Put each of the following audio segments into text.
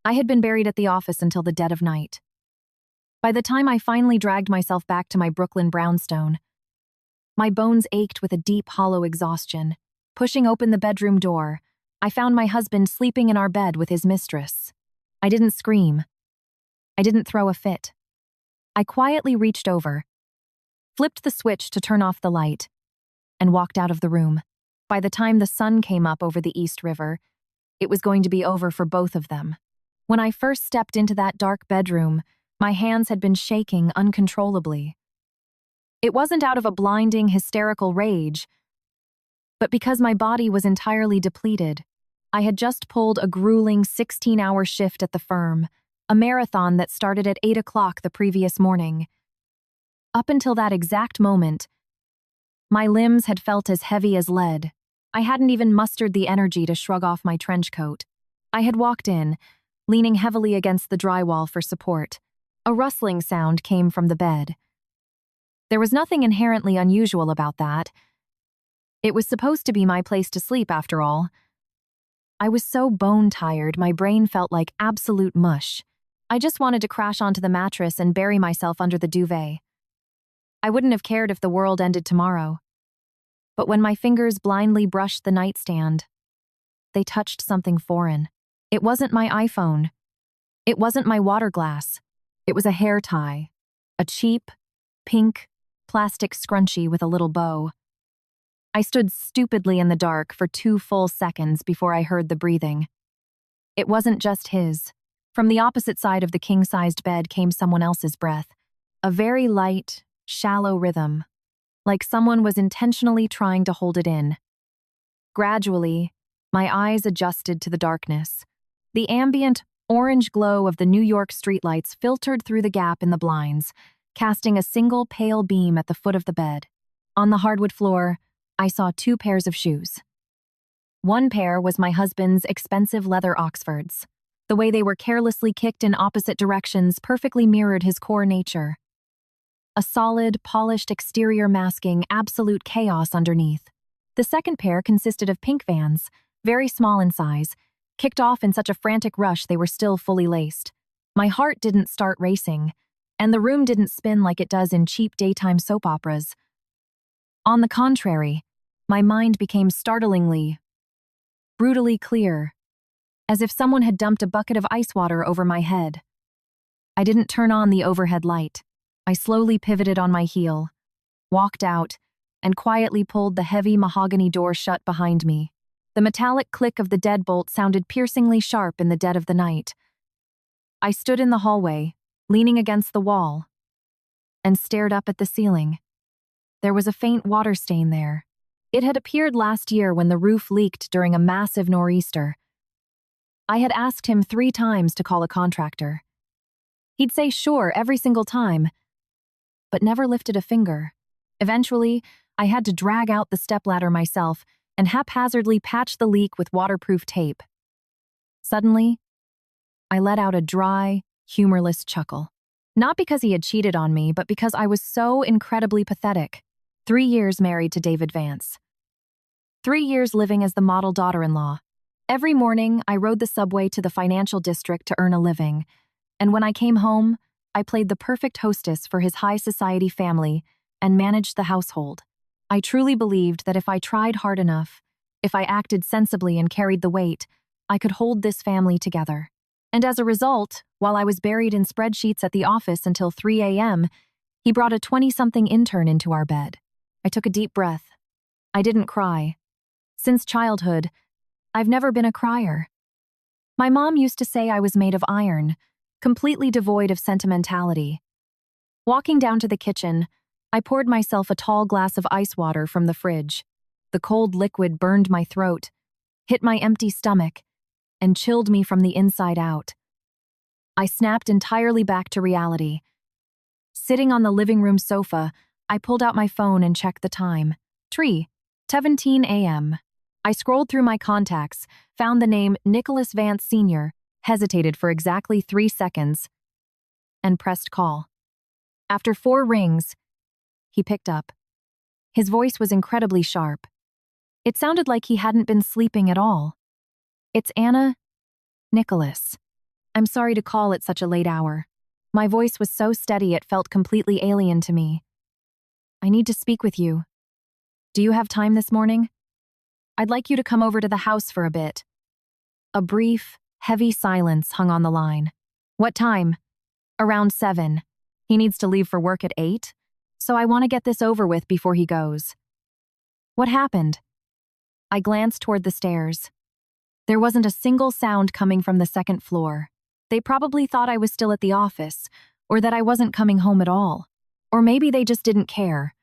I had been buried at the office until the dead of night. By the time I finally dragged myself back to my Brooklyn brownstone, my bones ached with a deep, hollow exhaustion. Pushing open the bedroom door, I found my husband sleeping in our bed with his mistress. I didn't scream. I didn't throw a fit. I quietly reached over, flipped the switch to turn off the light, and walked out of the room. By the time the sun came up over the East River, it was going to be over for both of them. When I first stepped into that dark bedroom, my hands had been shaking uncontrollably. It wasn't out of a blinding, hysterical rage, but because my body was entirely depleted. I had just pulled a grueling 16-hour shift at the firm, a marathon that started at 8 o'clock the previous morning. Up until that exact moment, my limbs had felt as heavy as lead. I hadn't even mustered the energy to shrug off my trench coat. I had walked in, leaning heavily against the drywall for support. A rustling sound came from the bed. There was nothing inherently unusual about that. It was supposed to be my place to sleep, after all. I was so bone-tired, my brain felt like absolute mush. I just wanted to crash onto the mattress and bury myself under the duvet. I wouldn't have cared if the world ended tomorrow. But when my fingers blindly brushed the nightstand, they touched something foreign. It wasn't my iPhone. It wasn't my water glass. It was a hair tie, a cheap, pink, plastic scrunchie with a little bow. I stood stupidly in the dark for 2 full seconds before I heard the breathing. It wasn't just his. From the opposite side of the king-sized bed came someone else's breath, a very light, shallow rhythm, like someone was intentionally trying to hold it in. Gradually, my eyes adjusted to the darkness. The ambient, orange glow of the New York streetlights filtered through the gap in the blinds, casting a single pale beam at the foot of the bed. On the hardwood floor, I saw 2 pairs of shoes. One pair was my husband's expensive leather Oxfords. The way they were carelessly kicked in opposite directions perfectly mirrored his core nature. A solid, polished exterior masking absolute chaos underneath. The second pair consisted of pink Vans, very small in size, kicked off in such a frantic rush they were still fully laced. My heart didn't start racing, and the room didn't spin like it does in cheap daytime soap operas. On the contrary, my mind became startlingly, brutally clear, as if someone had dumped a bucket of ice water over my head. I didn't turn on the overhead light. I slowly pivoted on my heel, walked out, and quietly pulled the heavy mahogany door shut behind me. The metallic click of the deadbolt sounded piercingly sharp in the dead of the night. I stood in the hallway, leaning against the wall, and stared up at the ceiling. There was a faint water stain there. It had appeared last year when the roof leaked during a massive nor'easter. I had asked him 3 times to call a contractor. He'd say sure every single time, but never lifted a finger. Eventually, I had to drag out the stepladder myself and haphazardly patch the leak with waterproof tape. Suddenly, I let out a dry, humorless chuckle. Not because he had cheated on me, but because I was so incredibly pathetic. 3 years married to David Vance. 3 years living as the model daughter-in-law. Every morning, I rode the subway to the financial district to earn a living, and when I came home, I played the perfect hostess for his high society family and managed the household. I truly believed that if I tried hard enough, if I acted sensibly and carried the weight, I could hold this family together. And as a result, while I was buried in spreadsheets at the office until 3 a.m., he brought a 20-something intern into our bed. I took a deep breath. I didn't cry. Since childhood, I've never been a crier. My mom used to say I was made of iron, completely devoid of sentimentality. Walking down to the kitchen, I poured myself a tall glass of ice water from the fridge. The cold liquid burned my throat, hit my empty stomach, and chilled me from the inside out. I snapped entirely back to reality. Sitting on the living room sofa, I pulled out my phone and checked the time. 3:17 a.m. I scrolled through my contacts, found the name Nicholas Vance Sr., hesitated for exactly 3 seconds, and pressed call. After 4 rings, he picked up. His voice was incredibly sharp. It sounded like he hadn't been sleeping at all. "It's Anna, Nicholas." I'm sorry to call at such a late hour. My voice was so steady it felt completely alien to me. I need to speak with you. Do you have time this morning? I'd like you to come over to the house for a bit. A brief, heavy silence hung on the line. What time? Around 7. He needs to leave for work at 8, so I want to get this over with before he goes. What happened? I glanced toward the stairs. There wasn't a single sound coming from the second floor. They probably thought I was still at the office, or that I wasn't coming home at all. Or maybe they just didn't care.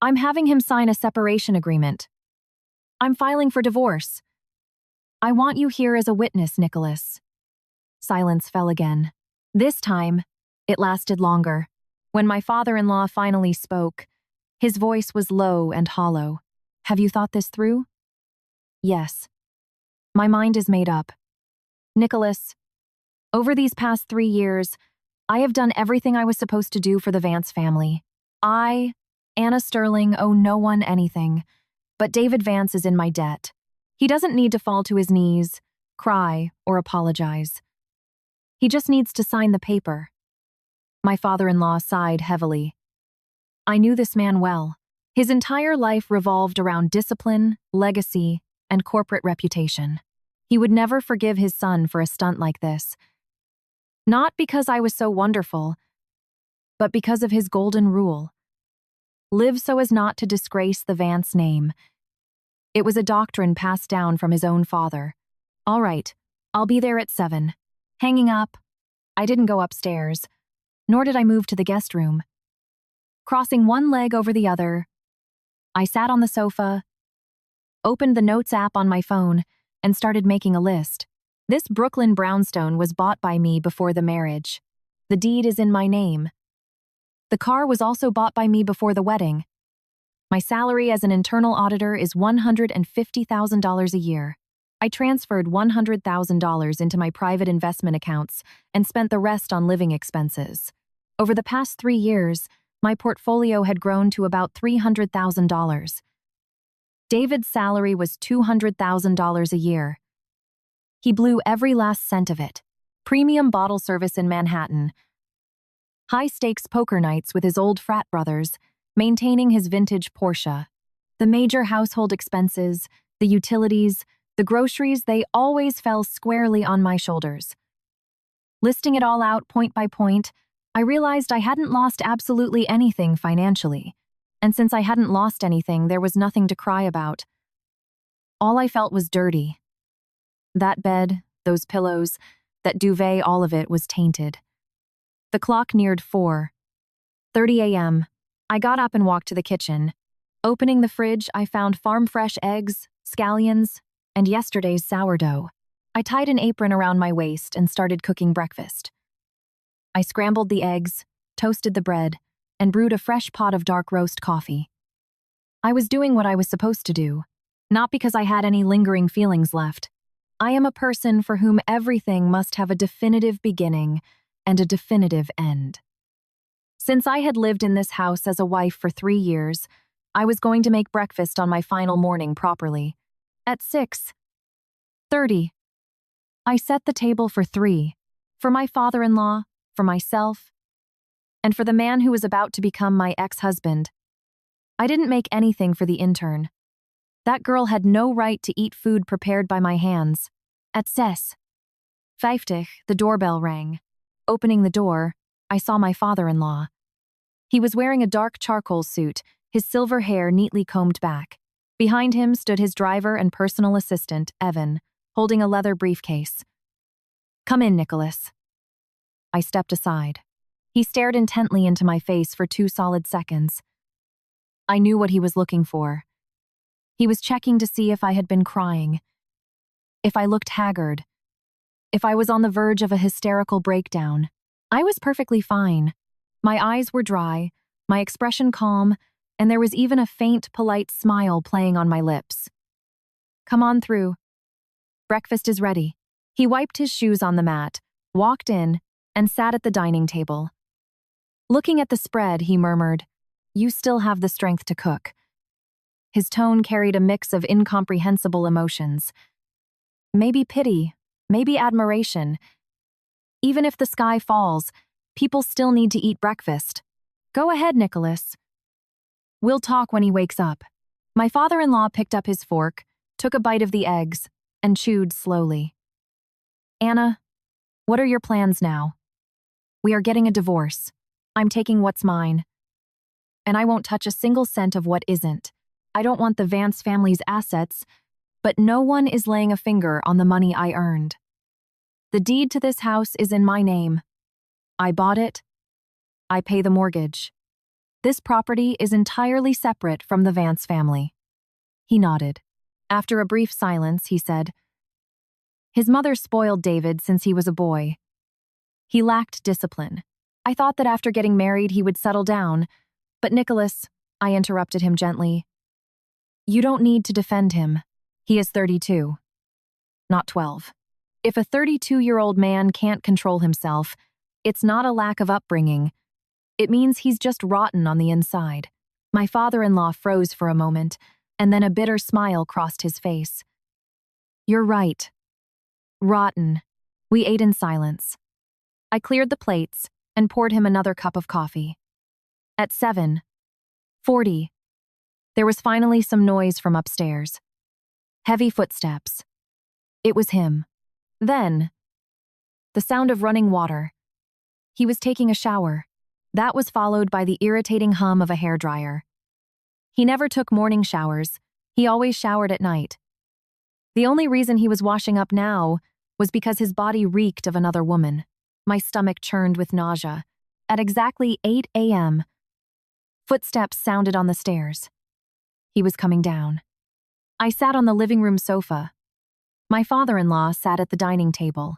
I'm having him sign a separation agreement. I'm filing for divorce. I want you here as a witness, Nicholas. Silence fell again. This time, it lasted longer. When my father-in-law finally spoke, his voice was low and hollow. Have you thought this through? Yes. My mind is made up. Nicholas, over these past 3 years, I have done everything I was supposed to do for the Vance family. I, Anna Sterling, owe no one anything, but David Vance is in my debt. He doesn't need to fall to his knees, cry, or apologize. He just needs to sign the paper. My father-in-law sighed heavily. I knew this man well. His entire life revolved around discipline, legacy, and corporate reputation. He would never forgive his son for a stunt like this. Not because I was so wonderful, but because of his golden rule. Live so as not to disgrace the Vance name. It was a doctrine passed down from his own father. All right, I'll be there at 7. Hanging up, I didn't go upstairs, nor did I move to the guest room. Crossing one leg over the other, I sat on the sofa, opened the Notes app on my phone, and started making a list. This Brooklyn brownstone was bought by me before the marriage. The deed is in my name. The car was also bought by me before the wedding. My salary as an internal auditor is $150,000 a year. I transferred $100,000 into my private investment accounts and spent the rest on living expenses. Over the past 3 years, my portfolio had grown to about $300,000. David's salary was $200,000 a year. He blew every last cent of it. Premium bottle service in Manhattan, high-stakes poker nights with his old frat brothers, maintaining his vintage Porsche. The major household expenses, the utilities, the groceries, they always fell squarely on my shoulders. Listing it all out point by point, I realized I hadn't lost absolutely anything financially. And since I hadn't lost anything, there was nothing to cry about. All I felt was dirty. That bed, those pillows, that duvet, all of it was tainted. The clock neared 4:30 a.m. I got up and walked to the kitchen. Opening the fridge, I found farm-fresh eggs, scallions, and yesterday's sourdough. I tied an apron around my waist and started cooking breakfast. I scrambled the eggs, toasted the bread, and brewed a fresh pot of dark roast coffee. I was doing what I was supposed to do, not because I had any lingering feelings left. I am a person for whom everything must have a definitive beginning and a definitive end. Since I had lived in this house as a wife for 3 years, I was going to make breakfast on my final morning properly. At 6:30, I set the table for 3, for my father-in-law, for myself, and for the man who was about to become my ex-husband. I didn't make anything for the intern. That girl had no right to eat food prepared by my hands. At 6:50, the doorbell rang. Opening the door, I saw my father-in-law. He was wearing a dark charcoal suit, his silver hair neatly combed back. Behind him stood his driver and personal assistant, Evan, holding a leather briefcase. Come in, Nicholas. I stepped aside. He stared intently into my face for 2 solid seconds. I knew what he was looking for. He was checking to see if I had been crying, if I looked haggard, if I was on the verge of a hysterical breakdown. I was perfectly fine. My eyes were dry, my expression calm, and there was even a faint, polite smile playing on my lips. Come on through. Breakfast is ready. He wiped his shoes on the mat, walked in, and sat at the dining table. Looking at the spread, he murmured, You still have the strength to cook. His tone carried a mix of incomprehensible emotions. Maybe pity, maybe admiration, Even if the sky falls, people still need to eat breakfast. Go ahead, Nicholas. We'll talk when he wakes up. My father-in-law picked up his fork, took a bite of the eggs, and chewed slowly. Anna, what are your plans now? We are getting a divorce. I'm taking what's mine. And I won't touch a single cent of what isn't. I don't want the Vance family's assets, but no one is laying a finger on the money I earned. The deed to this house is in my name. I bought it. I pay the mortgage. This property is entirely separate from the Vance family. He nodded. After a brief silence, he said, his mother spoiled David since he was a boy. He lacked discipline. I thought that after getting married he would settle down, but Nicholas, I interrupted him gently, you don't need to defend him. He is 32, not 12. If a 32-year-old man can't control himself, it's not a lack of upbringing. It means he's just rotten on the inside. My father-in-law froze for a moment, and then a bitter smile crossed his face. You're right. Rotten. We ate in silence. I cleared the plates and poured him another cup of coffee. At 7:40, there was finally some noise from upstairs. Heavy footsteps. It was him. Then, the sound of running water. He was taking a shower. That was followed by the irritating hum of a hairdryer. He never took morning showers. He always showered at night. The only reason he was washing up now was because his body reeked of another woman. My stomach churned with nausea. At exactly 8 a.m., footsteps sounded on the stairs. He was coming down. I sat on the living room sofa. My father-in-law sat at the dining table.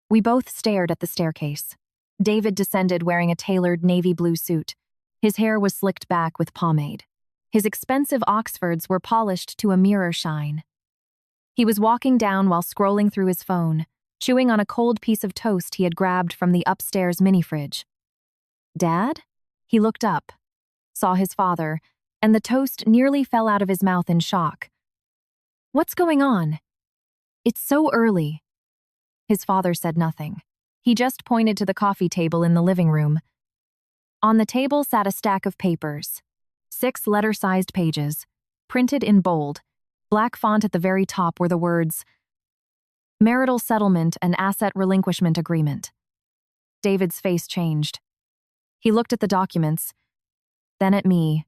We both stared at the staircase. David descended wearing a tailored navy blue suit. His hair was slicked back with pomade. His expensive Oxfords were polished to a mirror shine. He was walking down while scrolling through his phone, chewing on a cold piece of toast he had grabbed from the upstairs mini-fridge. Dad? He looked up, saw his father, and the toast nearly fell out of his mouth in shock. What's going on? It's so early. His father said nothing. He just pointed to the coffee table in the living room. On the table sat a stack of papers, 6 letter-sized pages, printed in bold. Black font at the very top were the words, Marital Settlement and Asset Relinquishment Agreement. David's face changed. He looked at the documents, then at me,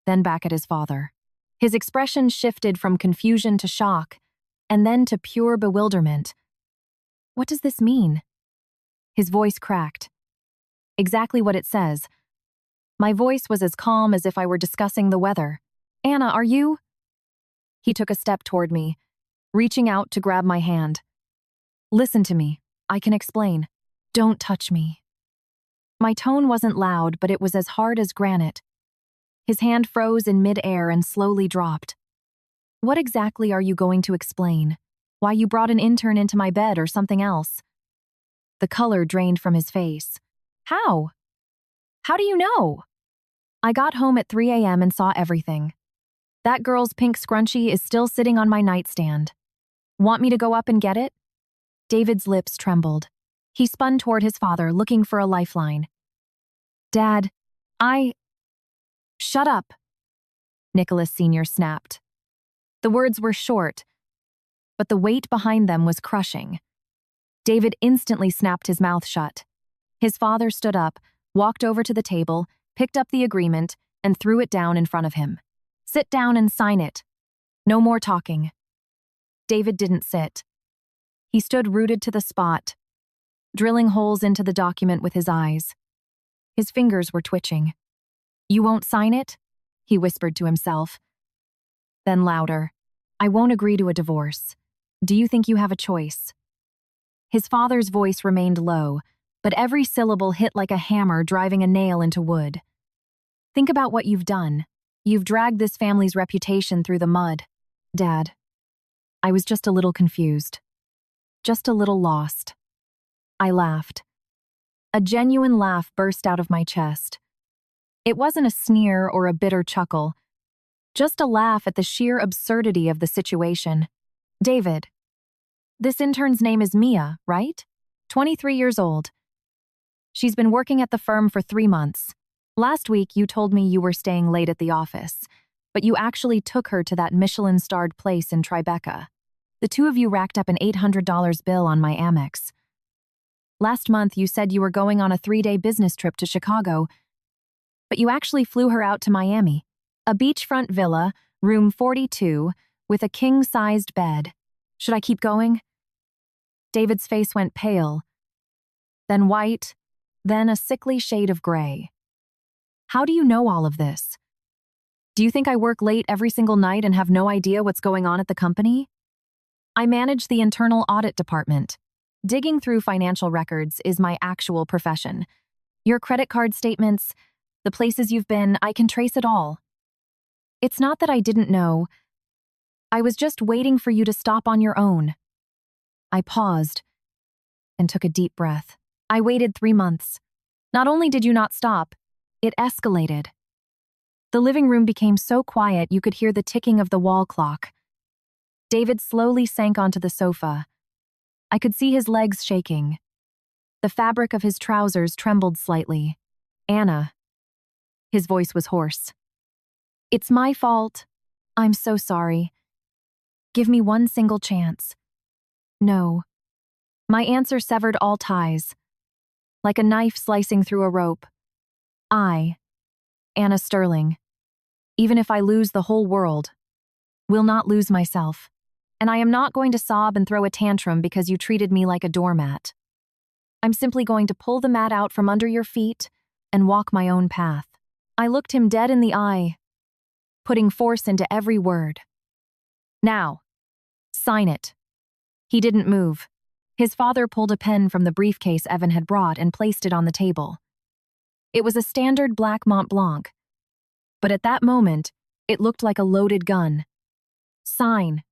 then back at his father. His expression shifted from confusion to shock, and then to pure bewilderment. What does this mean? His voice cracked. Exactly what it says. My voice was as calm as if I were discussing the weather. Anna, are you? He took a step toward me, reaching out to grab my hand. Listen to me. I can explain. Don't touch me. My tone wasn't loud, but it was as hard as granite. His hand froze in mid-air and slowly dropped. What exactly are you going to explain? Why you brought an intern into my bed or something else? The color drained from his face. How? How do you know? I got home at 3 a.m. and saw everything. That girl's pink scrunchie is still sitting on my nightstand. Want me to go up and get it? David's lips trembled. He spun toward his father, looking for a lifeline. Dad, Shut up, Nicholas Sr. snapped. The words were short, but the weight behind them was crushing. David instantly snapped his mouth shut. His father stood up, walked over to the table, picked up the agreement, and threw it down in front of him. Sit down and sign it. No more talking. David didn't sit. He stood rooted to the spot, drilling holes into the document with his eyes. His fingers were twitching. You won't sign it? He whispered to himself. Then louder. I won't agree to a divorce. Do you think you have a choice? His father's voice remained low, but every syllable hit like a hammer driving a nail into wood. Think about what you've done. You've dragged this family's reputation through the mud. Dad, I was just a little confused. Just a little lost. I laughed. A genuine laugh burst out of my chest. It wasn't a sneer or a bitter chuckle, just a laugh at the sheer absurdity of the situation. David, this intern's name is Mia, right? 23 years old. She's been working at the firm for 3 months. Last week, you told me you were staying late at the office, but you actually took her to that Michelin-starred place in Tribeca. The two of you racked up an $800 bill on my Amex. Last month, you said you were going on a 3-day business trip to Chicago, but you actually flew her out to Miami. A beachfront villa, room 42, with a king-sized bed. Should I keep going? David's face went pale, then white, then a sickly shade of gray. How do you know all of this? Do you think I work late every single night and have no idea what's going on at the company? I manage the internal audit department. Digging through financial records is my actual profession. Your credit card statements, the places you've been, I can trace it all. It's not that I didn't know. I was just waiting for you to stop on your own. I paused and took a deep breath. I waited 3 months. Not only did you not stop, it escalated. The living room became so quiet you could hear the ticking of the wall clock. David slowly sank onto the sofa. I could see his legs shaking. The fabric of his trousers trembled slightly. Anna. His voice was hoarse. It's my fault. I'm so sorry. Give me one single chance. No. My answer severed all ties. Like a knife slicing through a rope. I, Anna Sterling, even if I lose the whole world, will not lose myself. And I am not going to sob and throw a tantrum because you treated me like a doormat. I'm simply going to pull the mat out from under your feet and walk my own path. I looked him dead in the eye, putting force into every word. Now, sign it. He didn't move. His father pulled a pen from the briefcase Evan had brought and placed it on the table. It was a standard black Mont Blanc, but at that moment, it looked like a loaded gun. Sign,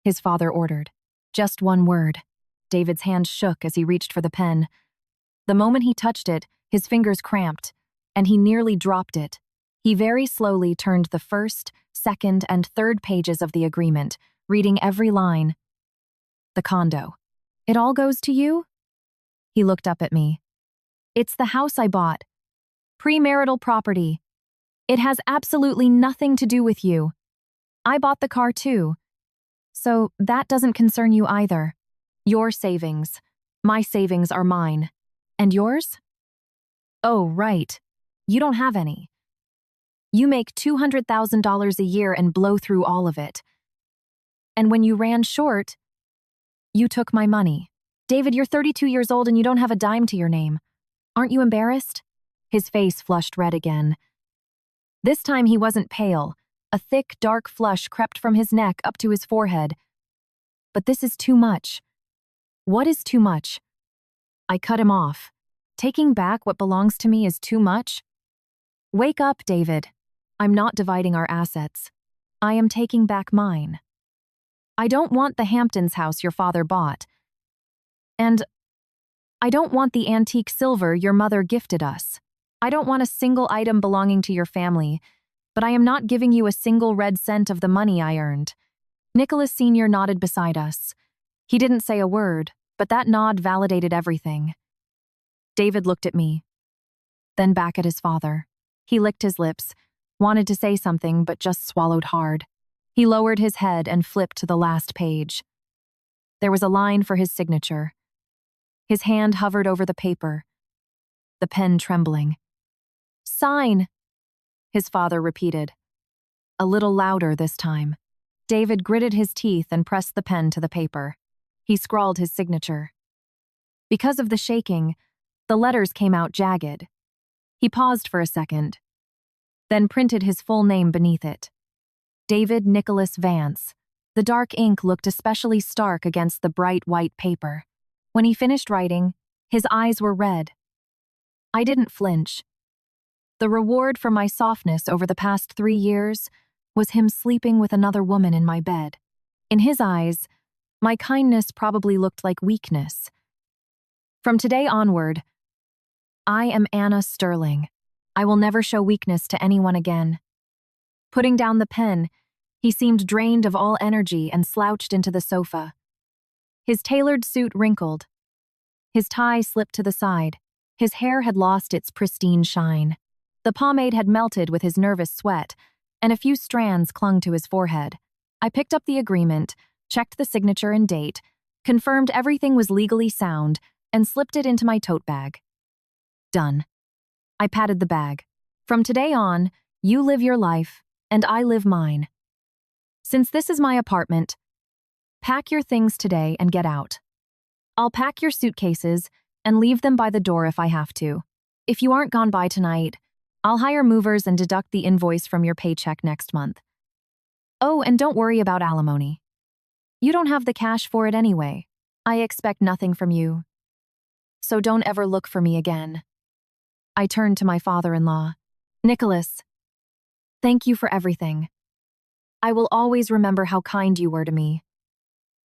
his father ordered. Just one word. David's hand shook as he reached for the pen. The moment he touched it, his fingers cramped, and he nearly dropped it. He very slowly turned the first, second, and third pages of the agreement, reading every line. The condo. It all goes to you? He looked up at me. It's the house I bought. Premarital property. It has absolutely nothing to do with you. I bought the car too. So that doesn't concern you either. Your savings. My savings are mine. And yours? Oh, right. You don't have any. You make $200,000 a year and blow through all of it. And when you ran short, you took my money. David, you're 32 years old and you don't have a dime to your name. Aren't you embarrassed? His face flushed red again. This time he wasn't pale. A thick, dark flush crept from his neck up to his forehead. But this is too much. What is too much? I cut him off. Taking back what belongs to me is too much? Wake up, David. I'm not dividing our assets. I am taking back mine. I don't want the Hamptons house your father bought. And I don't want the antique silver your mother gifted us. I don't want a single item belonging to your family, but I am not giving you a single red cent of the money I earned. Nicholas Sr. nodded beside us. He didn't say a word, but that nod validated everything. David looked at me, then back at his father. He licked his lips, wanted to say something, but just swallowed hard. He lowered his head and flipped to the last page. There was a line for his signature. His hand hovered over the paper, the pen trembling. Sign, his father repeated, a little louder this time. David gritted his teeth and pressed the pen to the paper. He scrawled his signature. Because of the shaking, the letters came out jagged. He paused for a second, then printed his full name beneath it. David Nicholas Vance. The dark ink looked especially stark against the bright white paper. When he finished writing, his eyes were red. I didn't flinch. The reward for my softness over the past 3 years was him sleeping with another woman in my bed. In his eyes, my kindness probably looked like weakness. From today onward, I am Anna Sterling. I will never show weakness to anyone again. Putting down the pen, he seemed drained of all energy and slouched into the sofa. His tailored suit wrinkled. His tie slipped to the side. His hair had lost its pristine shine. The pomade had melted with his nervous sweat, and a few strands clung to his forehead. I picked up the agreement, checked the signature and date, confirmed everything was legally sound, and slipped it into my tote bag. Done. I patted the bag. From today on, you live your life, and I live mine. Since this is my apartment, pack your things today and get out. I'll pack your suitcases and leave them by the door if I have to. If you aren't gone by tonight, I'll hire movers and deduct the invoice from your paycheck next month. Oh, and don't worry about alimony. You don't have the cash for it anyway. I expect nothing from you. So don't ever look for me again. I turned to my father-in-law. Nicholas, thank you for everything. I will always remember how kind you were to me.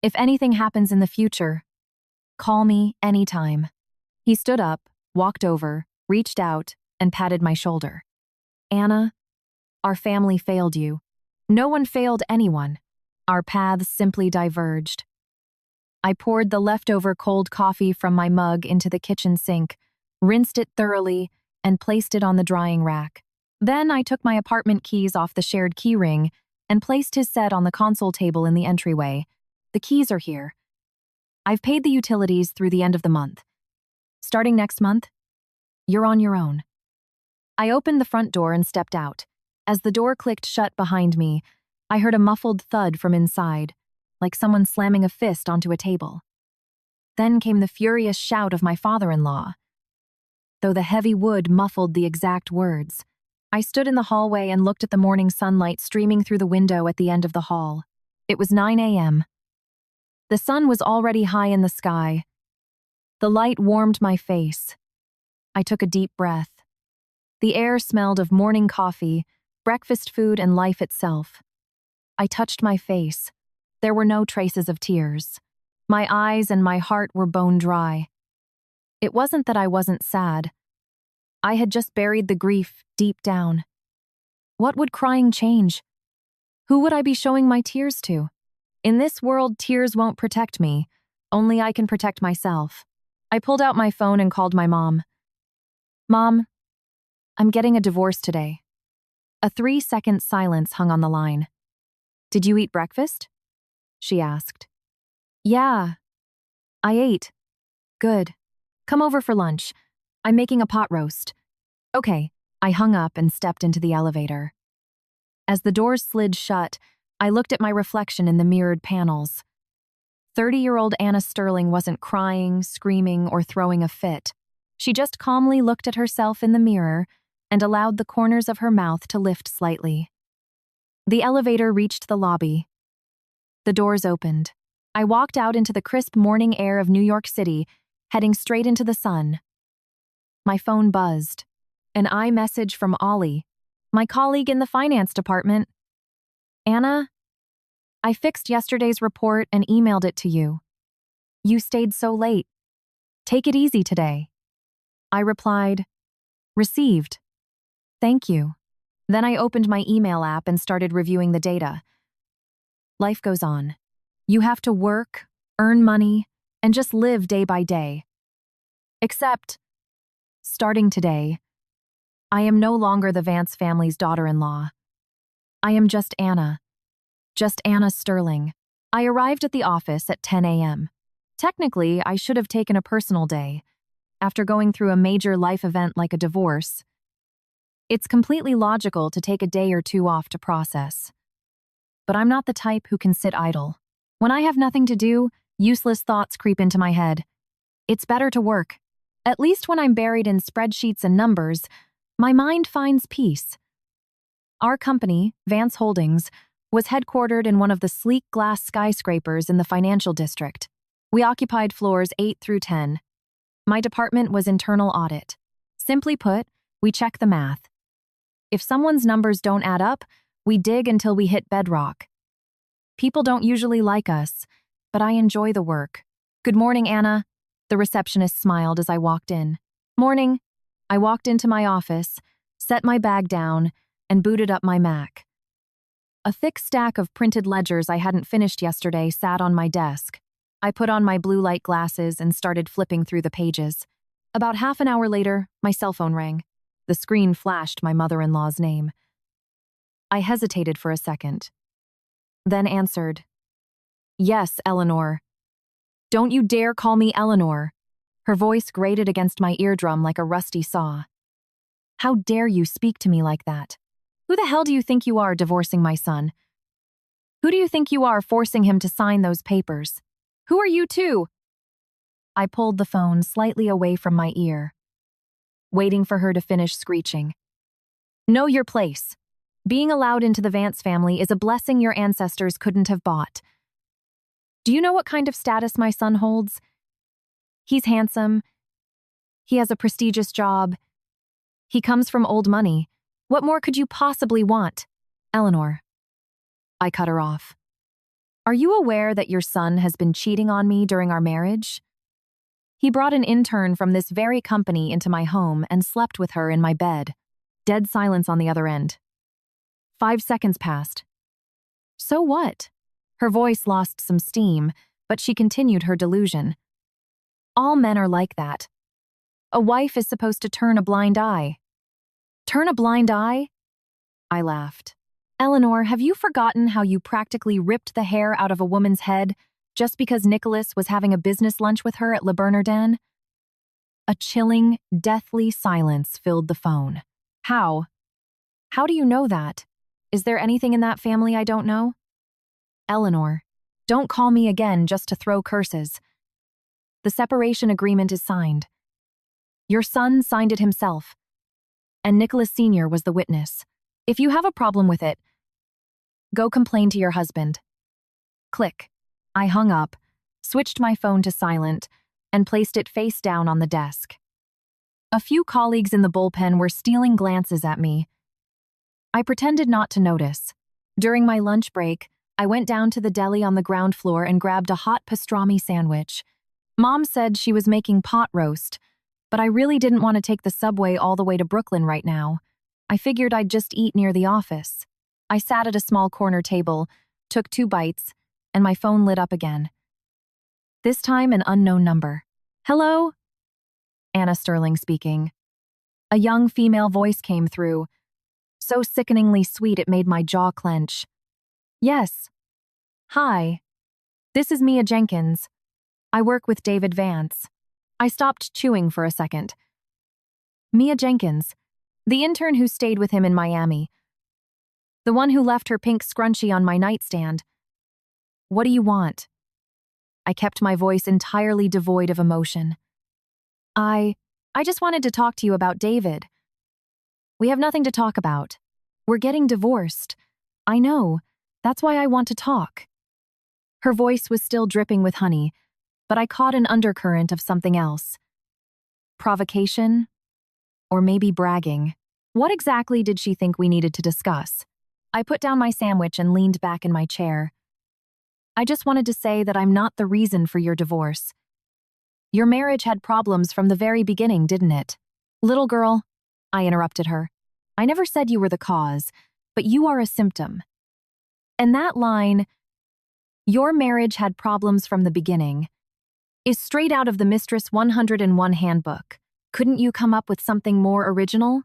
If anything happens in the future, call me anytime. He stood up, walked over, reached out, and patted my shoulder. Anna, our family failed you. No one failed anyone. Our paths simply diverged. I poured the leftover cold coffee from my mug into the kitchen sink, rinsed it thoroughly, and placed it on the drying rack. Then I took my apartment keys off the shared key ring and placed his set on the console table in the entryway. The keys are here. I've paid the utilities through the end of the month. Starting next month, you're on your own. I opened the front door and stepped out. As the door clicked shut behind me, I heard a muffled thud from inside, like someone slamming a fist onto a table. Then came the furious shout of my father-in-law. Though the heavy wood muffled the exact words, I stood in the hallway and looked at the morning sunlight streaming through the window at the end of the hall. It was 9 a.m. The sun was already high in the sky. The light warmed my face. I took a deep breath. The air smelled of morning coffee, breakfast food, and life itself. I touched my face. There were no traces of tears. My eyes and my heart were bone dry. It wasn't that I wasn't sad. I had just buried the grief deep down. What would crying change? Who would I be showing my tears to? In this world, tears won't protect me. Only I can protect myself. I pulled out my phone and called my mom. Mom, I'm getting a divorce today. A 3-second silence hung on the line. Did you eat breakfast? She asked. Yeah, I ate. Good. Come over for lunch. I'm making a pot roast. Okay, I hung up and stepped into the elevator. As the doors slid shut, I looked at my reflection in the mirrored panels. 30-year-old Anna Sterling wasn't crying, screaming, or throwing a fit. She just calmly looked at herself in the mirror and allowed the corners of her mouth to lift slightly. The elevator reached the lobby. The doors opened. I walked out into the crisp morning air of New York City, heading straight into the sun. My phone buzzed. An iMessage from Ollie, my colleague in the finance department. Anna, I fixed yesterday's report and emailed it to you. You stayed so late. Take it easy today. I replied, received. Thank you. Then I opened my email app and started reviewing the data. Life goes on. You have to work, earn money, and just live day by day. Except, starting today, I am no longer the Vance family's daughter-in-law. I am just Anna Sterling. I arrived at the office at 10 a.m. Technically, I should have taken a personal day. After going through a major life event like a divorce, it's completely logical to take a day or two off to process. But I'm not the type who can sit idle. When I have nothing to do, useless thoughts creep into my head. It's better to work. At least when I'm buried in spreadsheets and numbers, my mind finds peace. Our company, Vance Holdings, was headquartered in one of the sleek glass skyscrapers in the financial district. We occupied floors 8 through 10. My department was internal audit. Simply put, we check the math. If someone's numbers don't add up, we dig until we hit bedrock. People don't usually like us, but I enjoy the work. Good morning, Anna. The receptionist smiled as I walked in. Morning. I walked into my office, set my bag down, and booted up my Mac. A thick stack of printed ledgers I hadn't finished yesterday sat on my desk. I put on my blue light glasses and started flipping through the pages. About half an hour later, my cell phone rang. The screen flashed my mother-in-law's name. I hesitated for a second, then answered. Yes, Eleanor. Don't you dare call me Eleanor. Her voice grated against my eardrum like a rusty saw. How dare you speak to me like that? Who the hell do you think you are divorcing my son? Who do you think you are forcing him to sign those papers? Who are you too? I pulled the phone slightly away from my ear, waiting for her to finish screeching. Know your place. Being allowed into the Vance family is a blessing your ancestors couldn't have bought. Do you know what kind of status my son holds? He's handsome. He has a prestigious job. He comes from old money. What more could you possibly want? Eleanor. I cut her off. Are you aware that your son has been cheating on me during our marriage? He brought an intern from this very company into my home and slept with her in my bed. Dead silence on the other end. 5 seconds passed. So what? Her voice lost some steam, but she continued her delusion. All men are like that. A wife is supposed to turn a blind eye. Turn a blind eye? I laughed. Eleanor, have you forgotten how you practically ripped the hair out of a woman's head just because Nicholas was having a business lunch with her at Le Bernardin? A chilling, deathly silence filled the phone. How? How do you know that? Is there anything in that family I don't know? Eleanor, don't call me again just to throw curses. The separation agreement is signed. Your son signed it himself, and Nicholas Sr. was the witness. If you have a problem with it, go complain to your husband. Click. I hung up, switched my phone to silent, and placed it face down on the desk. A few colleagues in the bullpen were stealing glances at me. I pretended not to notice. During my lunch break, I went down to the deli on the ground floor and grabbed a hot pastrami sandwich. Mom said she was making pot roast, but I really didn't want to take the subway all the way to Brooklyn right now. I figured I'd just eat near the office. I sat at a small corner table, took 2 bites, and my phone lit up again. This time, an unknown number. Hello? Anna Sterling speaking. A young female voice came through, so sickeningly sweet it made my jaw clench. Yes. Hi. This is Mia Jenkins. I work with David Vance. I stopped chewing for a second. Mia Jenkins, the intern who stayed with him in Miami. The one who left her pink scrunchie on my nightstand. What do you want? I kept my voice entirely devoid of emotion. I just wanted to talk to you about David. We have nothing to talk about. We're getting divorced. I know. That's why I want to talk. Her voice was still dripping with honey, but I caught an undercurrent of something else. Provocation? Or maybe bragging. What exactly did she think we needed to discuss? I put down my sandwich and leaned back in my chair. I just wanted to say that I'm not the reason for your divorce. Your marriage had problems from the very beginning, didn't it? Little girl, I interrupted her. I never said you were the cause, but you are a symptom. And that line, your marriage had problems from the beginning, is straight out of the Mistress 101 handbook. Couldn't you come up with something more original?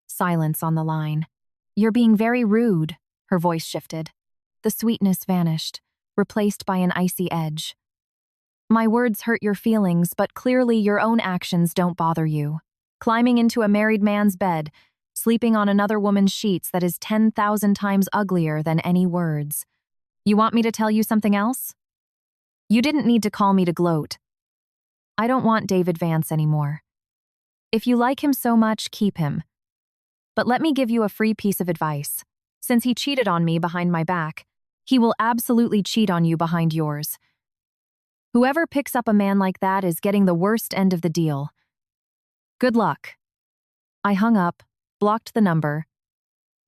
Silence on the line. You're being very rude, her voice shifted. The sweetness vanished, replaced by an icy edge. My words hurt your feelings, but clearly your own actions don't bother you. Climbing into a married man's bed, sleeping on another woman's sheets that is 10,000 times uglier than any words. You want me to tell you something else? You didn't need to call me to gloat. I don't want David Vance anymore. If you like him so much, keep him. But let me give you a free piece of advice. Since he cheated on me behind my back, he will absolutely cheat on you behind yours. Whoever picks up a man like that is getting the worst end of the deal. Good luck. I hung up, blocked the number,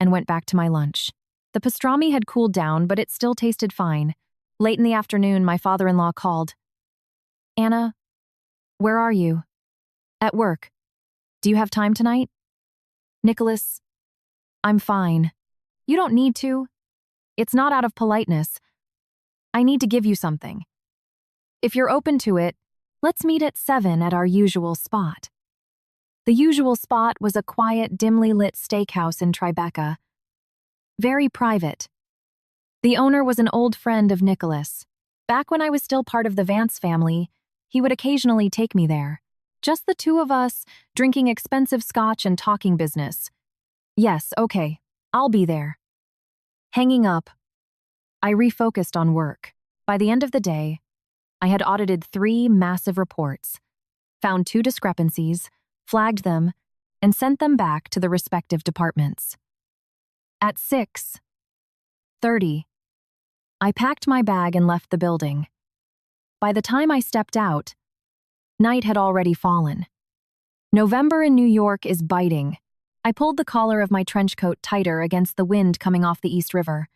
and went back to my lunch. The pastrami had cooled down, but it still tasted fine. Late in the afternoon, my father-in-law called. Anna, where are you? At work. Do you have time tonight? Nicholas, I'm fine. You don't need to. It's not out of politeness. I need to give you something. If you're open to it, let's meet at 7 at our usual spot. The usual spot was a quiet, dimly lit steakhouse in Tribeca. Very private. The owner was an old friend of Nicholas. Back when I was still part of the Vance family, he would occasionally take me there. Just the two of us, drinking expensive scotch and talking business. Yes, okay, I'll be there. Hanging up, I refocused on work. By the end of the day, I had audited 3 massive reports, found 2 discrepancies, flagged them, and sent them back to the respective departments. At 6:30, I packed my bag and left the building. By the time I stepped out, night had already fallen. November in New York is biting. I pulled the collar of my trench coat tighter against the wind coming off the East River.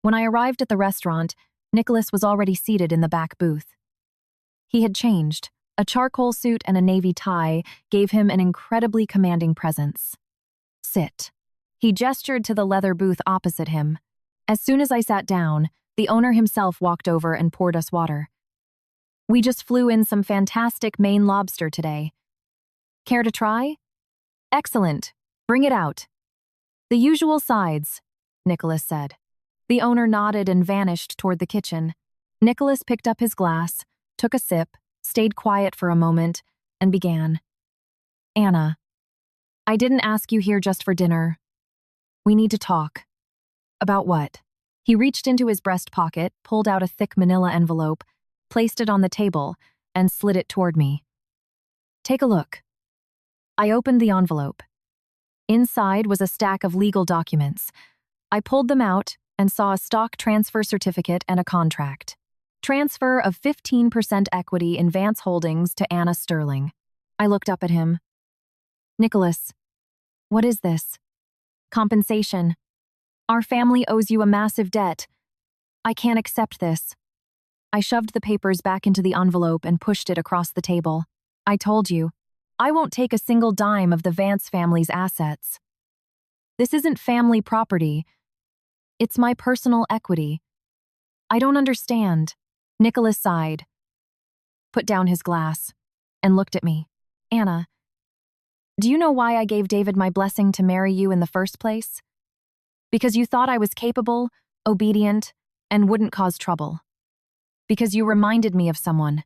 When I arrived at the restaurant, Nicholas was already seated in the back booth. He had changed. A charcoal suit and a navy tie gave him an incredibly commanding presence. Sit. He gestured to the leather booth opposite him. As soon as I sat down, the owner himself walked over and poured us water. We just flew in some fantastic Maine lobster today. Care to try? Excellent. Bring it out. The usual sides, Nicholas said. The owner nodded and vanished toward the kitchen. Nicholas picked up his glass, took a sip, stayed quiet for a moment, and began. Anna, I didn't ask you here just for dinner. We need to talk. About what? He reached into his breast pocket, pulled out a thick manila envelope, placed it on the table, and slid it toward me. Take a look. I opened the envelope. Inside was a stack of legal documents. I pulled them out and saw a stock transfer certificate and a contract. Transfer of 15% equity in Vance Holdings to Anna Sterling. I looked up at him. Nicholas, what is this? Compensation. Our family owes you a massive debt. I can't accept this. I shoved the papers back into the envelope and pushed it across the table. I told you, I won't take a single dime of the Vance family's assets. This isn't family property. It's my personal equity. I don't understand. Nicholas sighed, put down his glass, and looked at me. Anna, do you know why I gave David my blessing to marry you in the first place? Because you thought I was capable, obedient, and wouldn't cause trouble. Because you reminded me of someone.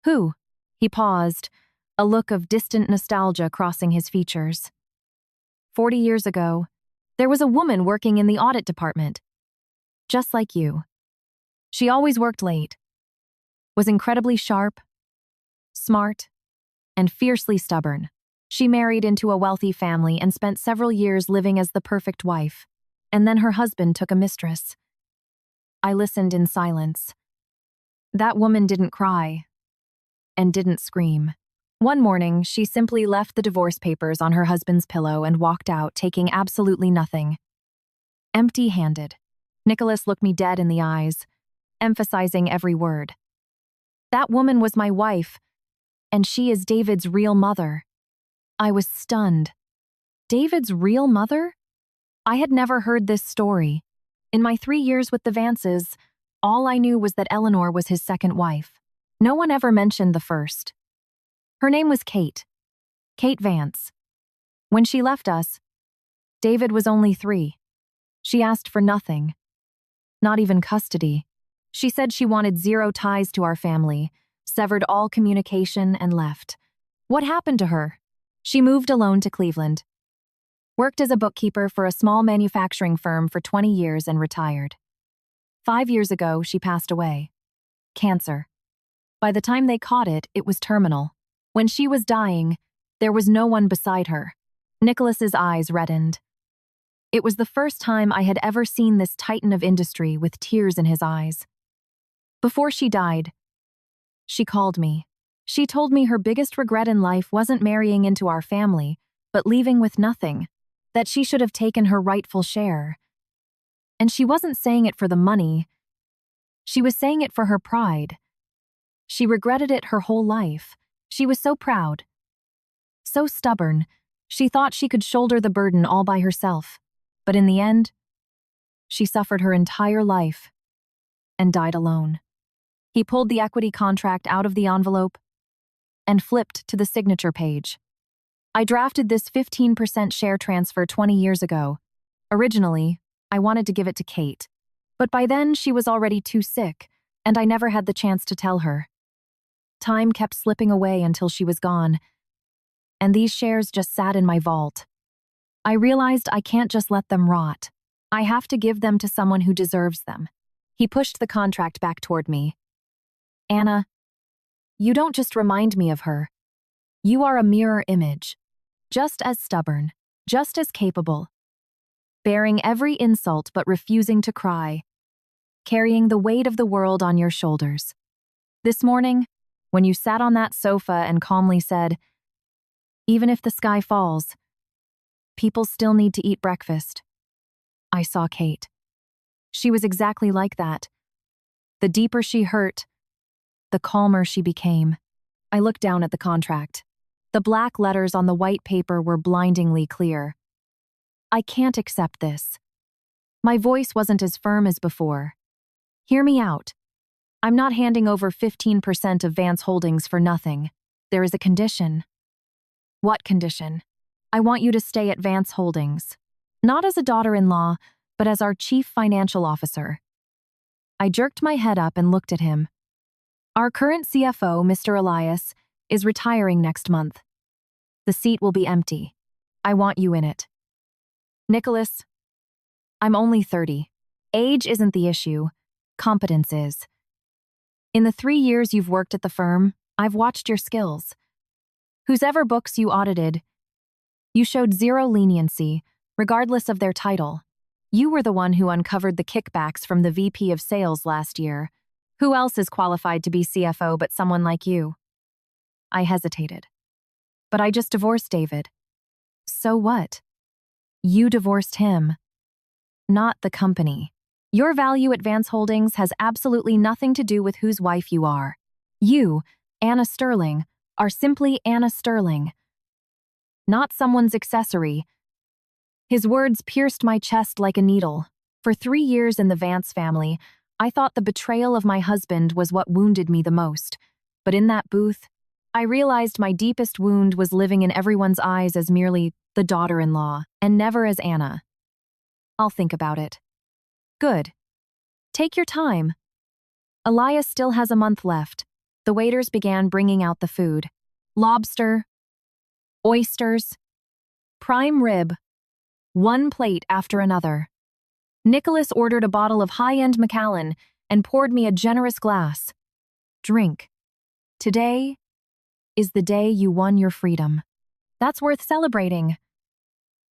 Who? He paused, a look of distant nostalgia crossing his features. 40 years ago, there was a woman working in the audit department. Just like you. She always worked late, was incredibly sharp, smart, and fiercely stubborn. She married into a wealthy family and spent several years living as the perfect wife, and then her husband took a mistress. I listened in silence. That woman didn't cry and didn't scream. One morning, she simply left the divorce papers on her husband's pillow and walked out, taking absolutely nothing. Empty-handed. Nicholas looked me dead in the eyes, emphasizing every word. That woman was my wife, and she is David's real mother. I was stunned. David's real mother? I had never heard this story. In my 3 years with the Vances, all I knew was that Eleanor was his second wife. No one ever mentioned the first. Her name was Kate. Kate Vance. When she left us, David was only 3. She asked for nothing. Not even custody. She said she wanted 0 ties to our family, severed all communication, and left. What happened to her? She moved alone to Cleveland. Worked as a bookkeeper for a small manufacturing firm for 20 years and retired. 5 years ago, she passed away. Cancer. By the time they caught it, it was terminal. When she was dying, there was no one beside her. Nicholas's eyes reddened. It was the first time I had ever seen this titan of industry with tears in his eyes. Before she died, she called me. She told me her biggest regret in life wasn't marrying into our family, but leaving with nothing, that she should have taken her rightful share. And she wasn't saying it for the money. She was saying it for her pride. She regretted it her whole life. She was so proud, so stubborn. She thought she could shoulder the burden all by herself. But in the end, she suffered her entire life and died alone. He pulled the equity contract out of the envelope and flipped to the signature page. I drafted this 15% share transfer 20 years ago. Originally, I wanted to give it to Kate, but by then she was already too sick, and I never had the chance to tell her. Time kept slipping away until she was gone, and these shares just sat in my vault. I realized I can't just let them rot. I have to give them to someone who deserves them. He pushed the contract back toward me. Anna, you don't just remind me of her. You are a mirror image, just as stubborn, just as capable, bearing every insult but refusing to cry, carrying the weight of the world on your shoulders. This morning, when you sat on that sofa and calmly said, "Even if the sky falls, people still need to eat breakfast," I saw Kate. She was exactly like that. The deeper she hurt, the calmer she became. I looked down at the contract. The black letters on the white paper were blindingly clear. I can't accept this. My voice wasn't as firm as before. Hear me out. I'm not handing over 15% of Vance Holdings for nothing. There is a condition. What condition? I want you to stay at Vance Holdings. Not as a daughter-in-law, but as our chief financial officer. I jerked my head up and looked at him. Our current CFO, Mr. Elias, is retiring next month. The seat will be empty. I want you in it. Nicholas, I'm only 30. Age isn't the issue. Competence is. In the 3 years you've worked at the firm, I've watched your skills. Whose ever books you audited, you showed zero leniency, regardless of their title. You were the one who uncovered the kickbacks from the VP of Sales last year. Who else is qualified to be CFO but someone like you? I hesitated. But I just divorced David. So what? You divorced him, not the company. Your value at Vance Holdings has absolutely nothing to do with whose wife you are. You, Anna Sterling, are simply Anna Sterling, not someone's accessory. His words pierced my chest like a needle. For 3 years in the Vance family, I thought the betrayal of my husband was what wounded me the most. But in that booth, I realized my deepest wound was living in everyone's eyes as merely the daughter-in-law, and never as Anna. I'll think about it. Good. Take your time. Elias still has a month left. The waiters began bringing out the food. Lobster, oysters, prime rib, one plate after another. Nicholas ordered a bottle of high-end Macallan and poured me a generous glass. Drink. Today is the day you won your freedom. That's worth celebrating.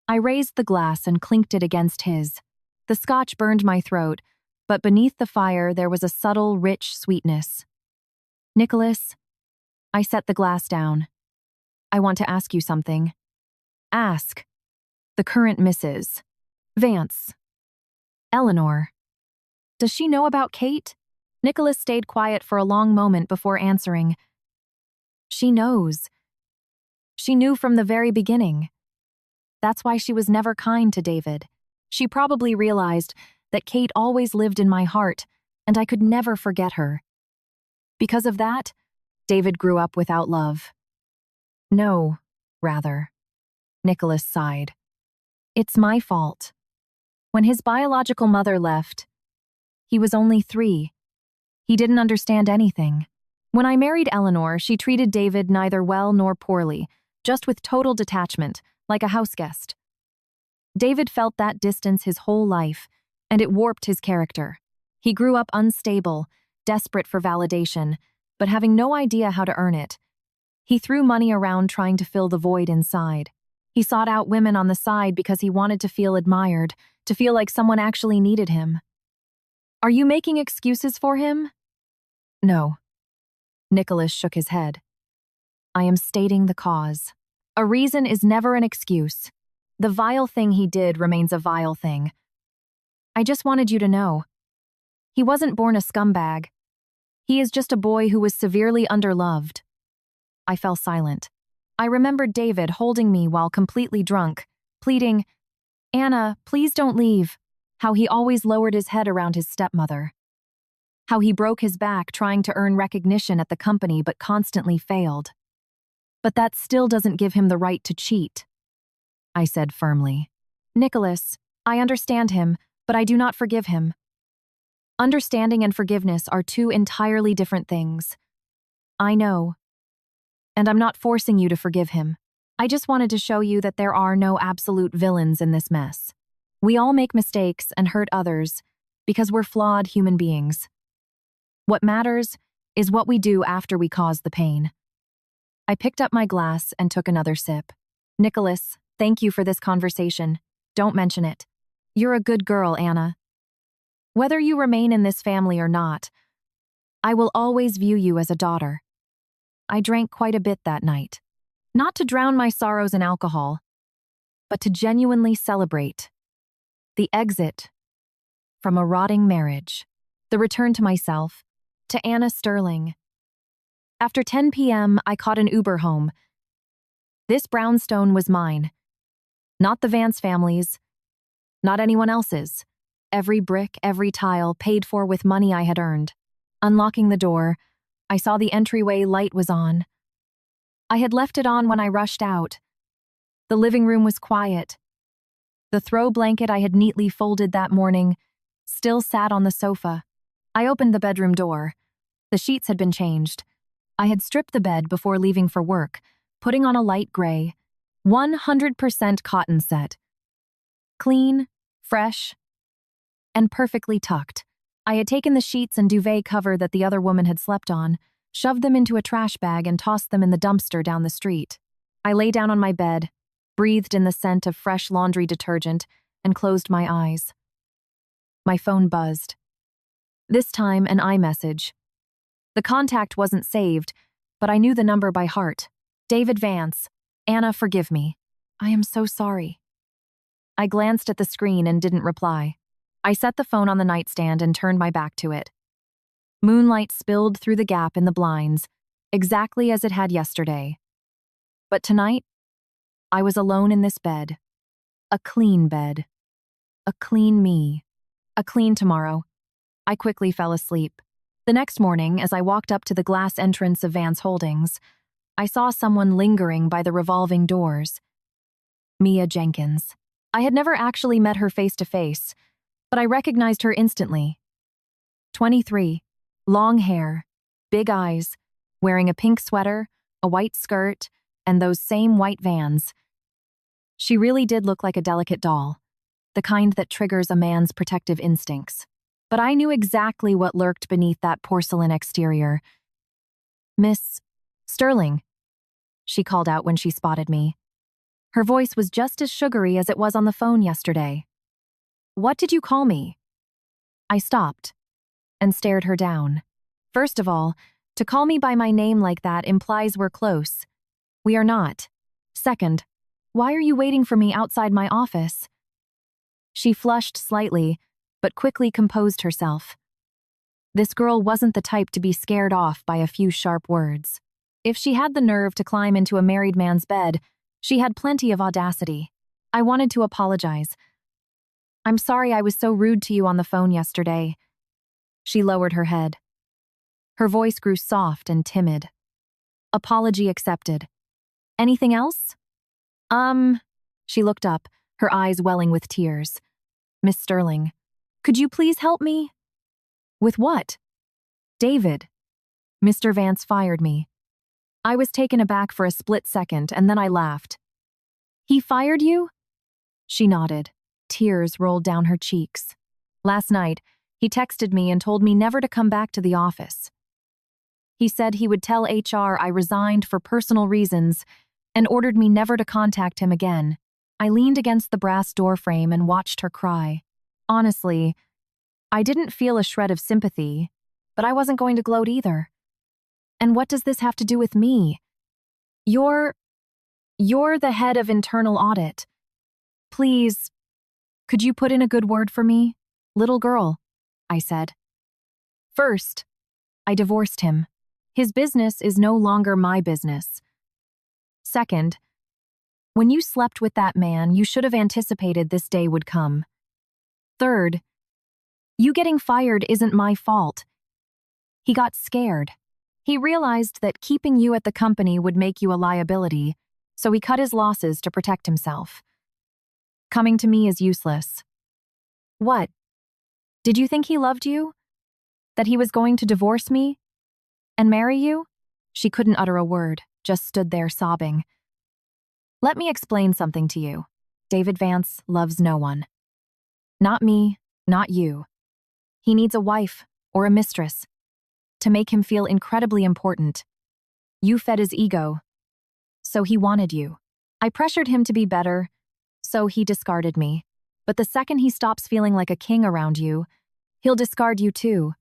I raised the glass and clinked it against his. The scotch burned my throat, but beneath the fire there was a subtle, rich sweetness. Nicholas, I set the glass down. I want to ask you something. Ask. The current Mrs. Vance. Eleanor. Does she know about Kate? Nicholas stayed quiet for a long moment before answering. She knows. She knew from the very beginning. That's why she was never kind to David. She probably realized that Kate always lived in my heart, and I could never forget her. Because of that, David grew up without love. No, rather. Nicholas sighed. It's my fault. When his biological mother left, he was only 3. He didn't understand anything. When I married Eleanor, she treated David neither well nor poorly, just with total detachment, like a house guest. David felt that distance his whole life, and it warped his character. He grew up unstable, desperate for validation, but having no idea how to earn it. He threw money around trying to fill the void inside. He sought out women on the side because he wanted to feel admired, to feel like someone actually needed him. Are you making excuses for him? No. Nicholas shook his head. I am stating the cause. A reason is never an excuse. The vile thing he did remains a vile thing. I just wanted you to know. He wasn't born a scumbag. He is just a boy who was severely underloved. I fell silent. I remembered David holding me while completely drunk, pleading, Anna, please don't leave, how he always lowered his head around his stepmother. how he broke his back trying to earn recognition at the company but constantly failed. But that still doesn't give him the right to cheat, I said firmly. Nicholas, I understand him, but I do not forgive him. Understanding and forgiveness are two entirely different things. I know. And I'm not forcing you to forgive him. I just wanted to show you that there are no absolute villains in this mess. We all make mistakes and hurt others because we're flawed human beings. What matters is what we do after we cause the pain. I picked up my glass and took another sip. Nicholas, thank you for this conversation. Don't mention it. You're a good girl, Anna. Whether you remain in this family or not, I will always view you as a daughter. I drank quite a bit that night, not to drown my sorrows in alcohol, but to genuinely celebrate the exit from a rotting marriage, the return to myself, to Anna Sterling. After 10 p.m., I caught an Uber home. This brownstone was mine, not the Vance family's, not anyone else's. Every brick, every tile, paid for with money I had earned. Unlocking the door, I saw the entryway light was on. I had left it on when I rushed out. The living room was quiet. The throw blanket I had neatly folded that morning still sat on the sofa. I opened the bedroom door. The sheets had been changed. I had stripped the bed before leaving for work, putting on a light gray, 100% cotton set. Clean, fresh, and perfectly tucked. I had taken the sheets and duvet cover that the other woman had slept on, shoved them into a trash bag and tossed them in the dumpster down the street. I lay down on my bed, breathed in the scent of fresh laundry detergent, and closed my eyes. My phone buzzed. This time, an iMessage. The contact wasn't saved, but I knew the number by heart. David Vance. Anna, forgive me. I am so sorry. I glanced at the screen and didn't reply. I set the phone on the nightstand and turned my back to it. Moonlight spilled through the gap in the blinds, exactly as it had yesterday. But tonight, I was alone in this bed. A clean bed. A clean me. A clean tomorrow. I quickly fell asleep. The next morning, as I walked up to the glass entrance of Vance Holdings, I saw someone lingering by the revolving doors. Mia Jenkins. I had never actually met her face to face, but I recognized her instantly. 23, long hair, big eyes, wearing a pink sweater, a white skirt, and those same white Vans. She really did look like a delicate doll, the kind that triggers a man's protective instincts. But I knew exactly what lurked beneath that porcelain exterior. Miss Sterling, she called out when she spotted me. Her voice was just as sugary as it was on the phone yesterday. What did you call me? I stopped and stared her down. First of all, to call me by my name like that implies we're close. We are not. Second, why are you waiting for me outside my office? She flushed slightly, but quickly composed herself. This girl wasn't the type to be scared off by a few sharp words. If she had the nerve to climb into a married man's bed, she had plenty of audacity. I wanted to apologize. I'm sorry I was so rude to you on the phone yesterday. She lowered her head. Her voice grew soft and timid. Apology accepted. Anything else? She looked up, her eyes welling with tears. Miss Sterling, could you please help me? With what? David. Mr. Vance fired me. I was taken aback for a split second, and then I laughed. He fired you? She nodded. Tears rolled down her cheeks. Last night, he texted me and told me never to come back to the office. He said he would tell HR I resigned for personal reasons and ordered me never to contact him again. I leaned against the brass doorframe and watched her cry. Honestly, I didn't feel a shred of sympathy, but I wasn't going to gloat either. And what does this have to do with me? You're the head of internal audit. Please, could you put in a good word for me? Little girl, I said. First, I divorced him. His business is no longer my business. Second, when you slept with that man, you should have anticipated this day would come. Third, you getting fired isn't my fault. He got scared. He realized that keeping you at the company would make you a liability, so he cut his losses to protect himself. Coming to me is useless. What? Did you think he loved you? That he was going to divorce me? And marry you? She couldn't utter a word, just stood there sobbing. Let me explain something to you. David Vance loves no one. Not me, not you. He needs a wife or a mistress to make him feel incredibly important. You fed his ego, so he wanted you. I pressured him to be better, so he discarded me. But the second he stops feeling like a king around you, he'll discard you too.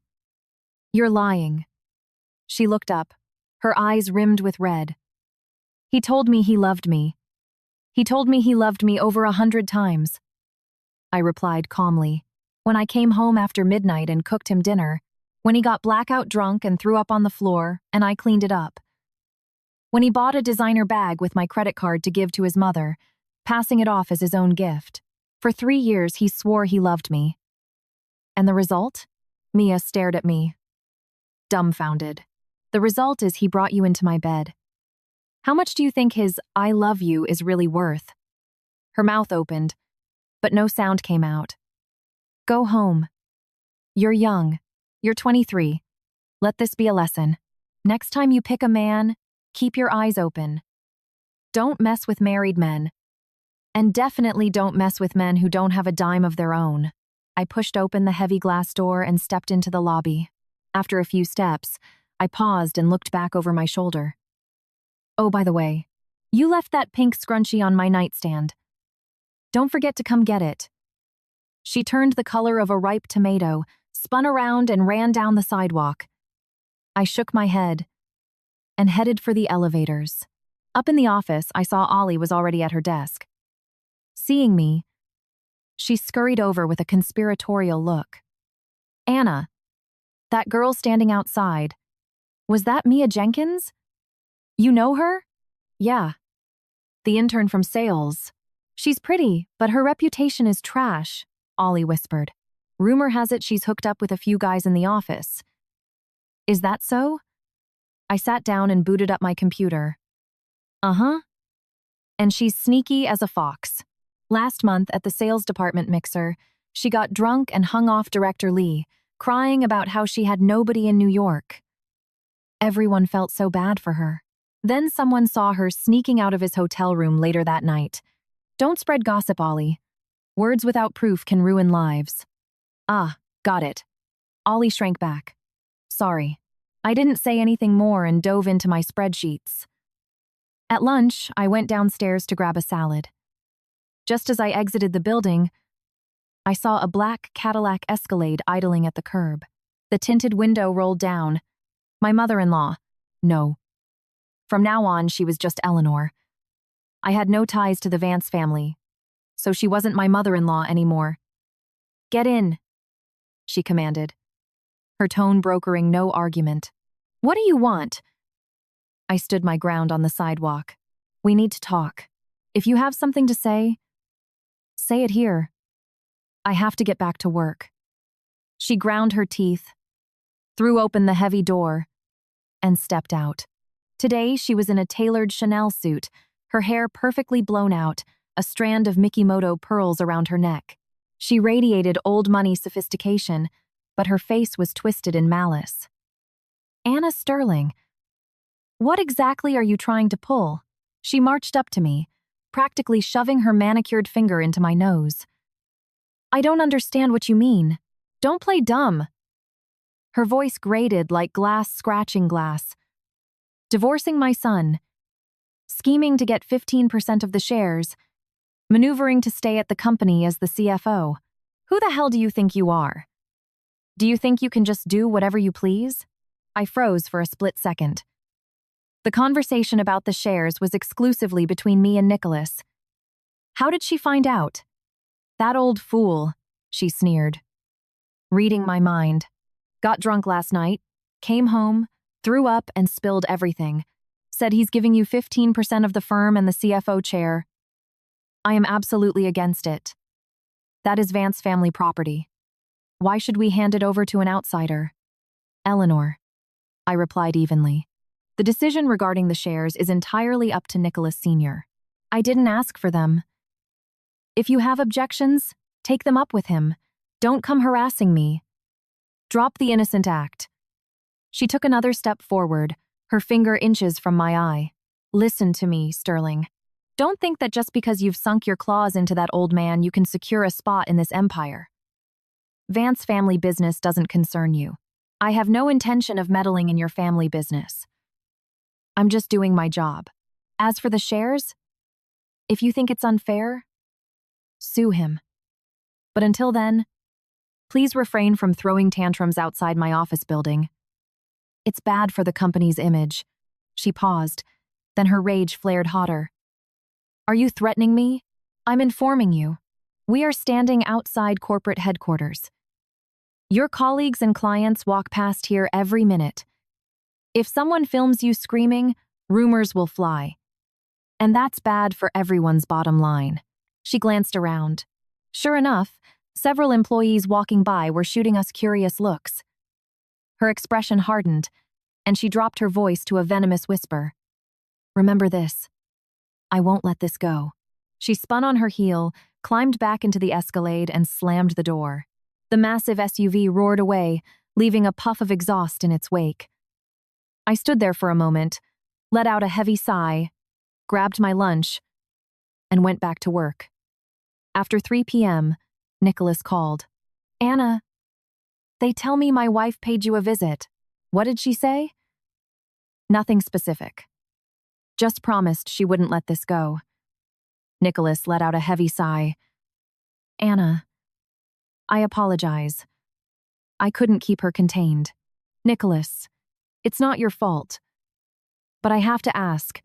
You're lying. She looked up, her eyes rimmed with red. He told me he loved me. He told me he loved me over 100 times. I replied calmly. When I came home after midnight and cooked him dinner, when he got blackout drunk and threw up on the floor, and I cleaned it up. When he bought a designer bag with my credit card to give to his mother, passing it off as his own gift. For 3 years, he swore he loved me. And the result? Mia stared at me, dumbfounded. The result is he brought you into my bed. How much do you think his "I love you" is really worth? Her mouth opened, but no sound came out. Go home. You're young. You're 23. Let this be a lesson. Next time you pick a man, keep your eyes open. Don't mess with married men. And definitely don't mess with men who don't have a dime of their own. I pushed open the heavy glass door and stepped into the lobby. After a few steps, I paused and looked back over my shoulder. Oh, by the way, you left that pink scrunchie on my nightstand. Don't forget to come get it. She turned the color of a ripe tomato, spun around and ran down the sidewalk. I shook my head and headed for the elevators. Up in the office, I saw Ollie was already at her desk. Seeing me, she scurried over with a conspiratorial look. Anna, that girl standing outside, was that Mia Jenkins? You know her? Yeah. The intern from sales. She's pretty, but her reputation is trash, Ollie whispered. Rumor has it she's hooked up with a few guys in the office. Is that so? I sat down and booted up my computer. Uh-huh. And she's sneaky as a fox. Last month at the sales department mixer, she got drunk and hung off Director Lee, crying about how she had nobody in New York. Everyone felt so bad for her. Then someone saw her sneaking out of his hotel room later that night. Don't spread gossip, Ollie. Words without proof can ruin lives. Ah, got it. Ollie shrank back. Sorry. I didn't say anything more and dove into my spreadsheets. At lunch, I went downstairs to grab a salad. Just as I exited the building, I saw a black Cadillac Escalade idling at the curb. The tinted window rolled down. My mother-in-law. No. From now on, she was just Eleanor. I had no ties to the Vance family, so she wasn't my mother-in-law anymore. Get in, she commanded, her tone brokering no argument. What do you want? I stood my ground on the sidewalk. We need to talk. If you have something to say it here. I have to get back to work. She ground her teeth, threw open the heavy door, and stepped out. Today, she was in a tailored Chanel suit, her hair perfectly blown out, a strand of Mikimoto pearls around her neck. She radiated old-money sophistication, but her face was twisted in malice. Anna Sterling, what exactly are you trying to pull? She marched up to me, practically shoving her manicured finger into my nose. I don't understand what you mean. Don't play dumb. Her voice grated like glass scratching glass. Divorcing my son, scheming to get 15% of the shares, maneuvering to stay at the company as the CFO. Who the hell do you think you are? Do you think you can just do whatever you please? I froze for a split second. The conversation about the shares was exclusively between me and Nicholas. How did she find out? That old fool, she sneered. Reading my mind. Got drunk last night, came home, threw up and spilled everything. Said he's giving you 15% of the firm and the CFO chair. I am absolutely against it. That is Vance family property. Why should we hand it over to an outsider? Eleanor. I replied evenly. The decision regarding the shares is entirely up to Nicholas Sr. I didn't ask for them. If you have objections, take them up with him. Don't come harassing me. Drop the innocent act. She took another step forward, her finger inches from my eye. Listen to me, Sterling. Don't think that just because you've sunk your claws into that old man, you can secure a spot in this empire. Vance family business doesn't concern you. I have no intention of meddling in your family business. I'm just doing my job. As for the shares, if you think it's unfair, sue him. But until then, please refrain from throwing tantrums outside my office building. It's bad for the company's image. She paused, then her rage flared hotter. Are you threatening me? I'm informing you. We are standing outside corporate headquarters. Your colleagues and clients walk past here every minute. If someone films you screaming, rumors will fly. And that's bad for everyone's bottom line. She glanced around. Sure enough, several employees walking by were shooting us curious looks. Her expression hardened, and she dropped her voice to a venomous whisper. Remember this. I won't let this go. She spun on her heel, climbed back into the Escalade, and slammed the door. The massive SUV roared away, leaving a puff of exhaust in its wake. I stood there for a moment, let out a heavy sigh, grabbed my lunch, and went back to work. After 3 p.m., Nicholas called. Anna, they tell me my wife paid you a visit. What did she say? Nothing specific. Just promised she wouldn't let this go. Nicholas let out a heavy sigh. Anna, I apologize. I couldn't keep her contained. Nicholas, it's not your fault. But I have to ask,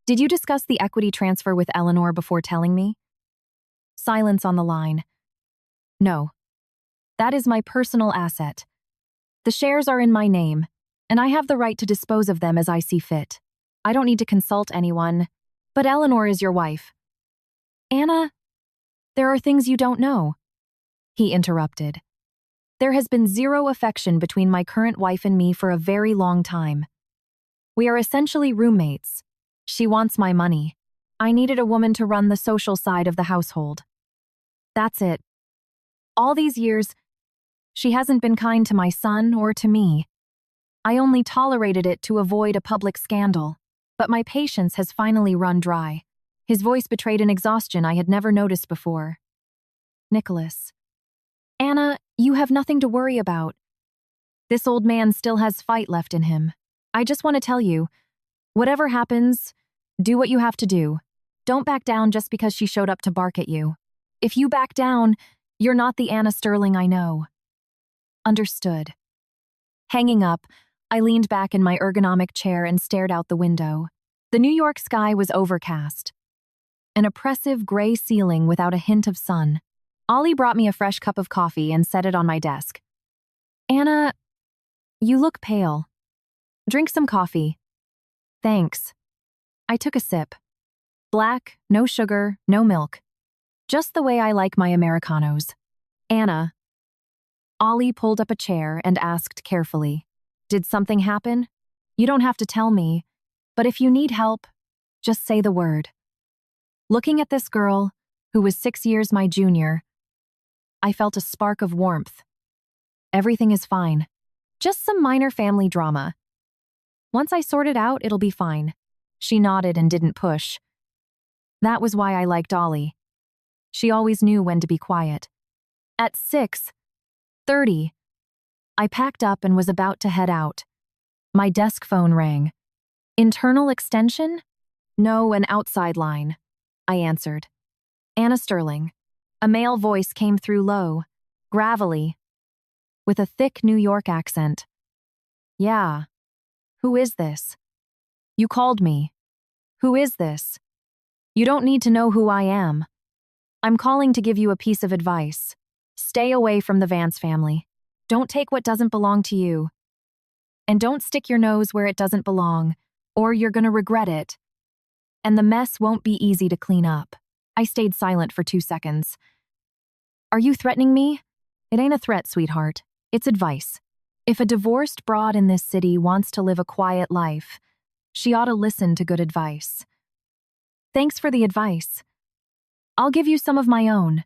did you discuss the equity transfer with Eleanor before telling me? Silence on the line. No. That is my personal asset. The shares are in my name, and I have the right to dispose of them as I see fit. I don't need to consult anyone, but Eleanor is your wife. Anna, there are things you don't know. He interrupted. There has been zero affection between my current wife and me for a very long time. We are essentially roommates. She wants my money. I needed a woman to run the social side of the household. That's it. All these years, she hasn't been kind to my son or to me. I only tolerated it to avoid a public scandal. But my patience has finally run dry. His voice betrayed an exhaustion I had never noticed before. Nicholas. Anna, you have nothing to worry about. This old man still has fight left in him. I just want to tell you, whatever happens, do what you have to do. Don't back down just because she showed up to bark at you. If you back down, you're not the Anna Sterling I know. Understood. Hanging up, I leaned back in my ergonomic chair and stared out the window. The New York sky was overcast. An oppressive gray ceiling without a hint of sun. Ollie brought me a fresh cup of coffee and set it on my desk. Anna, you look pale. Drink some coffee. Thanks. I took a sip. Black, no sugar, no milk. Just the way I like my Americanos. Anna. Ollie pulled up a chair and asked carefully, did something happen? You don't have to tell me, but if you need help, just say the word. Looking at this girl, who was 6 years my junior, I felt a spark of warmth. Everything is fine. Just some minor family drama. Once I sort it out, it'll be fine. She nodded and didn't push. That was why I liked Ollie. She always knew when to be quiet. At 6:30, I packed up and was about to head out. My desk phone rang. Internal extension? No, an outside line. I answered. Anna Sterling. A male voice came through low, gravelly, with a thick New York accent. Yeah. Who is this? You called me. Who is this? You don't need to know who I am. I'm calling to give you a piece of advice. Stay away from the Vance family. Don't take what doesn't belong to you. And don't stick your nose where it doesn't belong, or you're gonna regret it. And the mess won't be easy to clean up. I stayed silent for 2 seconds. Are you threatening me? It ain't a threat, sweetheart. It's advice. If a divorced broad in this city wants to live a quiet life, she ought to listen to good advice. Thanks for the advice. I'll give you some of my own.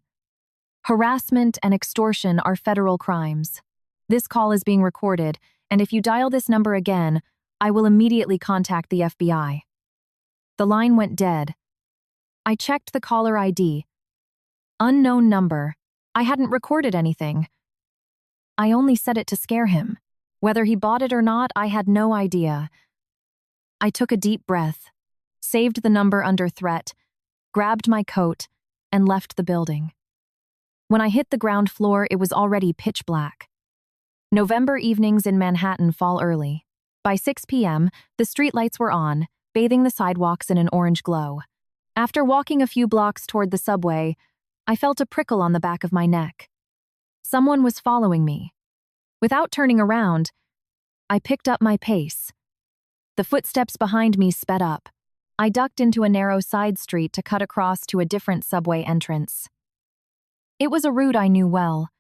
Harassment and extortion are federal crimes. This call is being recorded, and if you dial this number again, I will immediately contact the FBI. The line went dead. I checked the caller ID. Unknown number. I hadn't recorded anything. I only said it to scare him. Whether he bought it or not, I had no idea. I took a deep breath, saved the number under threat, grabbed my coat, and left the building. When I hit the ground floor, it was already pitch black. November evenings in Manhattan fall early. By 6 p.m., the streetlights were on, bathing the sidewalks in an orange glow. After walking a few blocks toward the subway, I felt a prickle on the back of my neck. Someone was following me. Without turning around, I picked up my pace. The footsteps behind me sped up. I ducked into a narrow side street to cut across to a different subway entrance. It was a route I knew well.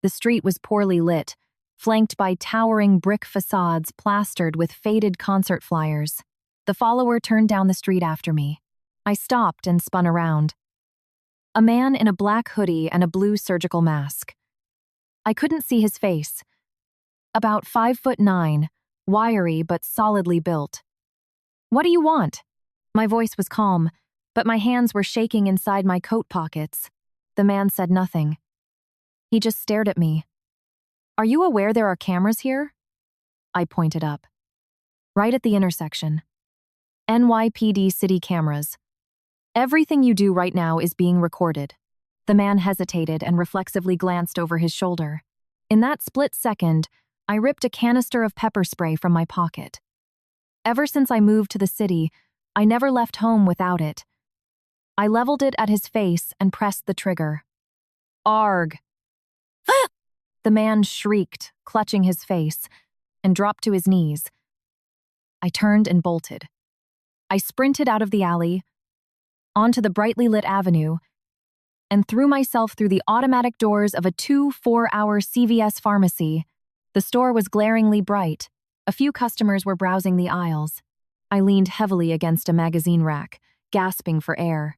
The street was poorly lit, flanked by towering brick facades plastered with faded concert flyers. The follower turned down the street after me. I stopped and spun around. A man in a black hoodie and a blue surgical mask. I couldn't see his face. About 5'9", wiry but solidly built. "What do you want?" My voice was calm, but my hands were shaking inside my coat pockets. The man said nothing. He just stared at me. "Are you aware there are cameras here?" I pointed up. "Right at the intersection. NYPD city cameras. Everything you do right now is being recorded." The man hesitated and reflexively glanced over his shoulder. In that split second, I ripped a canister of pepper spray from my pocket. Ever since I moved to the city, I never left home without it. I leveled it at his face and pressed the trigger. "Arg!" The man shrieked, clutching his face, and dropped to his knees. I turned and bolted. I sprinted out of the alley, onto the brightly lit avenue, and threw myself through the automatic doors of a 2-4-hour CVS pharmacy. The store was glaringly bright. A few customers were browsing the aisles. I leaned heavily against a magazine rack, gasping for air.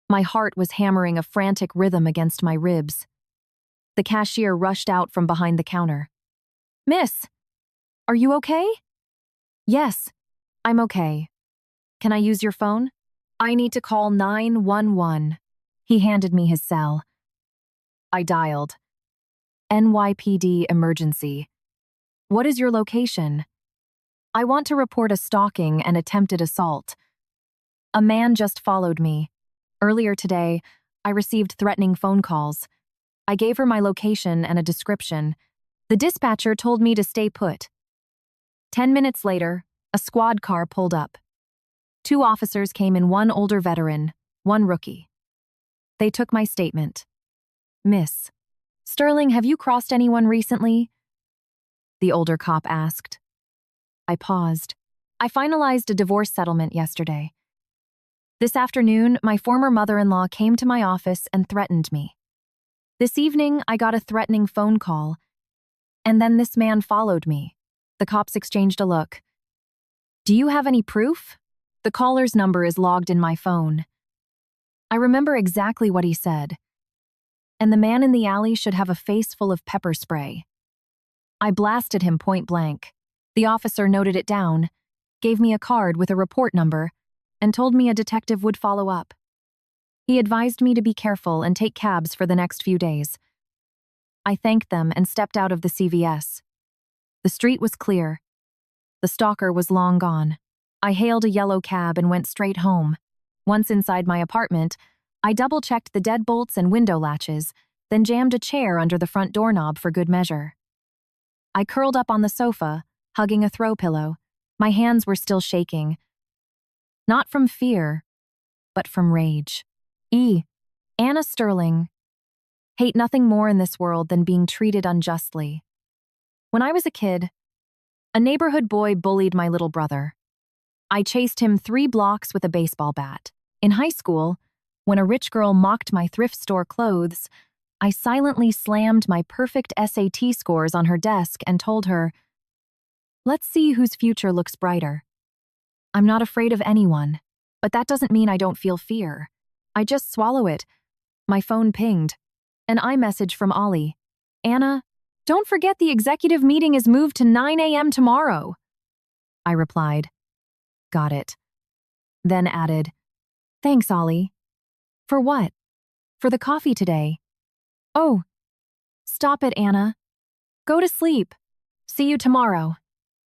My heart was hammering a frantic rhythm against my ribs. The cashier rushed out from behind the counter. "Miss, are you okay?" "Yes, I'm okay. Can I use your phone?" "I need to call 911. He handed me his cell. I dialed. "NYPD emergency. What is your location?" "I want to report a stalking and attempted assault. A man just followed me. Earlier today, I received threatening phone calls. I gave her my location and a description. The dispatcher told me to stay put." 10 minutes later, a squad car pulled up. 2 officers came in, one older veteran, one rookie. They took my statement. "Miss Sterling, have you crossed anyone recently?" the older cop asked. I paused. "I finalized a divorce settlement yesterday. This afternoon, my former mother-in-law came to my office and threatened me. This evening, I got a threatening phone call, and then this man followed me." The cops exchanged a look. "Do you have any proof?" "The caller's number is logged in my phone." I remember exactly what he said. And the man in the alley should have a face full of pepper spray. I blasted him point blank. The officer noted it down, gave me a card with a report number, and told me a detective would follow up. He advised me to be careful and take cabs for the next few days. I thanked them and stepped out of the CVS. The street was clear. The stalker was long gone. I hailed a yellow cab and went straight home. Once inside my apartment, I double-checked the deadbolts and window latches, then jammed a chair under the front doorknob for good measure. I curled up on the sofa, hugging a throw pillow. My hands were still shaking. Not from fear, but from rage. Anna Sterling. Hate nothing more in this world than being treated unjustly. When I was a kid, a neighborhood boy bullied my little brother. I chased him 3 blocks with a baseball bat. In high school, when a rich girl mocked my thrift store clothes, I silently slammed my perfect SAT scores on her desk and told her, "Let's see whose future looks brighter. I'm not afraid of anyone, but that doesn't mean I don't feel fear. I just swallow it." My phone pinged. An iMessage from Ollie. "Anna, don't forget the executive meeting is moved to 9 a.m. tomorrow." I replied, "Got it." Then added, "Thanks, Ollie." "For what?" "For the coffee today." "Oh, stop it, Anna. Go to sleep. See you tomorrow."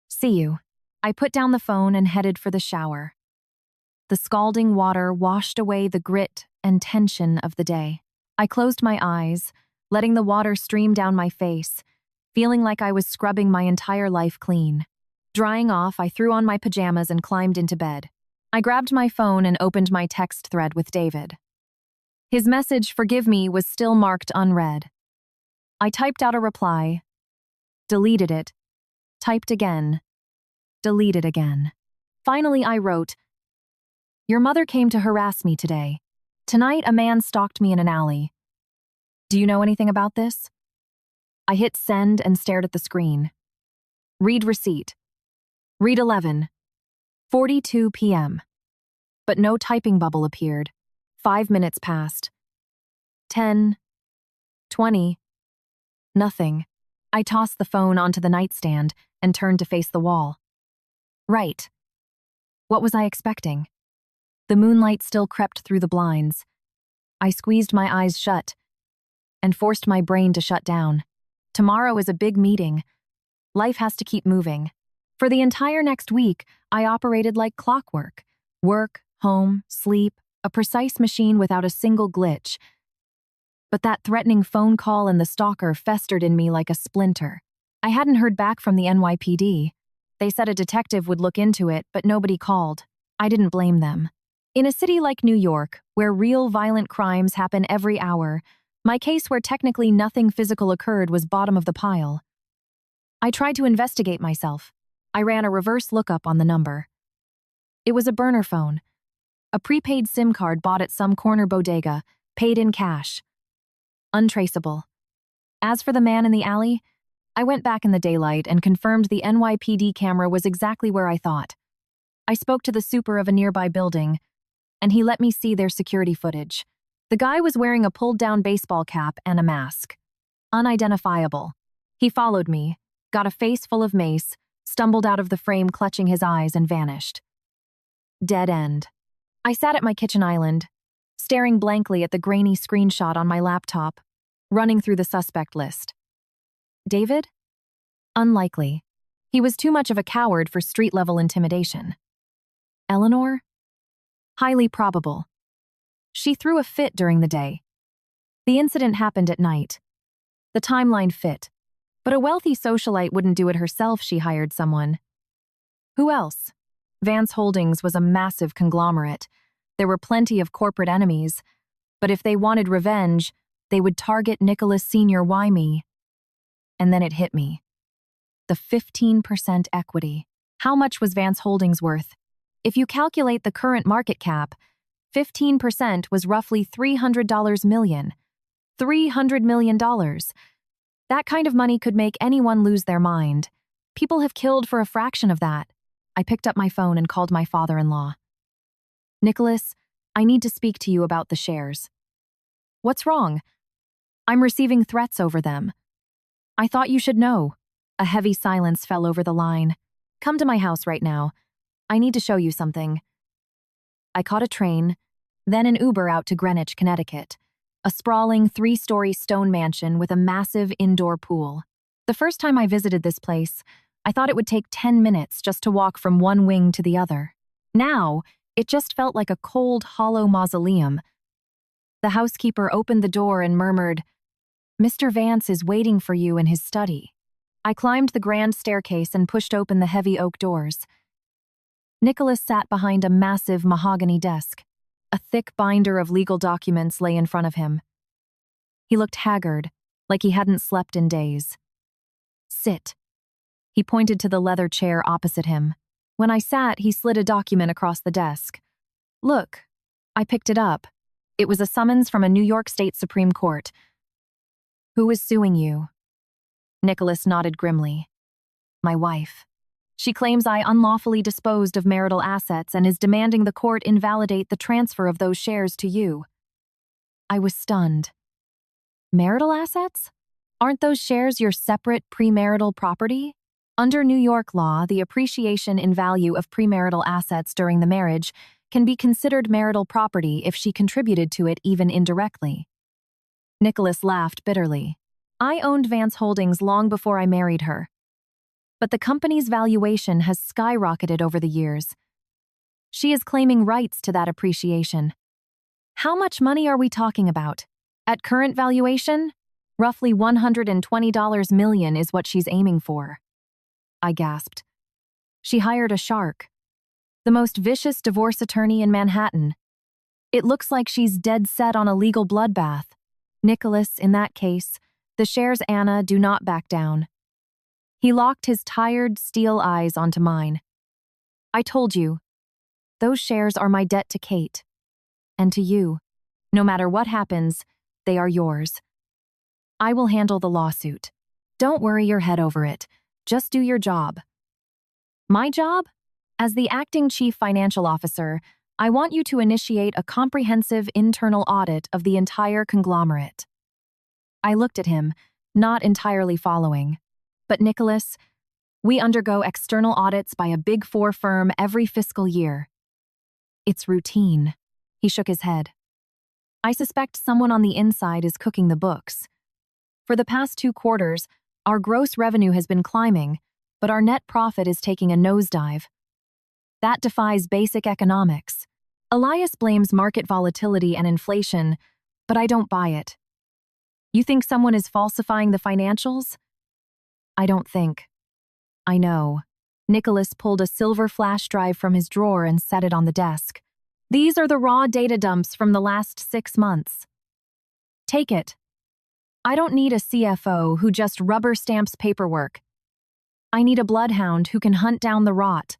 "See you." I put down the phone and headed for the shower. The scalding water washed away the grit and tension of the day. I closed my eyes, letting the water stream down my face, feeling like I was scrubbing my entire life clean. Drying off, I threw on my pajamas and climbed into bed. I grabbed my phone and opened my text thread with David. His message, "Forgive me," was still marked unread. I typed out a reply, deleted it, typed again, deleted again. Finally, I wrote, "Your mother came to harass me today. Tonight, a man stalked me in an alley. Do you know anything about this?" I hit send and stared at the screen. Read receipt. Read 11:42 p.m. But no typing bubble appeared. 5 minutes passed. 10, 20, nothing. I tossed the phone onto the nightstand and turned to face the wall. Right. What was I expecting? The moonlight still crept through the blinds. I squeezed my eyes shut and forced my brain to shut down. Tomorrow is a big meeting. Life has to keep moving. For the entire next week, I operated like clockwork. Work, home, sleep, a precise machine without a single glitch. But that threatening phone call and the stalker festered in me like a splinter. I hadn't heard back from the NYPD. They said a detective would look into it, but nobody called. I didn't blame them. In a city like New York, where real violent crimes happen every hour, my case where technically nothing physical occurred was bottom of the pile. I tried to investigate myself. I ran a reverse lookup on the number. It was a burner phone. A prepaid SIM card bought at some corner bodega, paid in cash. Untraceable. As for the man in the alley, I went back in the daylight and confirmed the NYPD camera was exactly where I thought. I spoke to the super of a nearby building, and he let me see their security footage. The guy was wearing a pulled-down baseball cap and a mask. Unidentifiable. He followed me, got a face full of mace, stumbled out of the frame clutching his eyes and vanished. Dead end. I sat at my kitchen island, staring blankly at the grainy screenshot on my laptop, running through the suspect list. David? Unlikely. He was too much of a coward for street-level intimidation. Eleanor? Highly probable. She threw a fit during the day. The incident happened at night. The timeline fit. But a wealthy socialite wouldn't do it herself, she hired someone. Who else? Vance Holdings was a massive conglomerate. There were plenty of corporate enemies, but if they wanted revenge, they would target Nicholas Sr. Why me? And then it hit me. The 15% equity. How much was Vance Holdings worth? If you calculate the current market cap, 15% was roughly $300 million. $300 million. That kind of money could make anyone lose their mind. People have killed for a fraction of that. I picked up my phone and called my father-in-law. Nicholas, I need to speak to you about the shares. What's wrong? I'm receiving threats over them. I thought you should know. A heavy silence fell over the line. Come to my house right now. I need to show you something. I caught a train, then an Uber out to Greenwich, Connecticut, a sprawling 3-story stone mansion with a massive indoor pool. The first time I visited this place, I thought it would take 10 minutes just to walk from one wing to the other. Now, it just felt like a cold, hollow mausoleum. The housekeeper opened the door and murmured, "Mr. Vance is waiting for you in his study." I climbed the grand staircase and pushed open the heavy oak doors. Nicholas sat behind a massive mahogany desk. A thick binder of legal documents lay in front of him. He looked haggard, like he hadn't slept in days. Sit. He pointed to the leather chair opposite him. When I sat, he slid a document across the desk. Look. I picked it up. It was a summons from a New York State Supreme Court. Who is suing you? Nicholas nodded grimly. My wife. She claims I unlawfully disposed of marital assets and is demanding the court invalidate the transfer of those shares to you. I was stunned. Marital assets? Aren't those shares your separate premarital property? Under New York law, the appreciation in value of premarital assets during the marriage can be considered marital property if she contributed to it even indirectly. Nicholas laughed bitterly. I owned Vance Holdings long before I married her. But the company's valuation has skyrocketed over the years. She is claiming rights to that appreciation. How much money are we talking about? At current valuation, roughly $120 million is what she's aiming for. I gasped. She hired a shark. The most vicious divorce attorney in Manhattan. It looks like she's dead set on a legal bloodbath. Nicholas, in that case, the shares Anna do not back down. He locked his tired steel eyes onto mine. I told you, those shares are my debt to Kate. And to you. No matter what happens, they are yours. I will handle the lawsuit. Don't worry your head over it. Just do your job. My job? As the acting chief financial officer, I want you to initiate a comprehensive internal audit of the entire conglomerate. I looked at him, not entirely following. But Nicholas, we undergo external audits by a Big Four firm every fiscal year. It's routine. He shook his head. I suspect someone on the inside is cooking the books. For the past 2 quarters, our gross revenue has been climbing, but our net profit is taking a nosedive. That defies basic economics. Elias blames market volatility and inflation, but I don't buy it. You think someone is falsifying the financials? I don't think. I know. Nicholas pulled a silver flash drive from his drawer and set it on the desk. These are the raw data dumps from the last 6 months. Take it. I don't need a CFO who just rubber stamps paperwork. I need a bloodhound who can hunt down the rot.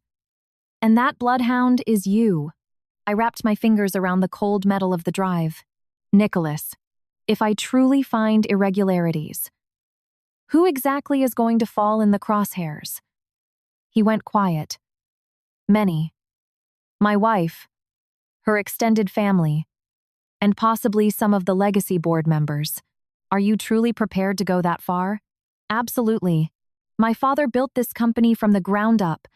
And that bloodhound is you. I wrapped my fingers around the cold metal of the drive. Nicholas, if I truly find irregularities, who exactly is going to fall in the crosshairs? He went quiet. Many. My wife, her extended family, and possibly some of the legacy board members. Are you truly prepared to go that far? Absolutely. My father built this company from the ground up.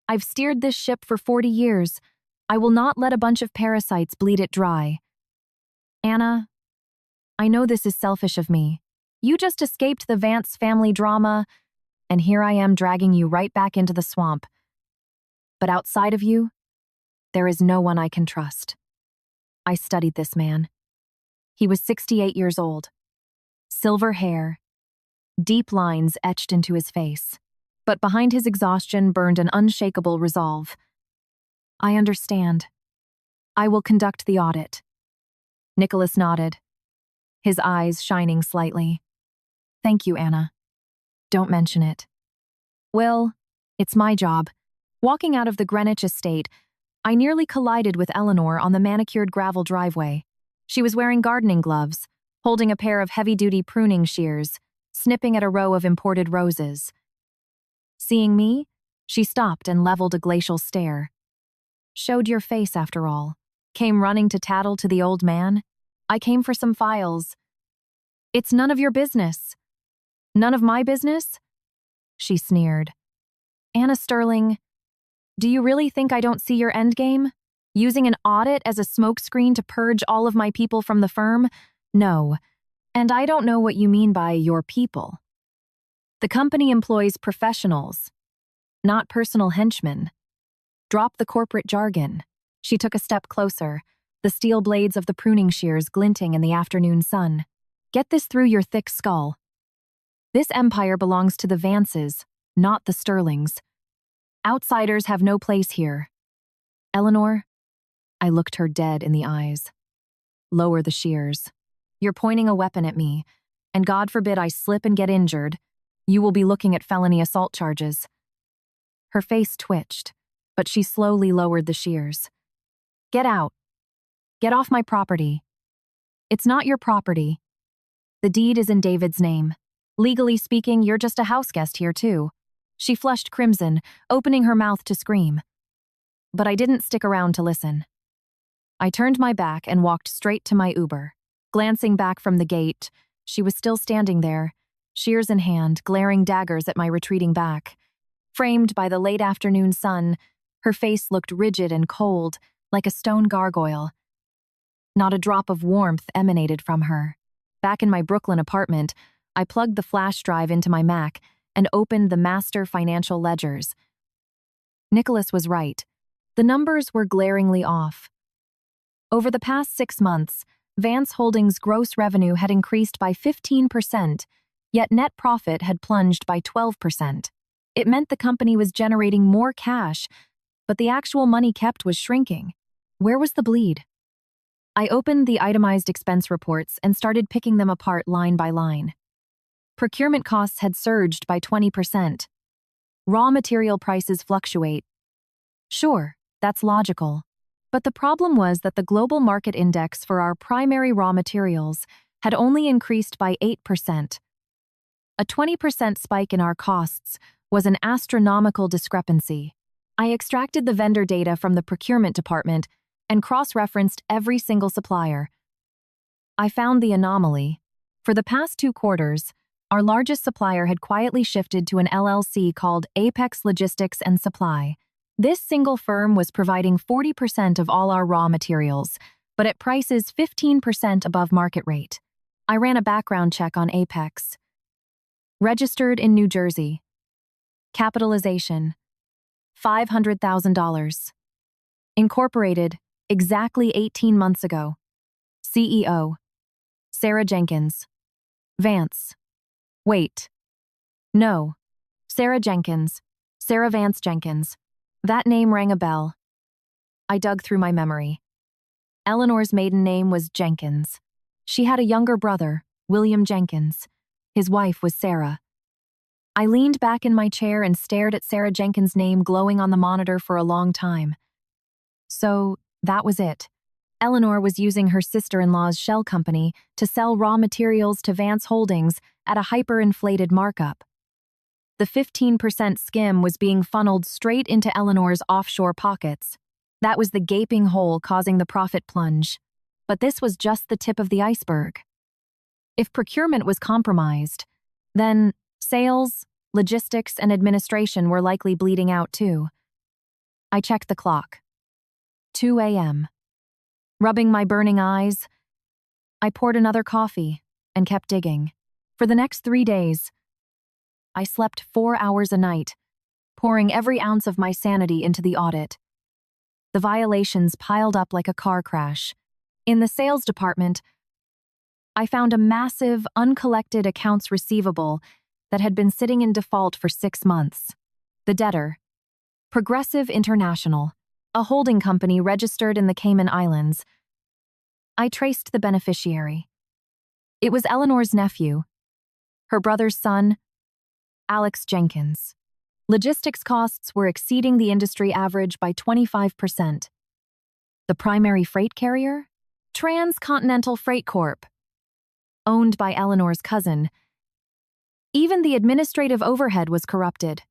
I've steered this ship for 40 years. I will not let a bunch of parasites bleed it dry. Anna, I know this is selfish of me. You just escaped the Vance family drama, and here I am dragging you right back into the swamp. But outside of you, there is no one I can trust. I studied this man. He was 68 years old. Silver hair, deep lines etched into his face. But behind his exhaustion burned an unshakable resolve. I understand. I will conduct the audit. Nicholas nodded, his eyes shining slightly. Thank you, Anna. Don't mention it. Well, it's my job. Walking out of the Greenwich estate, I nearly collided with Eleanor on the manicured gravel driveway. She was wearing gardening gloves, holding a pair of heavy-duty pruning shears, snipping at a row of imported roses. Seeing me, she stopped and leveled a glacial stare. Showed your face, after all. Came running to tattle to the old man. I came for some files. It's none of your business. None of my business? She sneered. Anna Sterling, do you really think I don't see your endgame? Using an audit as a smokescreen to purge all of my people from the firm? No. And I don't know what you mean by your people. The company employs professionals, not personal henchmen. Drop the corporate jargon. She took a step closer, the steel blades of the pruning shears glinting in the afternoon sun. Get this through your thick skull. This empire belongs to the Vances, not the Sterlings. Outsiders have no place here. Eleanor, I looked her dead in the eyes. Lower the shears. You're pointing a weapon at me, and God forbid I slip and get injured. You will be looking at felony assault charges. Her face twitched, but she slowly lowered the shears. Get out. Get off my property. It's not your property. The deed is in David's name. Legally speaking, you're just a house guest here, too. She flushed crimson, opening her mouth to scream. But I didn't stick around to listen. I turned my back and walked straight to my Uber. Glancing back from the gate, she was still standing there, shears in hand, glaring daggers at my retreating back. Framed by the late afternoon sun, her face looked rigid and cold, like a stone gargoyle. Not a drop of warmth emanated from her. Back in my Brooklyn apartment, I plugged the flash drive into my Mac and opened the master financial ledgers. Nicholas was right. The numbers were glaringly off. Over the past 6 months, Vance Holdings' gross revenue had increased by 15%, yet net profit had plunged by 12%. It meant the company was generating more cash, but the actual money kept was shrinking. Where was the bleed? I opened the itemized expense reports and started picking them apart line by line. Procurement costs had surged by 20%. Raw material prices fluctuate. Sure, that's logical. But the problem was that the global market index for our primary raw materials had only increased by 8%. A 20% spike in our costs was an astronomical discrepancy. I extracted the vendor data from the procurement department and cross-referenced every single supplier. I found the anomaly. For the past 2 quarters, our largest supplier had quietly shifted to an LLC called Apex Logistics and Supply. This single firm was providing 40% of all our raw materials, but at prices 15% above market rate. I ran a background check on Apex. Registered in New Jersey. Capitalization: $500,000. Incorporated exactly 18 months ago. CEO: Sarah Jenkins. Vance. Wait. No. Sarah Jenkins. Sarah Vance Jenkins. That name rang a bell. I dug through my memory. Eleanor's maiden name was Jenkins. She had a younger brother, William Jenkins. His wife was Sarah. I leaned back in my chair and stared at Sarah Jenkins' name glowing on the monitor for a long time. So, that was it. Eleanor was using her sister-in-law's shell company to sell raw materials to Vance Holdings at a hyperinflated markup. The 15% skim was being funneled straight into Eleanor's offshore pockets. That was the gaping hole causing the profit plunge. But this was just the tip of the iceberg. If procurement was compromised, then sales, logistics, and administration were likely bleeding out too. I checked the clock. 2 a.m. Rubbing my burning eyes, I poured another coffee and kept digging. For the next 3 days, I slept 4 hours a night, pouring every ounce of my sanity into the audit. The violations piled up like a car crash. In the sales department, I found a massive, uncollected accounts receivable that had been sitting in default for 6 months. The debtor: Progressive International, a holding company registered in the Cayman Islands. I traced the beneficiary. It was Eleanor's nephew, her brother's son, Alex Jenkins. Logistics costs were exceeding the industry average by 25%. The primary freight carrier? Transcontinental Freight Corp., owned by Eleanor's cousin. Even the administrative overhead was corrupted.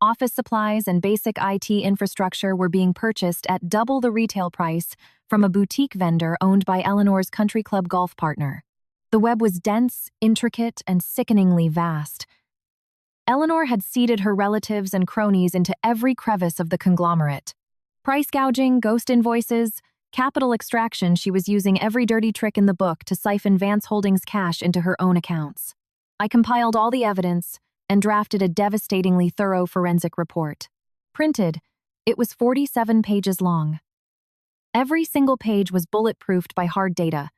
Office supplies and basic IT infrastructure were being purchased at double the retail price from a boutique vendor owned by Eleanor's country club golf partner. The web was dense, intricate, and sickeningly vast. Eleanor had seeded her relatives and cronies into every crevice of the conglomerate. Price gouging, ghost invoices, capital extraction. She was using every dirty trick in the book to siphon Vance Holdings' cash into her own accounts. I compiled all the evidence and drafted a devastatingly thorough forensic report. Printed, it was 47 pages long. Every single page was bulletproofed by hard data.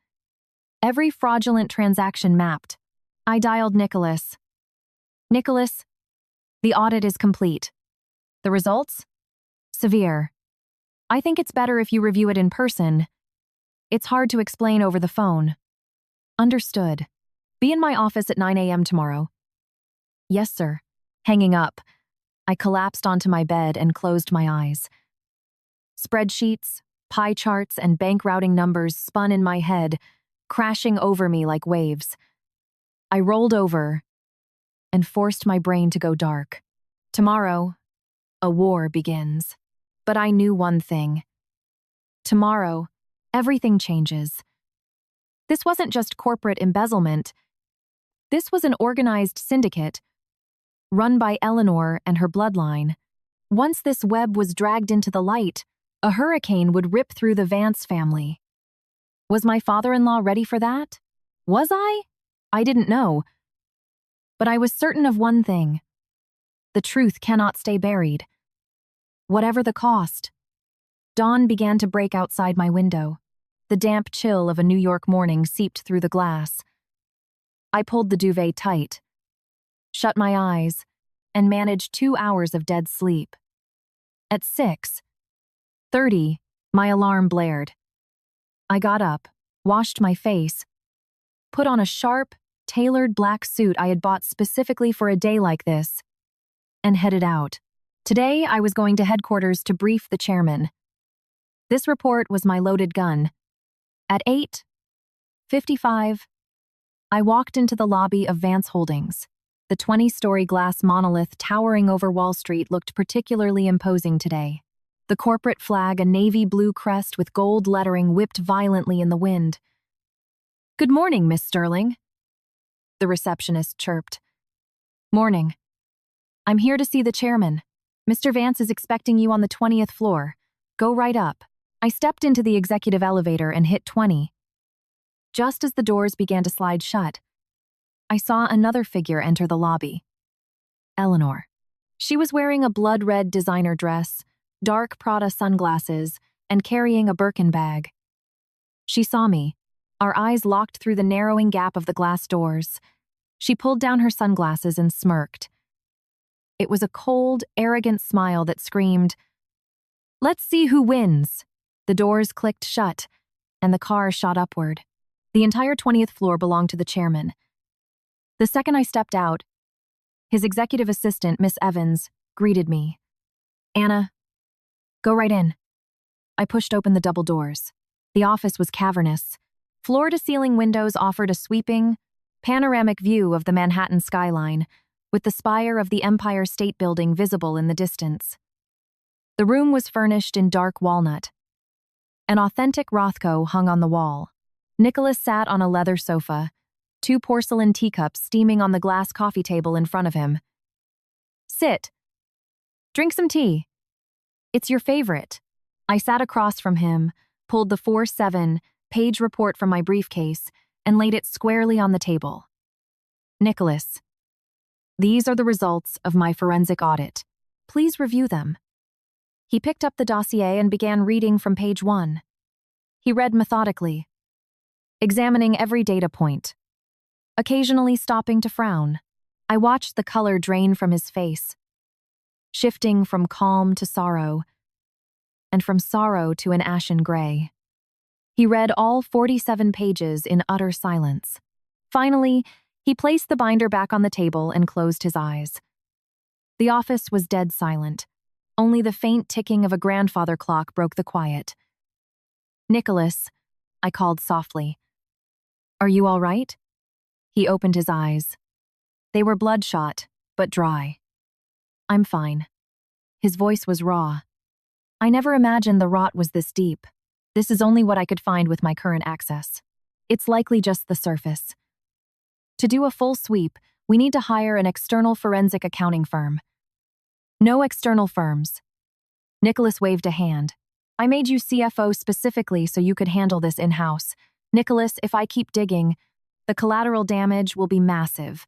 Every fraudulent transaction mapped. I dialed Nicholas. Nicholas, the audit is complete. The results? Severe. I think it's better if you review it in person. It's hard to explain over the phone. Understood. Be in my office at 9 a.m. tomorrow. Yes, sir. Hanging up, I collapsed onto my bed and closed my eyes. Spreadsheets, pie charts, and bank routing numbers spun in my head, crashing over me like waves. I rolled over and forced my brain to go dark. Tomorrow, a war begins. But I knew one thing. Tomorrow, everything changes. This wasn't just corporate embezzlement. This was an organized syndicate run by Eleanor and her bloodline. Once this web was dragged into the light, a hurricane would rip through the Vance family. Was my father-in-law ready for that? Was I? I didn't know. But I was certain of one thing. The truth cannot stay buried. Whatever the cost. Dawn began to break outside my window. The damp chill of a New York morning seeped through the glass. I pulled the duvet tight, shut my eyes, and managed 2 hours of dead sleep. At 6:30, my alarm blared. I got up, washed my face, put on a sharp, tailored black suit I had bought specifically for a day like this, and headed out. Today, I was going to headquarters to brief the chairman. This report was my loaded gun. At 8:55, I walked into the lobby of Vance Holdings. The 20-story glass monolith towering over Wall Street looked particularly imposing today. The corporate flag, a navy blue crest with gold lettering, whipped violently in the wind. "Good morning, Miss Sterling," the receptionist chirped. "Morning. I'm here to see the chairman. Mr. Vance is expecting you on the 20th floor. Go right up." I stepped into the executive elevator and hit 20. Just as the doors began to slide shut, I saw another figure enter the lobby. Eleanor. She was wearing a blood-red designer dress, dark Prada sunglasses, and carrying a Birkin bag. She saw me, our eyes locked through the narrowing gap of the glass doors. She pulled down her sunglasses and smirked. It was a cold, arrogant smile that screamed, "Let's see who wins." The doors clicked shut, and the car shot upward. The entire 20th floor belonged to the chairman. The second I stepped out, his executive assistant, Miss Evans, greeted me. "Anna, go right in." I pushed open the double doors. The office was cavernous. Floor-to-ceiling windows offered a sweeping, panoramic view of the Manhattan skyline, with the spire of the Empire State Building visible in the distance. The room was furnished in dark walnut. An authentic Rothko hung on the wall. Nicholas sat on a leather sofa, 2 porcelain teacups steaming on the glass coffee table in front of him. "Sit. Drink some tea. It's your favorite." I sat across from him, pulled the 4-7-page report from my briefcase, and laid it squarely on the table. "Nicholas, these are the results of my forensic audit. Please review them." He picked up the dossier and began reading from page 1. He read methodically, examining every data point, occasionally stopping to frown. I watched the color drain from his face, shifting from calm to sorrow, and from sorrow to an ashen gray. He read all 47 pages in utter silence. Finally, he placed the binder back on the table and closed his eyes. The office was dead silent. Only the faint ticking of a grandfather clock broke the quiet. "Nicholas," I called softly. "Are you all right?" He opened his eyes. They were bloodshot, but dry. "I'm fine." His voice was raw. "I never imagined the rot was this deep. This is only what I could find with my current access. It's likely just the surface. To do a full sweep, we need to hire an external forensic accounting firm." "No external firms." Nicholas waved a hand. "I made you CFO specifically so you could handle this in-house. Nicholas, if I keep digging, the collateral damage will be massive.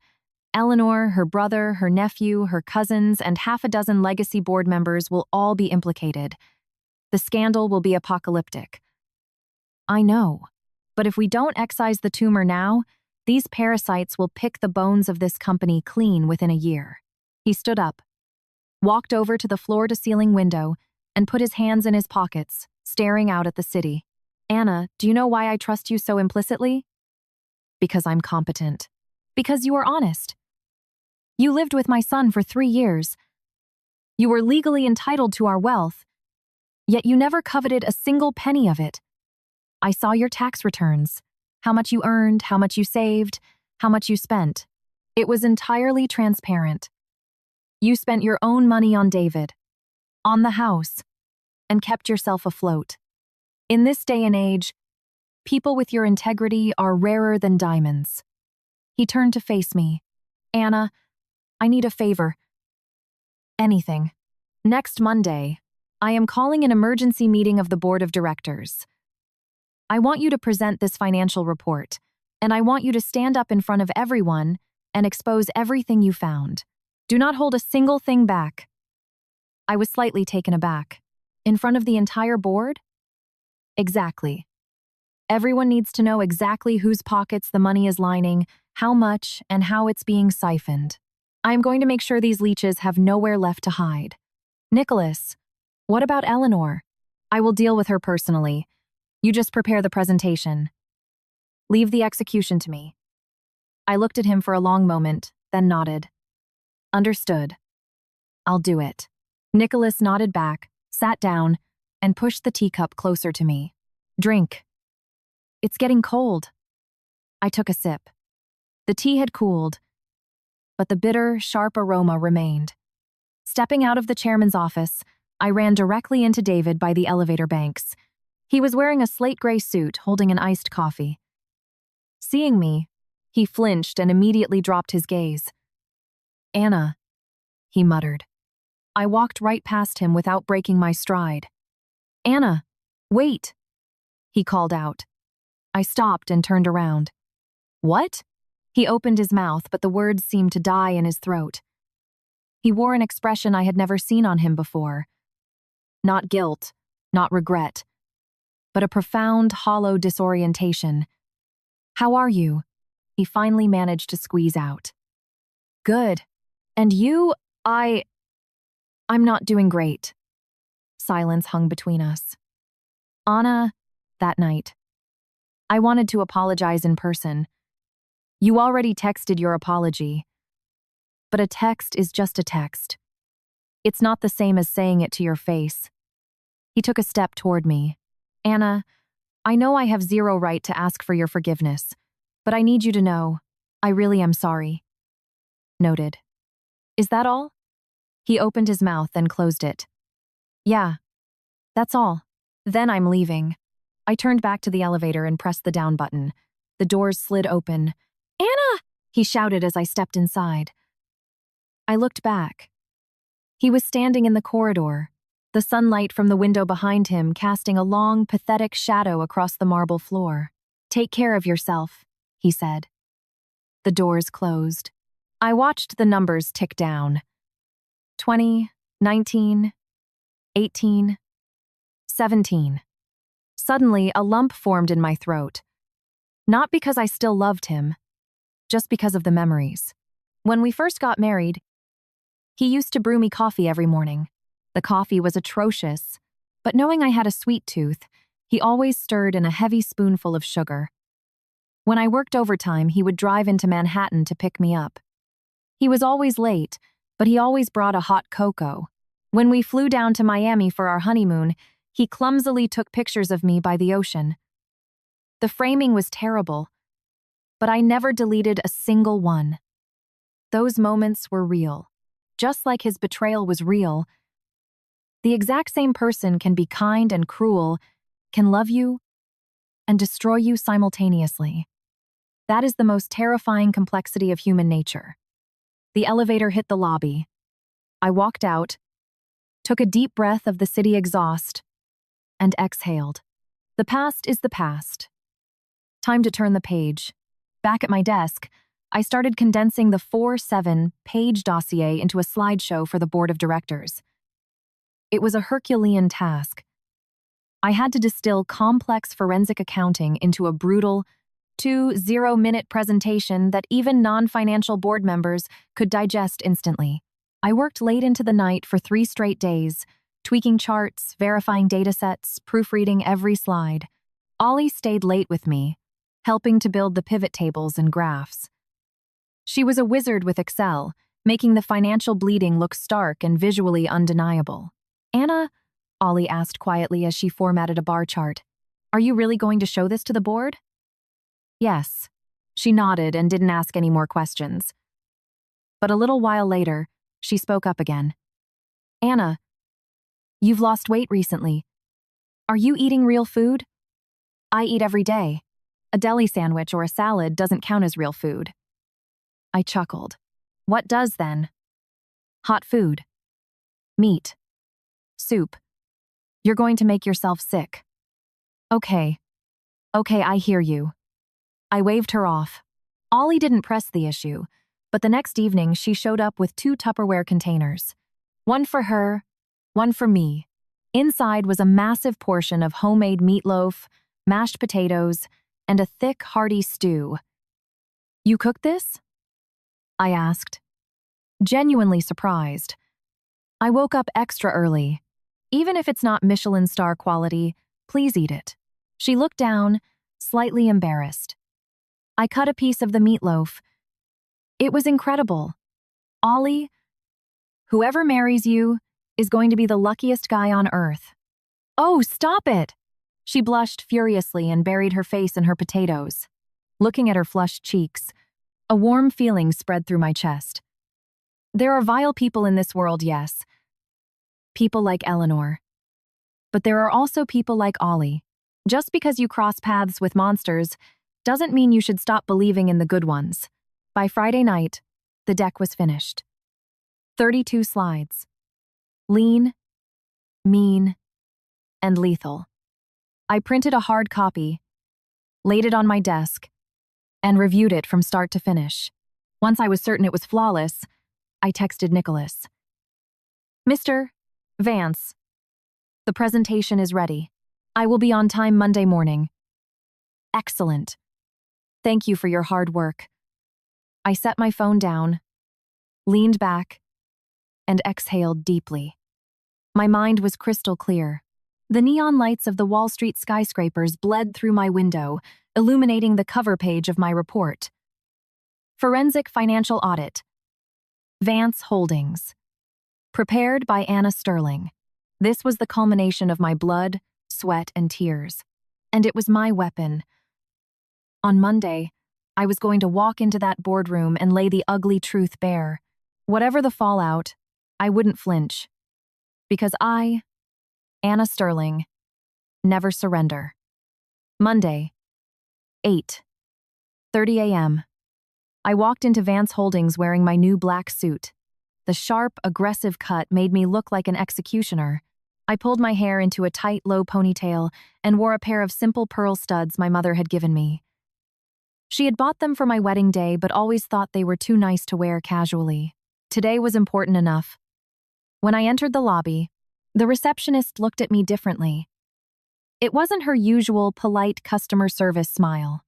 Eleanor, her brother, her nephew, her cousins, and half a dozen legacy board members will all be implicated. The scandal will be apocalyptic." "I know. But if we don't excise the tumor now, these parasites will pick the bones of this company clean within a year." He stood up, walked over to the floor-to-ceiling window, and put his hands in his pockets, staring out at the city. "Anna, do you know why I trust you so implicitly?" "Because I'm competent." "Because you are honest. You lived with my son for 3 years. You were legally entitled to our wealth, yet you never coveted a single penny of it. I saw your tax returns, how much you earned, how much you saved, how much you spent. It was entirely transparent. You spent your own money on David, on the house, and kept yourself afloat. In this day and age, people with your integrity are rarer than diamonds. He turned to face me. Anna, I need a favor. Anything. Next Monday, I am calling an emergency meeting of the board of directors. I want you to present this financial report, and I want you to stand up in front of everyone and expose everything you found. Do not hold a single thing back. I was slightly taken aback. In front of the entire board? Exactly. Everyone needs to know exactly whose pockets the money is lining, how much, and how it's being siphoned. I am going to make sure these leeches have nowhere left to hide. Nicholas, what about Eleanor? I will deal with her personally. You just prepare the presentation. Leave the execution to me. I looked at him for a long moment, then nodded. Understood. I'll do it. Nicholas nodded back, sat down, and pushed the teacup closer to me. Drink. It's getting cold. I took a sip. The tea had cooled, but the bitter, sharp aroma remained. Stepping out of the chairman's office, I ran directly into David by the elevator banks. He was wearing a slate gray suit, holding an iced coffee. Seeing me, he flinched and immediately dropped his gaze. Anna, he muttered. I walked right past him without breaking my stride. Anna, wait, he called out. I stopped and turned around. What? He opened his mouth, but the words seemed to die in his throat. He wore an expression I had never seen on him before. Not guilt, not regret, but a profound, hollow disorientation. How are you? He finally managed to squeeze out. Good. And you? I'm not doing great. Silence hung between us. Anna, that night. I wanted to apologize in person. You already texted your apology. But a text is just a text. It's not the same as saying it to your face. He took a step toward me. Anna, I know I have zero right to ask for your forgiveness, but I need you to know, I really am sorry. Noted. Is that all? He opened his mouth and closed it. Yeah, that's all. Then I'm leaving. I turned back to the elevator and pressed the down button. The doors slid open. Anna! He shouted as I stepped inside. I looked back. He was standing in the corridor, the sunlight from the window behind him casting a long, pathetic shadow across the marble floor. Take care of yourself, he said. The doors closed. I watched the numbers tick down. 20, 19, 18, 17. Suddenly, a lump formed in my throat. Not because I still loved him, just because of the memories. When we first got married, he used to brew me coffee every morning. The coffee was atrocious, but knowing I had a sweet tooth, he always stirred in a heavy spoonful of sugar. When I worked overtime, he would drive into Manhattan to pick me up. He was always late, but he always brought a hot cocoa. When we flew down to Miami for our honeymoon, he clumsily took pictures of me by the ocean. The framing was terrible, but I never deleted a single one. Those moments were real. Just like his betrayal was real, the exact same person can be kind and cruel, can love you and destroy you simultaneously. That is the most terrifying complexity of human nature. The elevator hit the lobby. I walked out, took a deep breath of the city exhaust, and exhaled. The past is the past. Time to turn the page. Back at my desk, I started condensing the 4-7-page dossier into a slideshow for the board of directors. It was a Herculean task. I had to distill complex forensic accounting into a brutal 2-0-minute presentation that even non-financial board members could digest instantly. I worked late into the night for 3 straight days, tweaking charts, verifying datasets, proofreading every slide. Ollie stayed late with me, helping to build the pivot tables and graphs. She was a wizard with Excel, making the financial bleeding look stark and visually undeniable. Anna, Ollie asked quietly as she formatted a bar chart, are you really going to show this to the board? Yes. She nodded and didn't ask any more questions. But a little while later, she spoke up again. Anna, you've lost weight recently. Are you eating real food? I eat every day. A deli sandwich or a salad doesn't count as real food. I chuckled. What does then? Hot food. Meat. Soup. You're going to make yourself sick. Okay, I hear you. I waved her off. Ollie didn't press the issue, but the next evening she showed up with 2 Tupperware containers. One for her, one for me. Inside was a massive portion of homemade meatloaf, mashed potatoes, and a thick, hearty stew. You cooked this? I asked, genuinely surprised. I woke up extra early. Even if it's not Michelin star quality, please eat it. She looked down, slightly embarrassed. I cut a piece of the meatloaf. It was incredible. Ollie, whoever marries you is going to be the luckiest guy on earth. Oh, stop it! She blushed furiously and buried her face in her potatoes. Looking at her flushed cheeks, a warm feeling spread through my chest. There are vile people in this world, yes. People like Eleanor. But there are also people like Ollie. Just because you cross paths with monsters doesn't mean you should stop believing in the good ones. By Friday night, the deck was finished. 32 slides. Lean, mean, and lethal. I printed a hard copy, laid it on my desk, and reviewed it from start to finish. Once I was certain it was flawless, I texted Nicholas. Mr. Vance, the presentation is ready. I will be on time Monday morning. Excellent. Thank you for your hard work. I set my phone down, leaned back, and exhaled deeply. My mind was crystal clear. The neon lights of the Wall Street skyscrapers bled through my window, illuminating the cover page of my report. Forensic Financial Audit. Vance Holdings. Prepared by Anna Sterling. This was the culmination of my blood, sweat, and tears. And it was my weapon. On Monday, I was going to walk into that boardroom and lay the ugly truth bare. Whatever the fallout, I wouldn't flinch. Because I, Anna Sterling, never surrender. Monday, 8:30 a.m. I walked into Vance Holdings wearing my new black suit. The sharp, aggressive cut made me look like an executioner. I pulled my hair into a tight, low ponytail and wore a pair of simple pearl studs my mother had given me. She had bought them for my wedding day but always thought they were too nice to wear casually. Today was important enough. When I entered the lobby, the receptionist looked at me differently. It wasn't her usual polite customer service smile.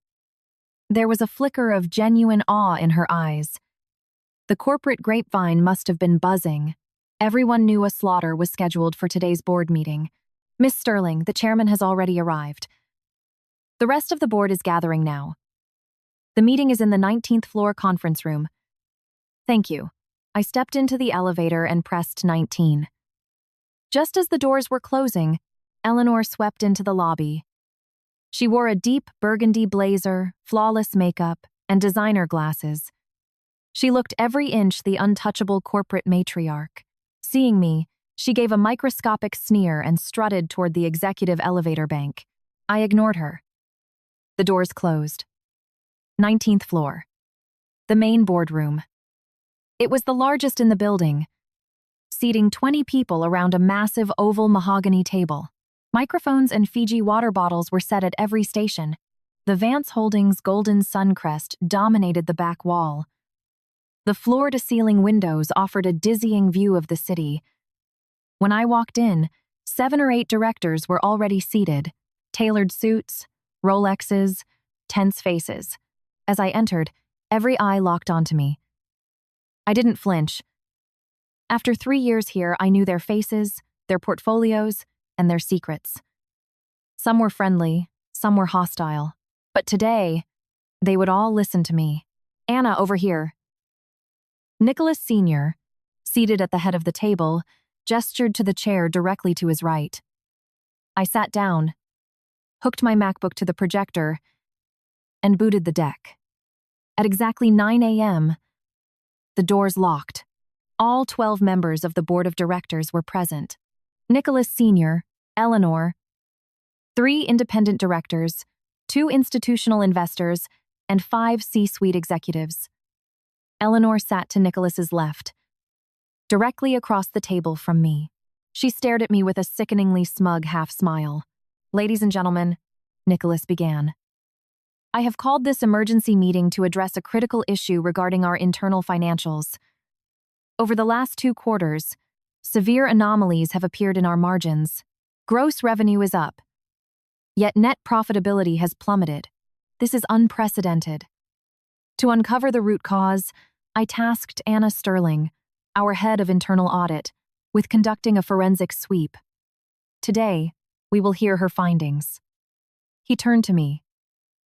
There was a flicker of genuine awe in her eyes. The corporate grapevine must have been buzzing. Everyone knew a slaughter was scheduled for today's board meeting. Miss Sterling, the chairman has already arrived. The rest of the board is gathering now. The meeting is in the 19th floor conference room. Thank you. I stepped into the elevator and pressed 19. Just as the doors were closing, Eleanor swept into the lobby. She wore a deep burgundy blazer, flawless makeup, and designer glasses. She looked every inch the untouchable corporate matriarch. Seeing me, she gave a microscopic sneer and strutted toward the executive elevator bank. I ignored her. The doors closed. 19th floor. The main boardroom. It was the largest in the building, seating 20 people around a massive oval mahogany table. Microphones and Fiji water bottles were set at every station. The Vance Holdings golden suncrest dominated the back wall. The floor-to-ceiling windows offered a dizzying view of the city. When I walked in, 7 or 8 directors were already seated, tailored suits, Rolexes, tense faces. As I entered, every eye locked onto me. I didn't flinch. After 3 years here, I knew their faces, their portfolios, and their secrets. Some were friendly, some were hostile. But today, they would all listen to me. Anna, over here. Nicholas Sr., seated at the head of the table, gestured to the chair directly to his right. I sat down, hooked my MacBook to the projector, and booted the deck. At exactly 9 a.m., the doors locked. All 12 members of the board of directors were present. Nicholas Sr., Eleanor, 3 independent directors, 2 institutional investors, and 5 C-suite executives. Eleanor sat to Nicholas's left, directly across the table from me. She stared at me with a sickeningly smug half-smile. "Ladies and gentlemen," Nicholas began, "I have called this emergency meeting to address a critical issue regarding our internal financials. Over the last 2 quarters, severe anomalies have appeared in our margins. Gross revenue is up, yet net profitability has plummeted. This is unprecedented. To uncover the root cause, I tasked Anna Sterling, our head of internal audit, with conducting a forensic sweep. Today, we will hear her findings." He turned to me.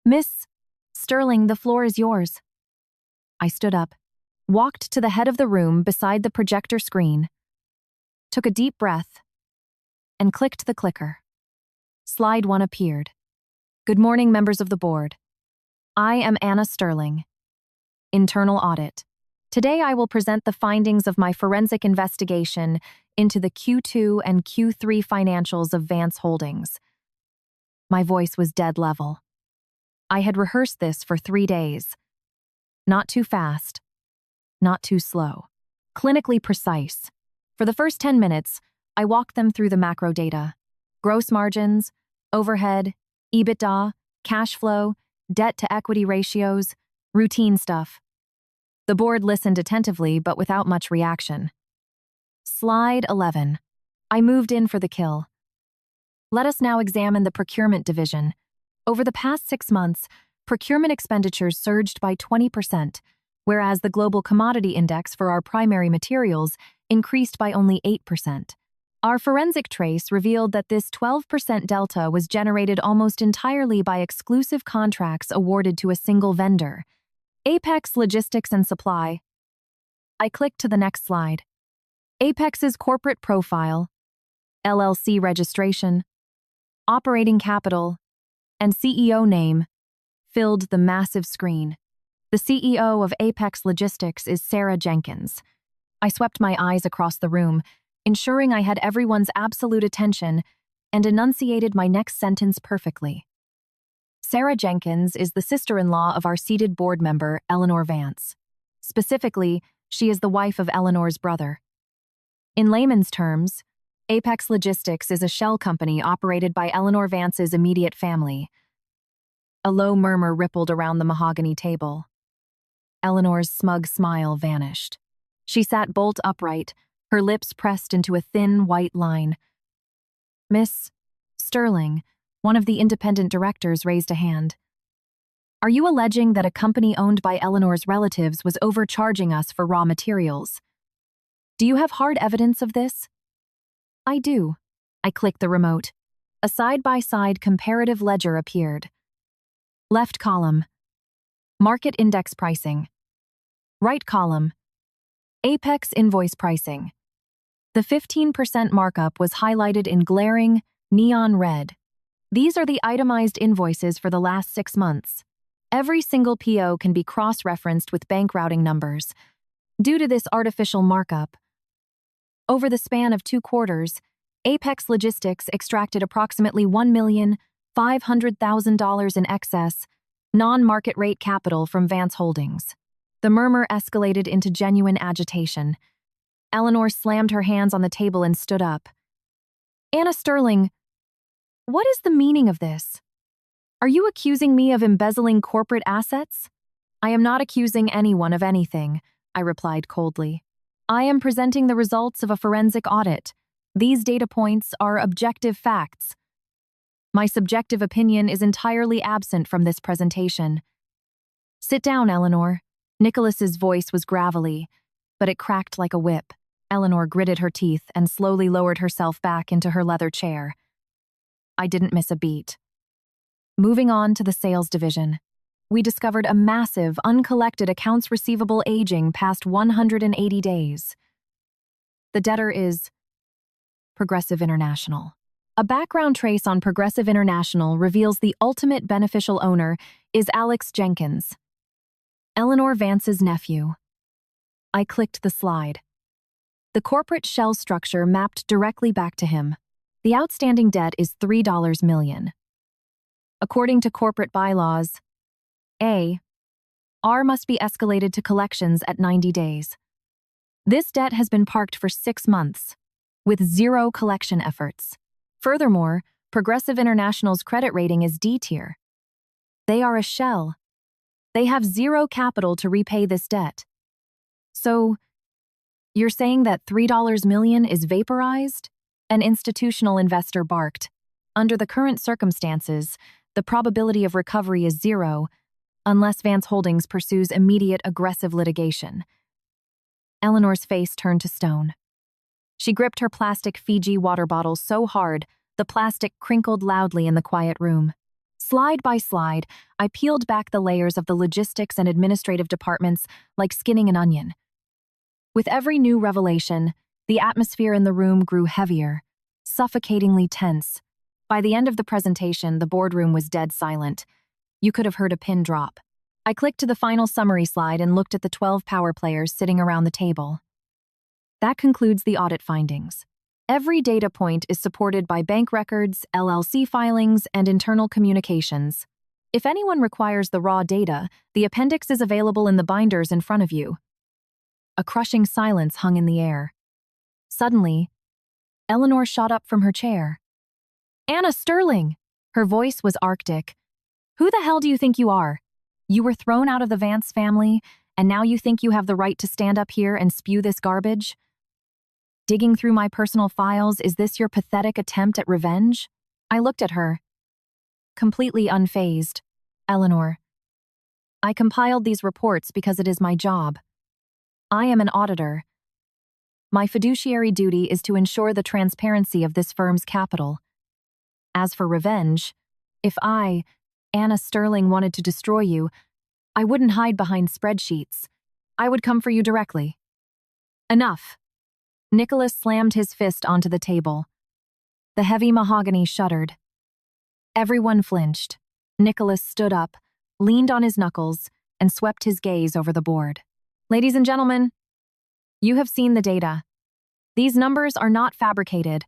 "Miss Sterling, the floor is yours." I stood up, walked to the head of the room beside the projector screen, took a deep breath, and clicked the clicker. Slide 1 appeared. "Good morning, members of the board. I am Anna Sterling, Internal Audit. Today I will present the findings of my forensic investigation into the Q2 and Q3 financials of Vance Holdings." My voice was dead level. I had rehearsed this for 3 days. Not too fast, not too slow. Clinically precise. For the first 10 minutes, I walked them through the macro data. Gross margins, overhead, EBITDA, cash flow, debt-to-equity ratios, routine stuff. The board listened attentively, but without much reaction. Slide 11. I moved in for the kill. Let us now examine the procurement division. Over the past 6 months, procurement expenditures surged by 20%, whereas the global commodity index for our primary materials increased by only 8%. Our forensic trace revealed that this 12% delta was generated almost entirely by exclusive contracts awarded to a single vendor, Apex Logistics and Supply. I clicked to the next slide. Apex's corporate profile, LLC registration, operating capital, and CEO name filled the massive screen. The CEO of Apex Logistics is Sarah Jenkins. I swept my eyes across the room, ensuring I had everyone's absolute attention, and enunciated my next sentence perfectly. Sarah Jenkins is the sister-in-law of our seated board member, Eleanor Vance. Specifically, she is the wife of Eleanor's brother. In layman's terms, Apex Logistics is a shell company operated by Eleanor Vance's immediate family. A low murmur rippled around the mahogany table. Eleanor's smug smile vanished. She sat bolt upright, her lips pressed into a thin, white line. "Miss Sterling," one of the independent directors raised a hand. "Are you alleging that a company owned by Eleanor's relatives was overcharging us for raw materials? Do you have hard evidence of this?" "I do." I clicked the remote. A side-by-side comparative ledger appeared. Left column, market index pricing. Right column, Apex invoice pricing. The 15% markup was highlighted in glaring, neon red. These are the itemized invoices for the last 6 months. Every single PO can be cross-referenced with bank routing numbers. Due to this artificial markup, over the span of 2 quarters, Apex Logistics extracted approximately $1,500,000 in excess, non-market rate capital from Vance Holdings. The murmur escalated into genuine agitation. Eleanor slammed her hands on the table and stood up. "Anna Sterling, what is the meaning of this? Are you accusing me of embezzling corporate assets?" "I am not accusing anyone of anything," I replied coldly. "I am presenting the results of a forensic audit. These data points are objective facts. My subjective opinion is entirely absent from this presentation." "Sit down, Eleanor." Nicholas's voice was gravelly, but it cracked like a whip. Eleanor gritted her teeth and slowly lowered herself back into her leather chair. I didn't miss a beat. Moving on to the sales division, we discovered a massive, uncollected accounts receivable aging past 180 days. The debtor is Progressive International. A background trace on Progressive International reveals the ultimate beneficial owner is Alex Jenkins. Eleanor Vance's nephew. I clicked the slide. The corporate shell structure mapped directly back to him. The outstanding debt is $3 million. According to corporate bylaws, R must be escalated to collections at 90 days. This debt has been parked for 6 months, with zero collection efforts. Furthermore, Progressive International's credit rating is D tier. They are a shell. They have zero capital to repay this debt. So, you're saying that $3 million is vaporized? An institutional investor barked. Under the current circumstances, the probability of recovery is zero, unless Vance Holdings pursues immediate aggressive litigation. Eleanor's face turned to stone. She gripped her plastic Fiji water bottle so hard, the plastic crinkled loudly in the quiet room. Slide by slide, I peeled back the layers of the logistics and administrative departments like skinning an onion. With every new revelation, the atmosphere in the room grew heavier, suffocatingly tense. By the end of the presentation, the boardroom was dead silent. You could have heard a pin drop. I clicked to the final summary slide and looked at the 12 power players sitting around the table. That concludes the audit findings. Every data point is supported by bank records, LLC filings, and internal communications. If anyone requires the raw data, the appendix is available in the binders in front of you. A crushing silence hung in the air. Suddenly, Eleanor shot up from her chair. "Anna Sterling!" Her voice was arctic. "Who the hell do you think you are? You were thrown out of the Vance family, and now you think you have the right to stand up here and spew this garbage? Digging through my personal files, is this your pathetic attempt at revenge?" I looked at her, completely unfazed. "Eleanor, I compiled these reports because it is my job. I am an auditor. My fiduciary duty is to ensure the transparency of this firm's capital. As for revenge, if I, Anna Sterling, wanted to destroy you, I wouldn't hide behind spreadsheets. I would come for you directly." "Enough." Nicholas slammed his fist onto the table. The heavy mahogany shuddered. Everyone flinched. Nicholas stood up, leaned on his knuckles, and swept his gaze over the board. "Ladies and gentlemen, you have seen the data. These numbers are not fabricated.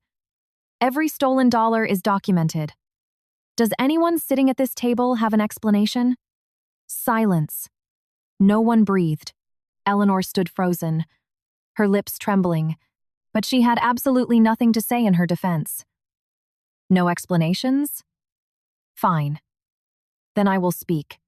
Every stolen dollar is documented. Does anyone sitting at this table have an explanation?" Silence. No one breathed. Eleanor stood frozen, her lips trembling, but she had absolutely nothing to say in her defense. "No explanations? Fine. Then I will speak."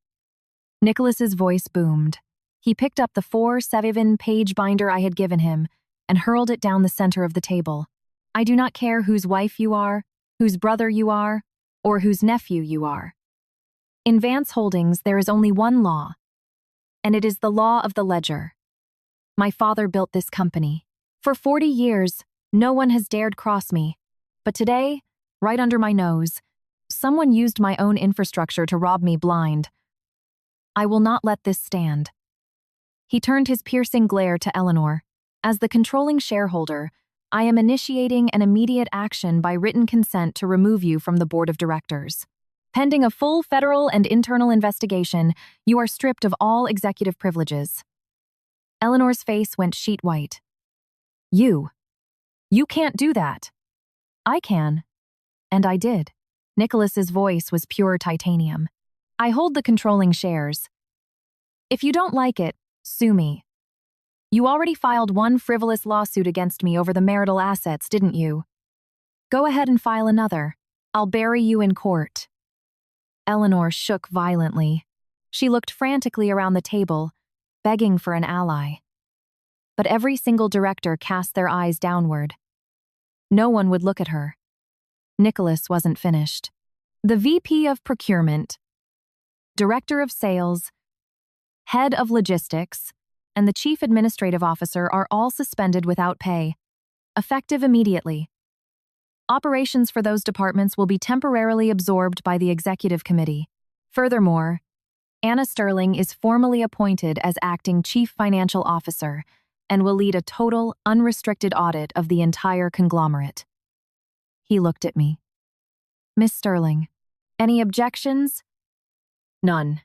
Nicholas's voice boomed. He picked up the 4-7-page binder I had given him and hurled it down the center of the table. "I do not care whose wife you are, whose brother you are, or whose nephew you are. In Vance Holdings, there is only one law, and it is the law of the ledger. My father built this company. For 40 years, no one has dared cross me. But today, right under my nose, someone used my own infrastructure to rob me blind. I will not let this stand." He turned his piercing glare to Eleanor. "As the controlling shareholder, I am initiating an immediate action by written consent to remove you from the board of directors. Pending a full federal and internal investigation, you are stripped of all executive privileges." Eleanor's face went sheet white. You can't do that." "I can. And I did." Nicholas's voice was pure titanium. "I hold the controlling shares. If you don't like it, sue me. You already filed one frivolous lawsuit against me over the marital assets, didn't you? Go ahead and file another. I'll bury you in court." Eleanor shook violently. She looked frantically around the table, begging for an ally. But every single director cast their eyes downward. No one would look at her. Nicholas wasn't finished. The VP of Procurement, Director of Sales, Head of Logistics, and the Chief Administrative Officer are all suspended without pay, effective immediately. Operations for those departments will be temporarily absorbed by the Executive Committee. Furthermore, Anna Sterling is formally appointed as Acting Chief Financial Officer and will lead a total, unrestricted audit of the entire conglomerate. He looked at me. "Miss Sterling, any objections?" "None."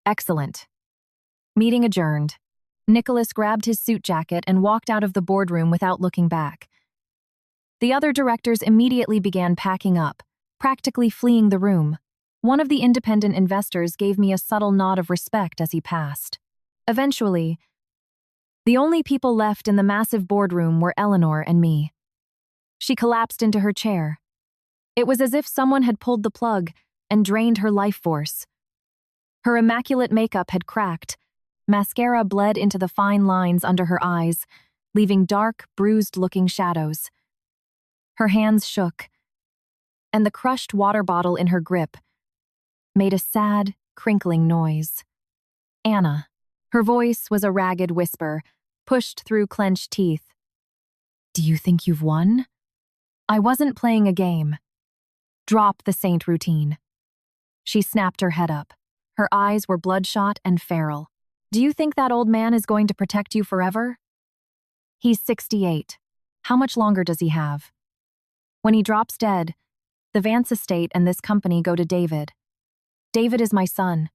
"Excellent. Meeting adjourned. Nicholas grabbed his suit jacket and walked out of the boardroom without looking back. The other directors immediately began packing up, practically fleeing the room. One of the independent investors gave me a subtle nod of respect as he passed. Eventually, the only people left in the massive boardroom were Eleanor and me. She collapsed into her chair. It was as if someone had pulled the plug and drained her life force. Her immaculate makeup had cracked. Mascara bled into the fine lines under her eyes, leaving dark, bruised-looking shadows. Her hands shook, and the crushed water bottle in her grip made a sad, crinkling noise. Anna. Her voice was a ragged whisper, pushed through clenched teeth. Do you think you've won? I wasn't playing a game. Drop the saint routine. She snapped her head up. Her eyes were bloodshot and feral. Do you think that old man is going to protect you forever? He's 68. How much longer does he have? When he drops dead, the Vance estate and this company go to David. David is my son.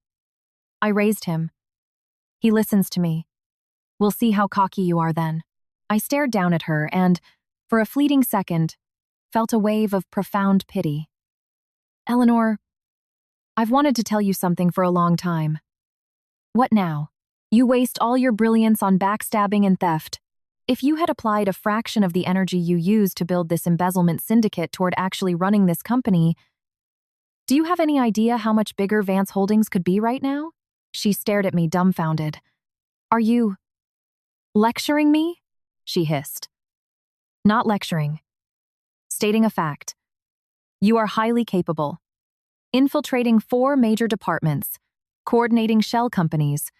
I raised him. He listens to me. We'll see how cocky you are then. I stared down at her and, for a fleeting second, felt a wave of profound pity. Eleanor, I've wanted to tell you something for a long time. What now? You waste all your brilliance on backstabbing and theft. If you had applied a fraction of the energy you used to build this embezzlement syndicate toward actually running this company, do you have any idea how much bigger Vance Holdings could be right now? She stared at me dumbfounded. Are you lecturing me? She hissed. Not lecturing. Stating a fact. You are highly capable. Infiltrating 4 major departments, coordinating shell companies,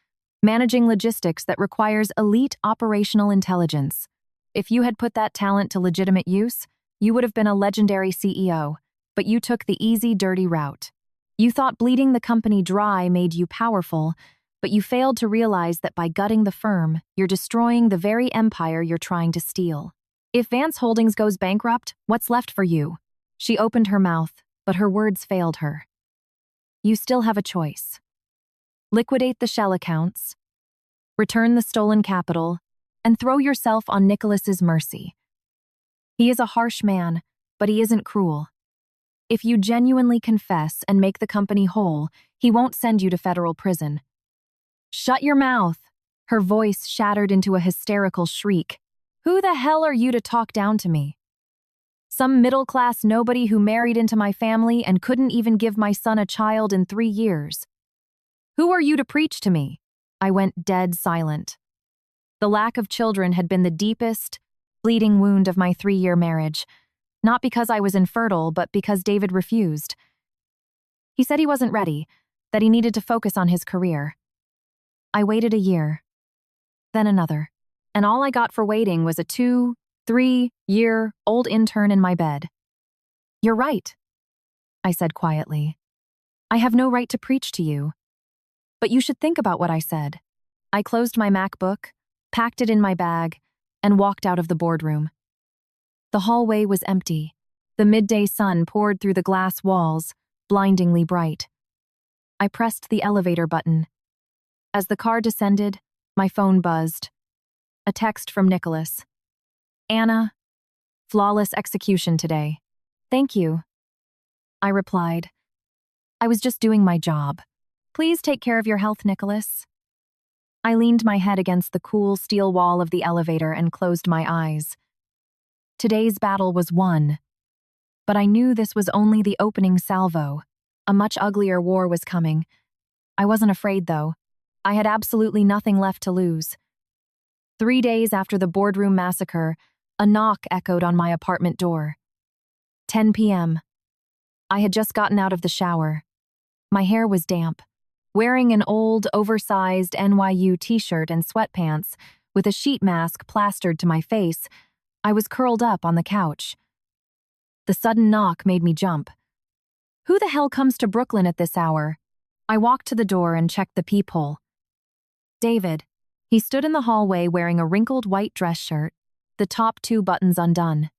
managing logistics that requires elite operational intelligence. If you had put that talent to legitimate use, you would have been a legendary CEO, but you took the easy, dirty route. You thought bleeding the company dry made you powerful, but you failed to realize that by gutting the firm, you're destroying the very empire you're trying to steal. If Vance Holdings goes bankrupt, what's left for you? She opened her mouth, but her words failed her. You still have a choice. Liquidate the shell accounts, return the stolen capital, and throw yourself on Nicholas's mercy. He is a harsh man, but he isn't cruel. If you genuinely confess and make the company whole, he won't send you to federal prison. Shut your mouth! Her voice shattered into a hysterical shriek. Who the hell are you to talk down to me? Some middle-class nobody who married into my family and couldn't even give my son a child in 3 years. Who are you to preach to me? I went dead silent. The lack of children had been the deepest, bleeding wound of my 3-year marriage, not because I was infertile, but because David refused. He said he wasn't ready, that he needed to focus on his career. I waited a year, then another, and all I got for waiting was a 2, 3-year-old intern in my bed. You're right, I said quietly. I have no right to preach to you. But you should think about what I said. I closed my MacBook, packed it in my bag, and walked out of the boardroom. The hallway was empty. The midday sun poured through the glass walls, blindingly bright. I pressed the elevator button. As the car descended, my phone buzzed. A text from Nicholas. Anna, flawless execution today. Thank you. I replied. I was just doing my job. Please take care of your health, Nicholas. I leaned my head against the cool steel wall of the elevator and closed my eyes. Today's battle was won. But I knew this was only the opening salvo. A much uglier war was coming. I wasn't afraid, though. I had absolutely nothing left to lose. 3 days after the boardroom massacre, a knock echoed on my apartment door. 10 p.m. I had just gotten out of the shower. My hair was damp. Wearing an old, oversized NYU t-shirt and sweatpants, with a sheet mask plastered to my face, I was curled up on the couch. The sudden knock made me jump. Who the hell comes to Brooklyn at this hour? I walked to the door and checked the peephole. David. He stood in the hallway wearing a wrinkled white dress shirt, the top 2 buttons undone.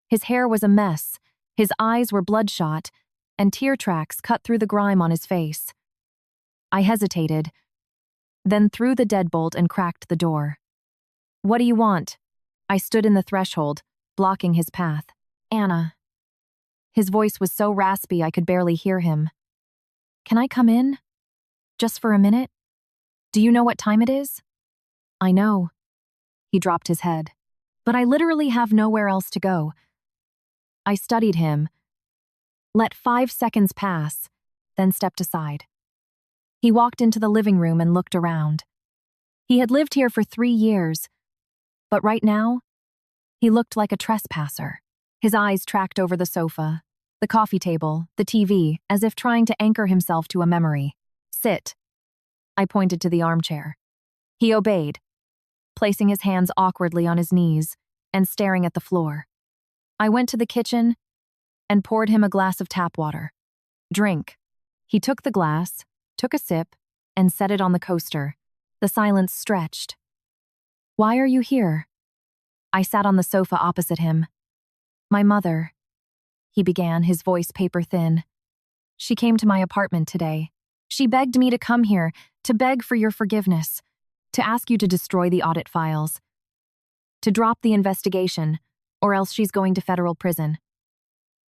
His hair was a mess, his eyes were bloodshot, and tear tracks cut through the grime on his face. I hesitated. then threw the deadbolt and cracked the door. "What do you want?" I stood in the threshold, blocking his path. "Anna." His voice was so raspy I could barely hear him. "Can I come in? Just for a minute? Do you know what time it is?" "I know." He dropped his head. "But I literally have nowhere else to go." I studied him, let 5 seconds pass, then stepped aside. He walked into the living room and looked around. He had lived here for 3 years, but right now, he looked like a trespasser. His eyes tracked over the sofa, the coffee table, the TV, as if trying to anchor himself to a memory. "Sit." I pointed to the armchair. He obeyed, placing his hands awkwardly on his knees and staring at the floor. I went to the kitchen and poured him a glass of tap water. "Drink." He took the glass, took a sip, and set it on the coaster. The silence stretched. "Why are you here?" I sat on the sofa opposite him. "My mother," he began, his voice paper-thin. "She came to my apartment today. She begged me to come here, to beg for your forgiveness, to ask you to destroy the audit files, to drop the investigation, or else she's going to federal prison."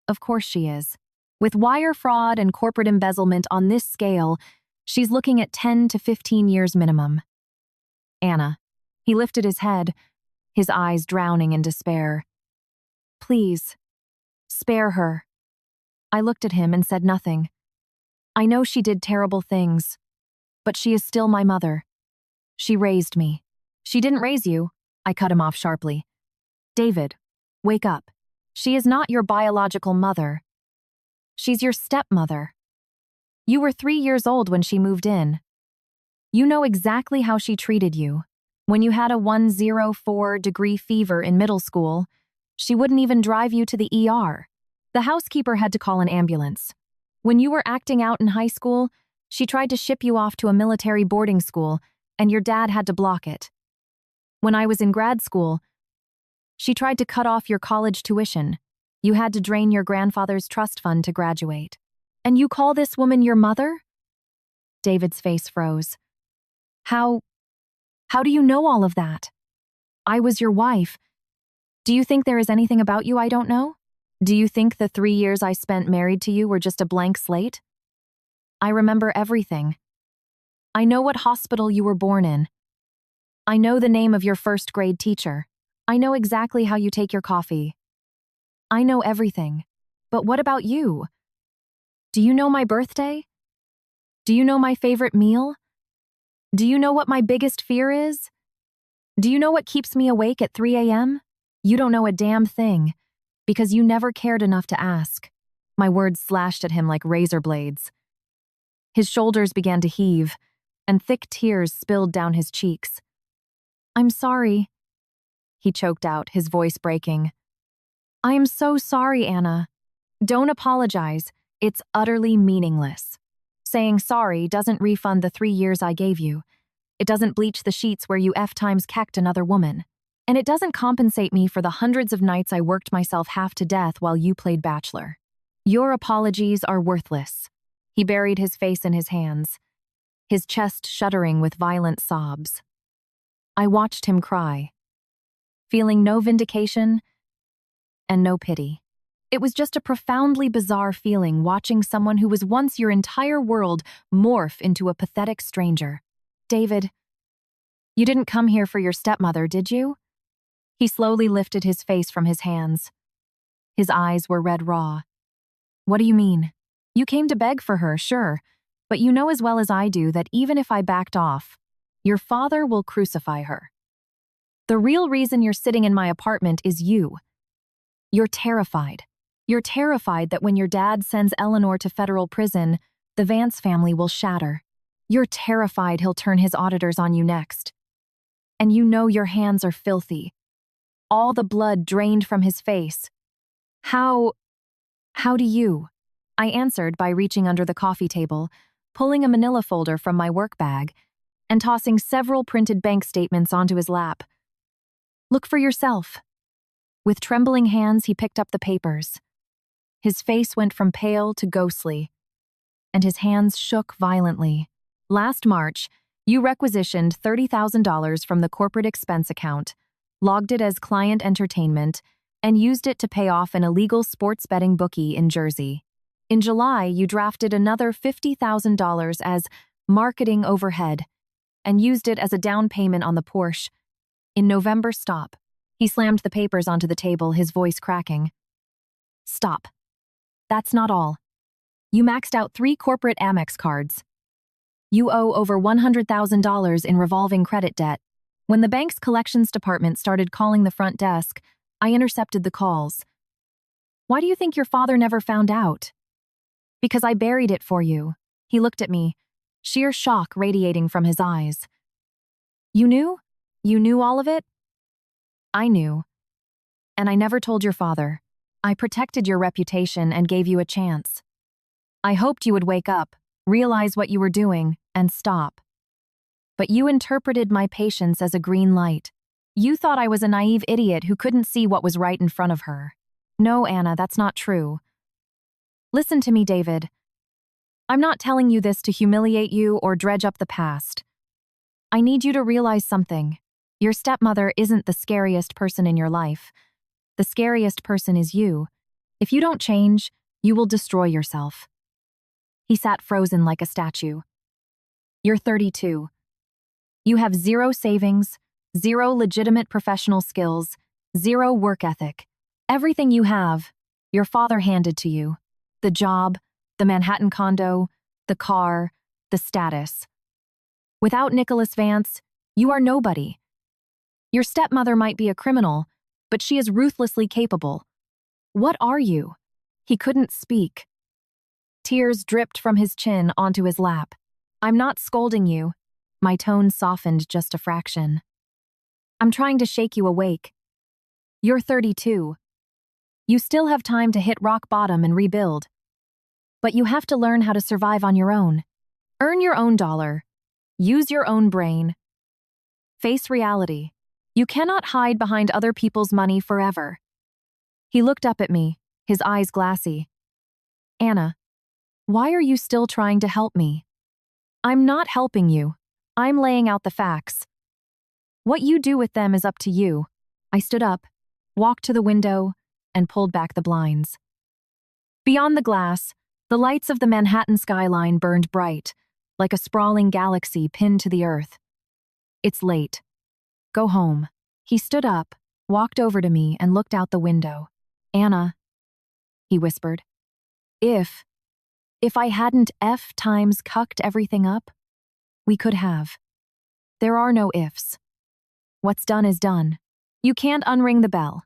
Of course she is. With wire fraud and corporate embezzlement on this scale, she's looking at 10 to 15 years minimum. "Anna." He lifted his head, his eyes drowning in despair. "Please, spare her." I looked at him and said nothing. "I know she did terrible things, but she is still my mother. She raised me." "She didn't raise you," I cut him off sharply. "David, wake up. She is not your biological mother. She's your stepmother. You were 3 years old when she moved in. You know exactly how she treated you. When you had a 104-degree fever in middle school, she wouldn't even drive you to the ER. The housekeeper had to call an ambulance. When you were acting out in high school, she tried to ship you off to a military boarding school, and your dad had to block it. When I was in grad school, she tried to cut off your college tuition. You had to drain your grandfather's trust fund to graduate. And you call this woman your mother?" David's face froze. How do you know all of that? I was your wife. Do you think there is anything about you I don't know? Do you think the 3 years I spent married to you were just a blank slate? I remember everything. I know what hospital you were born in. I know the name of your first-grade teacher. I know exactly how you take your coffee. I know everything. But what about you? Do you know my birthday? Do you know my favorite meal? Do you know what my biggest fear is? Do you know what keeps me awake at 3 a.m.? You don't know a damn thing, because you never cared enough to ask. My words slashed at him like razor blades. His shoulders began to heave, and thick tears spilled down his cheeks. "I'm sorry," he choked out, his voice breaking. "I am so sorry, Anna. Don't apologize. It's utterly meaningless. Saying sorry doesn't refund the 3 years I gave you. It doesn't bleach the sheets where you F-times kecked another woman. And it doesn't compensate me for the hundreds of nights I worked myself half to death while you played bachelor. Your apologies are worthless." He buried his face in his hands, his chest shuddering with violent sobs. I watched him cry, feeling no vindication and no pity. It was just a profoundly bizarre feeling watching someone who was once your entire world morph into a pathetic stranger. "David, you didn't come here for your stepmother, did you?" He slowly lifted his face from his hands. His eyes were red raw. "What do you mean? You came to beg for her, sure, but you know as well as I do that even if I backed off, your father will crucify her. The real reason you're sitting in my apartment is you. You're terrified. You're terrified that when your dad sends Eleanor to federal prison, the Vance family will shatter. You're terrified he'll turn his auditors on you next. And you know your hands are filthy. All the blood drained from his face. How do you?" I answered by reaching under the coffee table, pulling a manila folder from my work bag, and tossing several printed bank statements onto his lap. "Look for yourself." With trembling hands, he picked up the papers. His face went from pale to ghostly, and his hands shook violently. "Last March, You requisitioned $30,000 from the corporate expense account, logged it as client entertainment, and used it to pay off an illegal sports betting bookie in Jersey. In July, you drafted another $50,000 as marketing overhead and used it as a down payment on the Porsche. In November, stop. He slammed the papers onto the table, his voice cracking. Stop. That's not all. You maxed out 3 corporate Amex cards. You owe over $100,000 in revolving credit debt. When the bank's collections department started calling the front desk, I intercepted the calls. Why do you think your father never found out? Because I buried it for you. He looked at me, sheer shock radiating from his eyes. You knew? You knew all of it? I knew. And I never told your father. I protected your reputation and gave you a chance. I hoped you would wake up, realize what you were doing, and stop. But you interpreted my patience as a green light. You thought I was a naive idiot who couldn't see what was right in front of her. No, Anna, that's not true. Listen to me, David. I'm not telling you this to humiliate you or dredge up the past. I need you to realize something. Your stepmother isn't the scariest person in your life. The scariest person is you. If you don't change, you will destroy yourself. He sat frozen like a statue. You're 32. You have 0 savings, 0 legitimate professional skills, 0 work ethic. Everything you have, your father handed to you. The job, the Manhattan condo, the car, the status. Without Nicholas Vance, you are nobody. Your stepmother might be a criminal, but she is ruthlessly capable. What are you? He couldn't speak. Tears dripped from his chin onto his lap. I'm not scolding you. My tone softened just a fraction. I'm trying to shake you awake. You're 32. You still have time to hit rock bottom and rebuild. But you have to learn how to survive on your own. Earn your own dollar. Use your own brain. Face reality. You cannot hide behind other people's money forever. He looked up at me, his eyes glassy. Anna, why are you still trying to help me? I'm not helping you. I'm laying out the facts. What you do with them is up to you. I stood up, walked to the window, and pulled back the blinds. Beyond the glass, the lights of the Manhattan skyline burned bright, like a sprawling galaxy pinned to the earth. It's late. Go home. He stood up, walked over to me, and looked out the window. Anna, he whispered. If I hadn't F times cucked everything up, we could have. There are no ifs. What's done is done. You can't unring the bell.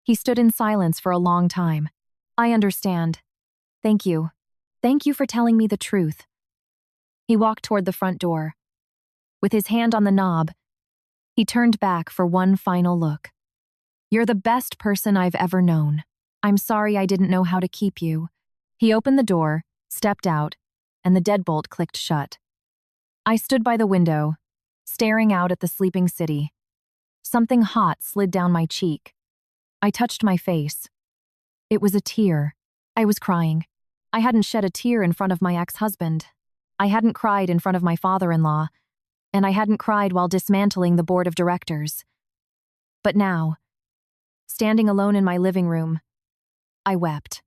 He stood in silence for a long time. I understand. Thank you. Thank you for telling me the truth. He walked toward the front door. With his hand on the knob, he turned back for one final look. You're the best person I've ever known. I'm sorry I didn't know how to keep you. He opened the door, stepped out, and the deadbolt clicked shut. I stood by the window, staring out at the sleeping city. Something hot slid down my cheek. I touched my face. It was a tear. I was crying. I hadn't shed a tear in front of my ex-husband. I hadn't cried in front of my father-in-law, and I hadn't cried while dismantling the board of directors. But now, standing alone in my living room, I wept.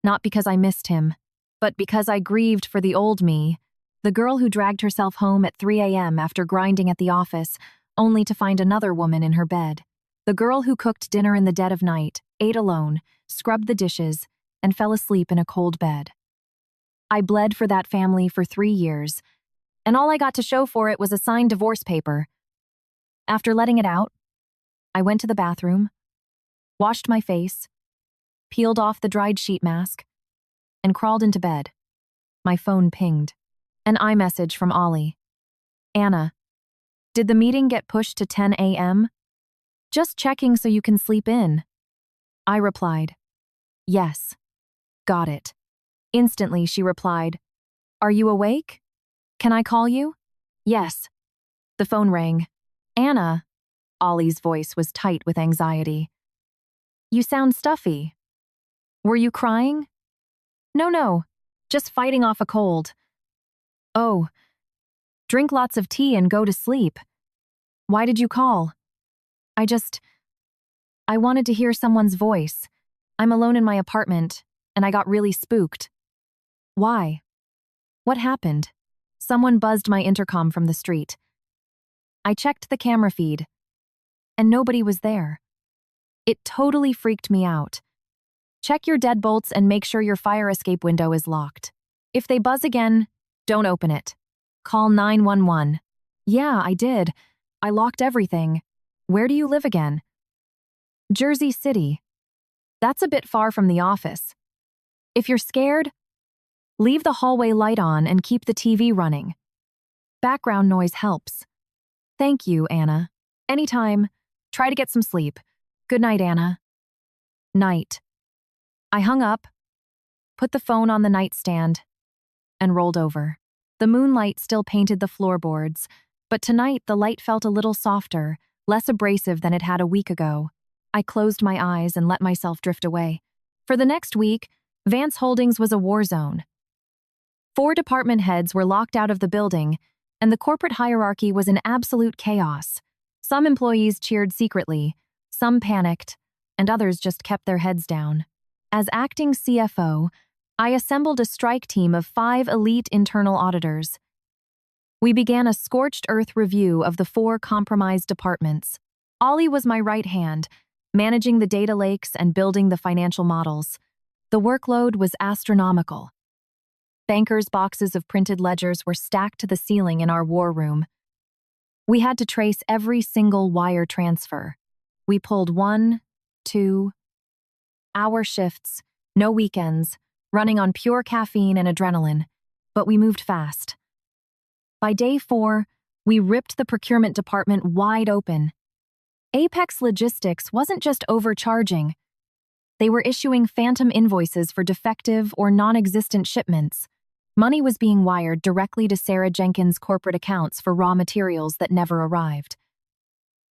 Not because I missed him, but because I grieved for the old me, the girl who dragged herself home at 3 a.m. after grinding at the office, only to find another woman in her bed. The girl who cooked dinner in the dead of night, ate alone, scrubbed the dishes, and fell asleep in a cold bed. I bled for that family for 3 years, and all I got to show for it was a signed divorce paper. After letting it out, I went to the bathroom, washed my face, peeled off the dried sheet mask, and crawled into bed. My phone pinged. An iMessage from Ollie. Anna, did the meeting get pushed to 10 a.m.? Just checking so you can sleep in. I replied, yes. Got it. Instantly, she replied, are you awake? Can I call you? Yes. The phone rang. Anna. Ollie's voice was tight with anxiety. You sound stuffy. Were you crying? No, just fighting off a cold. Oh, Drink lots of tea and go to sleep. Why did you call? I wanted to hear someone's voice. I'm alone in my apartment, and I got really spooked. Why? What happened? Someone buzzed my intercom from the street. I checked the camera feed, and nobody was there. It totally freaked me out. Check your deadbolts and make sure your fire escape window is locked. If they buzz again, don't open it. Call 911. Yeah, I did. I locked everything. Where do you live again? Jersey City. That's a bit far from the office. If you're scared, leave the hallway light on and keep the TV running. Background noise helps. Thank you, Anna. Anytime. Try to get some sleep. Good night, Anna. Night. I hung up, put the phone on the nightstand, and rolled over. The moonlight still painted the floorboards, but tonight the light felt a little softer, less abrasive than it had a week ago. I closed my eyes and let myself drift away. For the next week, Vance Holdings was a war zone. 4 department heads were locked out of the building, and the corporate hierarchy was in absolute chaos. Some employees cheered secretly, some panicked, and others just kept their heads down. As acting CFO, I assembled a strike team of 5 elite internal auditors. We began a scorched earth review of the 4 compromised departments. Ollie was my right hand, managing the data lakes and building the financial models. The workload was astronomical. Bankers' boxes of printed ledgers were stacked to the ceiling in our war room. We had to trace every single wire transfer. We pulled 1, 2-hour shifts, no weekends, running on pure caffeine and adrenaline, but we moved fast. By day 4, we ripped the procurement department wide open. Apex Logistics wasn't just overcharging. They were issuing phantom invoices for defective or non-existent shipments. Money was being wired directly to Sarah Jenkins' corporate accounts for raw materials that never arrived.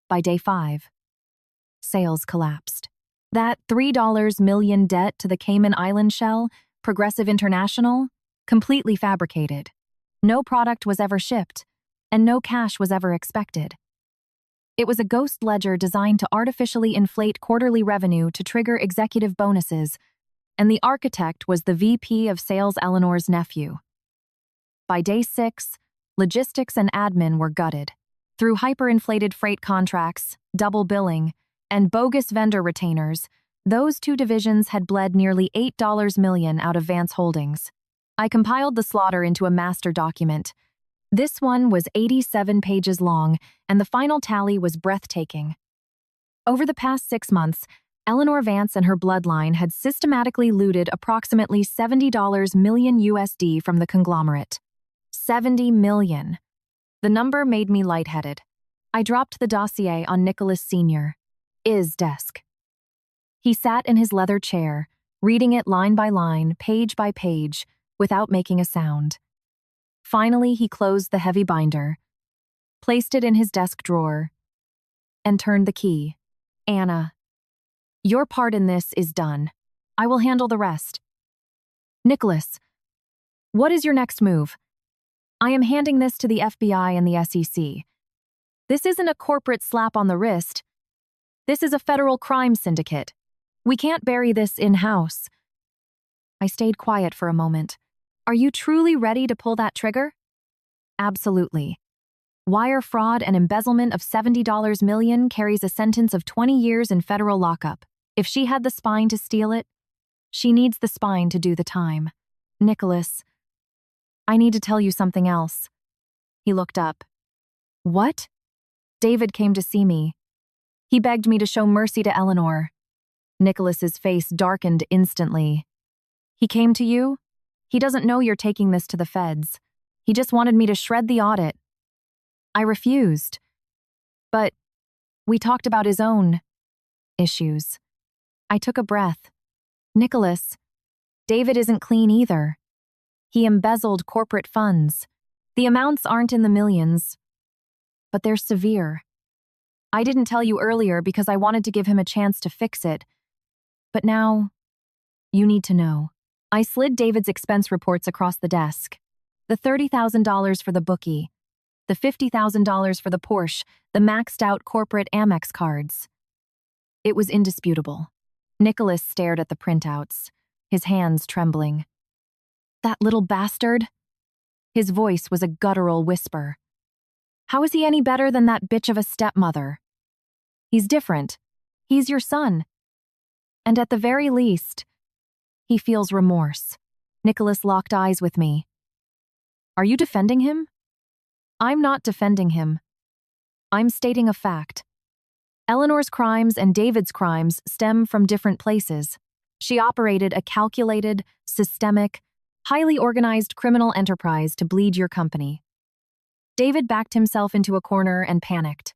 By day 5, sales collapsed. That $3 million debt to the Cayman Island shell, Progressive International, completely fabricated. No product was ever shipped, and no cash was ever expected. It was a ghost ledger designed to artificially inflate quarterly revenue to trigger executive bonuses, and the architect was the VP of Sales Eleanor's nephew. By day 6, logistics and admin were gutted. Through hyperinflated freight contracts, double billing, and bogus vendor retainers, those 2 divisions had bled nearly $8 million out of Vance Holdings. I compiled the slaughter into a master document. This one was 87 pages long, and the final tally was breathtaking. Over the past 6 months, Eleanor Vance and her bloodline had systematically looted approximately $70 million USD from the conglomerate. 70 million. The number made me lightheaded. I dropped the dossier on Nicholas Sr.'s desk. He sat in his leather chair, reading it line by line, page by page, without making a sound. Finally, he closed the heavy binder, placed it in his desk drawer, and turned the key. Anna, your part in this is done. I will handle the rest. Nicholas, what is your next move? I am handing this to the FBI and the SEC. This isn't a corporate slap on the wrist. This is a federal crime syndicate. We can't bury this in-house. I stayed quiet for a moment. Are you truly ready to pull that trigger? Absolutely. Wire fraud and embezzlement of $70 million carries a sentence of 20 years in federal lockup. If she had the spine to steal it, she needs the spine to do the time. Nicholas, I need to tell you something else. He looked up. What? David came to see me. He begged me to show mercy to Eleanor. Nicholas's face darkened instantly. He came to you? He doesn't know you're taking this to the feds. He just wanted me to shred the audit. I refused. But we talked about his own issues. I took a breath. Nicholas, David isn't clean either. He embezzled corporate funds. The amounts aren't in the millions, but they're severe. I didn't tell you earlier because I wanted to give him a chance to fix it. But now, you need to know. I slid David's expense reports across the desk. The $30,000 for the bookie, The $50,000 for the Porsche, the maxed-out corporate Amex cards. It was indisputable. Nicholas stared at the printouts, his hands trembling. That little bastard? His voice was a guttural whisper. How is he any better than that bitch of a stepmother? He's different. He's your son. And at the very least, he feels remorse. Nicholas locked eyes with me. Are you defending him? I'm not defending him. I'm stating a fact. Eleanor's crimes and David's crimes stem from different places. She operated a calculated, systemic, highly organized criminal enterprise to bleed your company. David backed himself into a corner and panicked.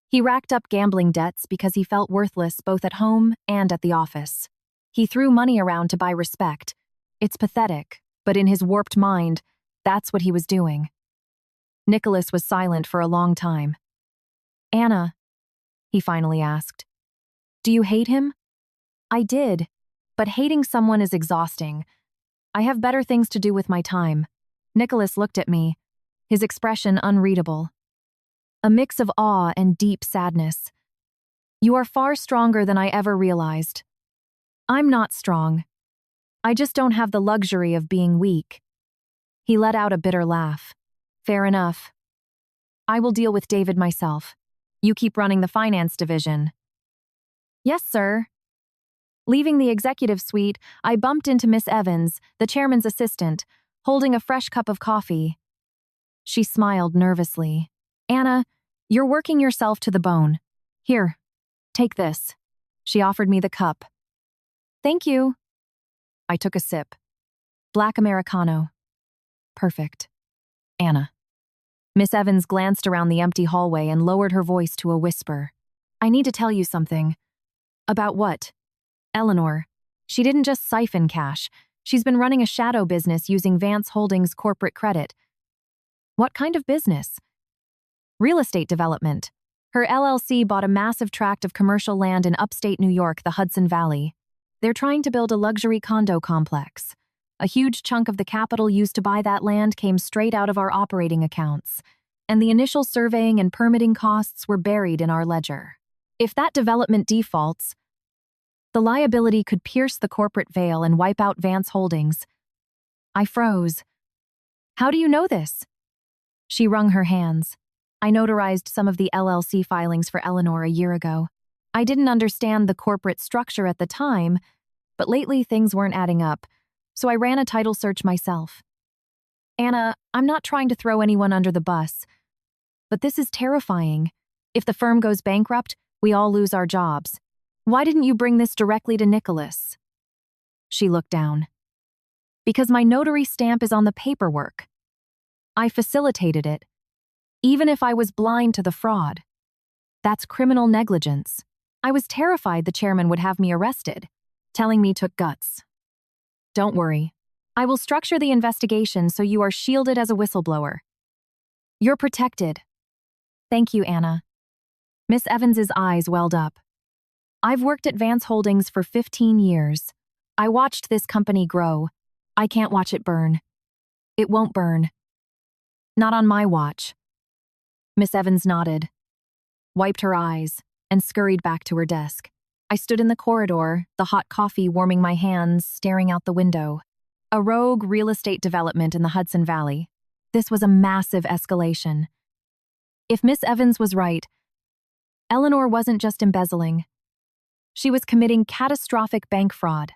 He racked up gambling debts because he felt worthless both at home and at the office. He threw money around to buy respect. It's pathetic, but in his warped mind, that's what he was doing. Nicholas was silent for a long time. Anna, he finally asked, do you hate him? I did, but hating someone is exhausting. I have better things to do with my time. Nicholas looked at me, his expression unreadable. A mix of awe and deep sadness. You are far stronger than I ever realized. I'm not strong. I just don't have the luxury of being weak. He let out a bitter laugh. Fair enough. I will deal with David myself. You keep running the finance division. Yes, sir. Leaving the executive suite, I bumped into Miss Evans, the chairman's assistant, holding a fresh cup of coffee. She smiled nervously. Anna, you're working yourself to the bone. Here, take this. She offered me the cup. Thank you. I took a sip. Black Americano. Perfect. Anna. Miss Evans glanced around the empty hallway and lowered her voice to a whisper. I need to tell you something. About what? Eleanor. She didn't just siphon cash. She's been running a shadow business using Vance Holdings corporate credit. What kind of business? Real estate development. Her LLC bought a massive tract of commercial land in upstate New York, the Hudson Valley. They're trying to build a luxury condo complex. A huge chunk of the capital used to buy that land came straight out of our operating accounts, and the initial surveying and permitting costs were buried in our ledger. If that development defaults, the liability could pierce the corporate veil and wipe out Vance Holdings. I froze. How do you know this? She wrung her hands. I notarized some of the LLC filings for Eleanor a year ago. I didn't understand the corporate structure at the time, but lately things weren't adding up, so I ran a title search myself. Anna, I'm not trying to throw anyone under the bus, but this is terrifying. If the firm goes bankrupt, we all lose our jobs. Why didn't you bring this directly to Nicholas? She looked down. Because my notary stamp is on the paperwork. I facilitated it, even if I was blind to the fraud. That's criminal negligence. I was terrified the chairman would have me arrested. Telling me took guts. Don't worry. I will structure the investigation so you are shielded as a whistleblower. You're protected. Thank you, Anna. Miss Evans's eyes welled up. I've worked at Vance Holdings for 15 years. I watched this company grow. I can't watch it burn. It won't burn. Not on my watch. Miss Evans nodded, wiped her eyes, and scurried back to her desk. I stood in the corridor, the hot coffee warming my hands, staring out the window. A rogue real estate development in the Hudson Valley. This was a massive escalation. If Miss Evans was right, Eleanor wasn't just embezzling. She was committing catastrophic bank fraud,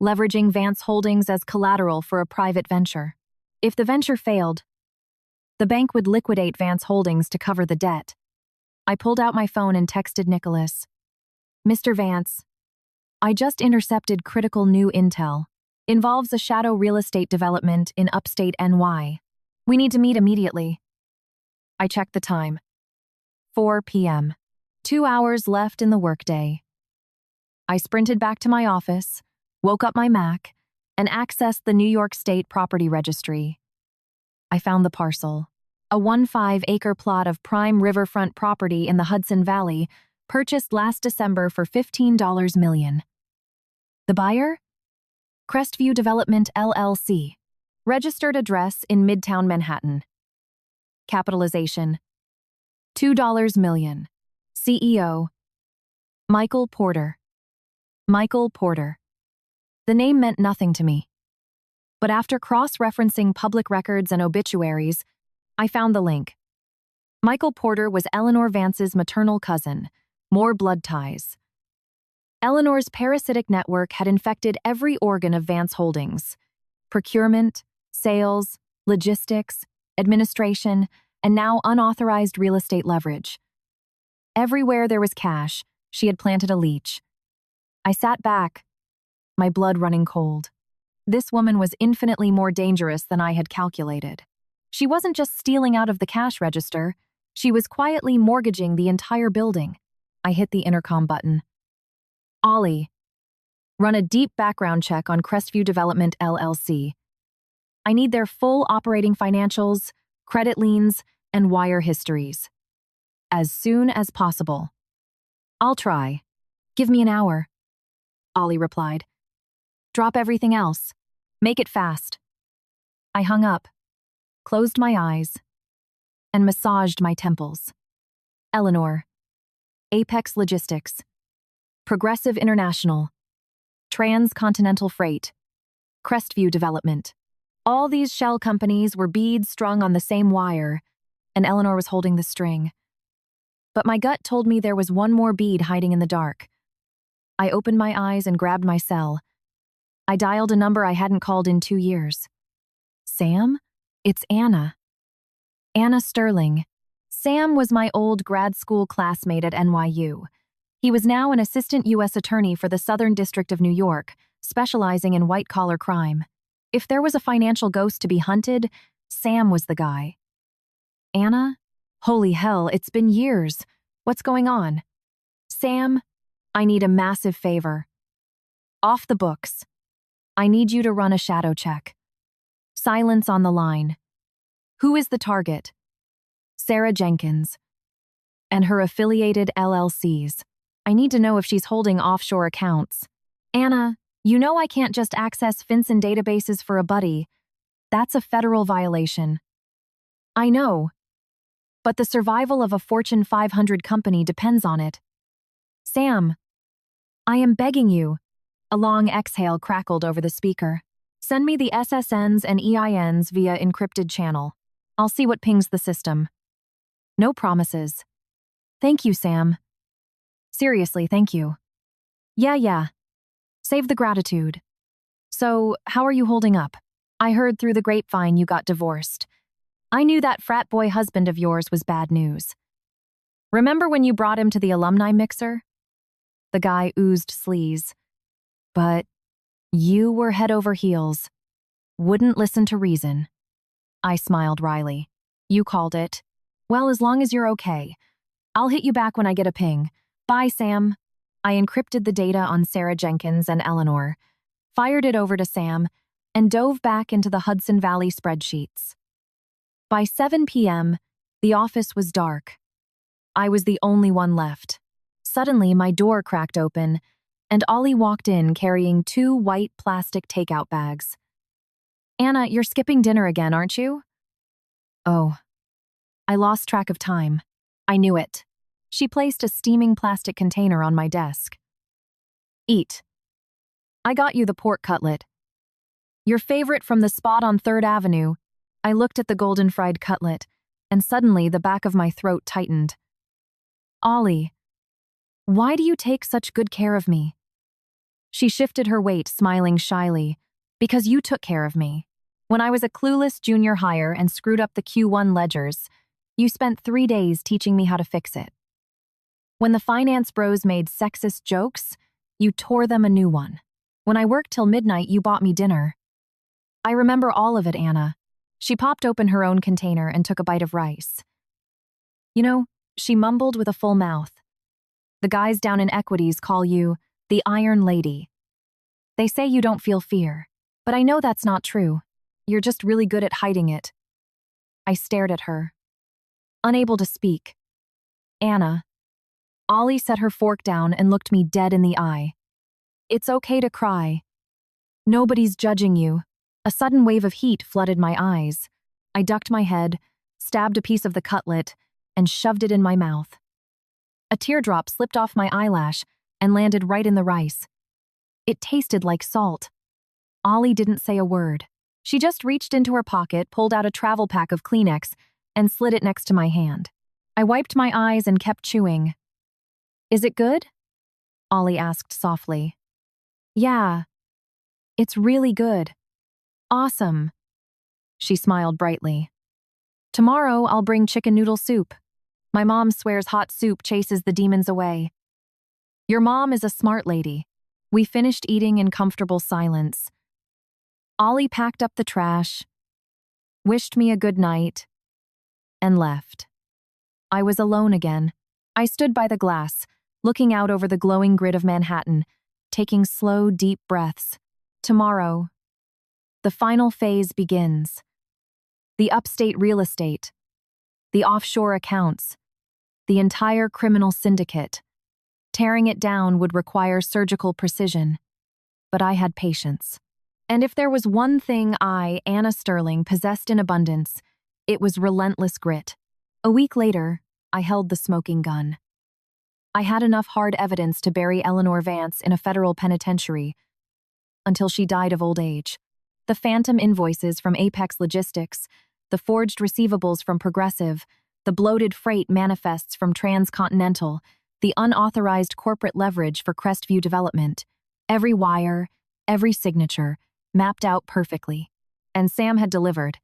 leveraging Vance Holdings as collateral for a private venture. If the venture failed, the bank would liquidate Vance Holdings to cover the debt. I pulled out my phone and texted Nicholas. Mr. Vance, I just intercepted critical new intel. Involves a shadow real estate development in upstate NY. We need to meet immediately. I checked the time. 4 p.m. 2 hours left in the workday. I sprinted back to my office, woke up my Mac, and accessed the New York State Property Registry. I found the parcel. A 15-acre plot of prime riverfront property in the Hudson Valley, purchased last December for $15 million. The buyer? Crestview Development LLC. Registered address in Midtown Manhattan. Capitalization: $2 million. CEO: Michael Porter. Michael Porter. The name meant nothing to me. But after cross-referencing public records and obituaries, I found the link. Michael Porter was Eleanor Vance's maternal cousin. More blood ties. Eleanor's parasitic network had infected every organ of Vance Holdings: procurement, sales, logistics, administration, and now unauthorized real estate leverage. Everywhere there was cash, she had planted a leech. I sat back, my blood running cold. This woman was infinitely more dangerous than I had calculated. She wasn't just stealing out of the cash register, she was quietly mortgaging the entire building. I hit the intercom button. Ollie, run a deep background check on Crestview Development LLC. I need their full operating financials, credit liens, and wire histories. As soon as possible. I'll try. Give me an hour. Ollie replied. Drop everything else. Make it fast. I hung up, closed my eyes, and massaged my temples. Eleanor. Apex Logistics. Progressive International. Transcontinental Freight. Crestview Development. All these shell companies were beads strung on the same wire, and Eleanor was holding the string. But my gut told me there was one more bead hiding in the dark. I opened my eyes and grabbed my cell. I dialed a number I hadn't called in 2 years. Sam? It's Anna. Anna Sterling. Sam was my old grad school classmate at NYU. He was now an assistant U.S. attorney for the Southern District of New York, specializing in white-collar crime. If there was a financial ghost to be hunted, Sam was the guy. Anna? Holy hell, it's been years. What's going on? Sam, I need a massive favor. Off the books. I need you to run a shadow check. Silence on the line. Who is the target? Sarah Jenkins. And her affiliated LLCs. I need to know if she's holding offshore accounts. Anna, you know I can't just access FinCEN databases for a buddy. That's a federal violation. I know. But the survival of a Fortune 500 company depends on it. Sam, I am begging you. A long exhale crackled over the speaker. Send me the SSNs and EINs via encrypted channel. I'll see what pings the system. No promises. Thank you, Sam. Seriously, thank you. Yeah. Save the gratitude. So, how are you holding up? I heard through the grapevine you got divorced. I knew that frat boy husband of yours was bad news. Remember when you brought him to the alumni mixer? The guy oozed sleaze. But you were head over heels. Wouldn't listen to reason. I smiled wryly. You called it. Well, as long as you're okay. I'll hit you back when I get a ping. Bye, Sam. I encrypted the data on Sarah Jenkins and Eleanor, fired it over to Sam, and dove back into the Hudson Valley spreadsheets. By 7 p.m., the office was dark. I was the only one left. Suddenly, my door cracked open, and Ollie walked in carrying 2 white plastic takeout bags. Anna, you're skipping dinner again, aren't you? Oh. I lost track of time. I knew it. She placed a steaming plastic container on my desk. Eat. I got you the pork cutlet. Your favorite from the spot on 3rd Avenue. I looked at the golden fried cutlet, and suddenly the back of my throat tightened. Ollie, why do you take such good care of me? She shifted her weight, smiling shyly. Because you took care of me. When I was a clueless junior hire and screwed up the Q1 ledgers, you spent 3 days teaching me how to fix it. When the finance bros made sexist jokes, you tore them a new one. When I worked till midnight, you bought me dinner. I remember all of it, Anna. She popped open her own container and took a bite of rice. You know, she mumbled with a full mouth. The guys down in equities call you the Iron Lady. They say you don't feel fear, but I know that's not true. You're just really good at hiding it. I stared at her, unable to speak. Anna. Ollie set her fork down and looked me dead in the eye. It's okay to cry. Nobody's judging you. A sudden wave of heat flooded my eyes. I ducked my head, stabbed a piece of the cutlet, and shoved it in my mouth. A teardrop slipped off my eyelash and landed right in the rice. It tasted like salt. Ollie didn't say a word. She just reached into her pocket, pulled out a travel pack of Kleenex, and slid it next to my hand. I wiped my eyes and kept chewing. "Is it good?" Ollie asked softly. "Yeah. It's really good. Awesome." She smiled brightly. "Tomorrow I'll bring chicken noodle soup. My mom swears hot soup chases the demons away." Your mom is a smart lady. We finished eating in comfortable silence. Ollie packed up the trash, wished me a good night, and left. I was alone again. I stood by the glass, looking out over the glowing grid of Manhattan, taking slow, deep breaths. Tomorrow, the final phase begins. The upstate real estate, the offshore accounts, the entire criminal syndicate. Tearing it down would require surgical precision, but I had patience. And if there was one thing I, Anna Sterling, possessed in abundance, it was relentless grit. A week later, I held the smoking gun. I had enough hard evidence to bury Eleanor Vance in a federal penitentiary until she died of old age. The phantom invoices from Apex Logistics, the forged receivables from Progressive, the bloated freight manifests from Transcontinental, the unauthorized corporate leverage for Crestview Development. Every wire, every signature, mapped out perfectly. And Sam had delivered.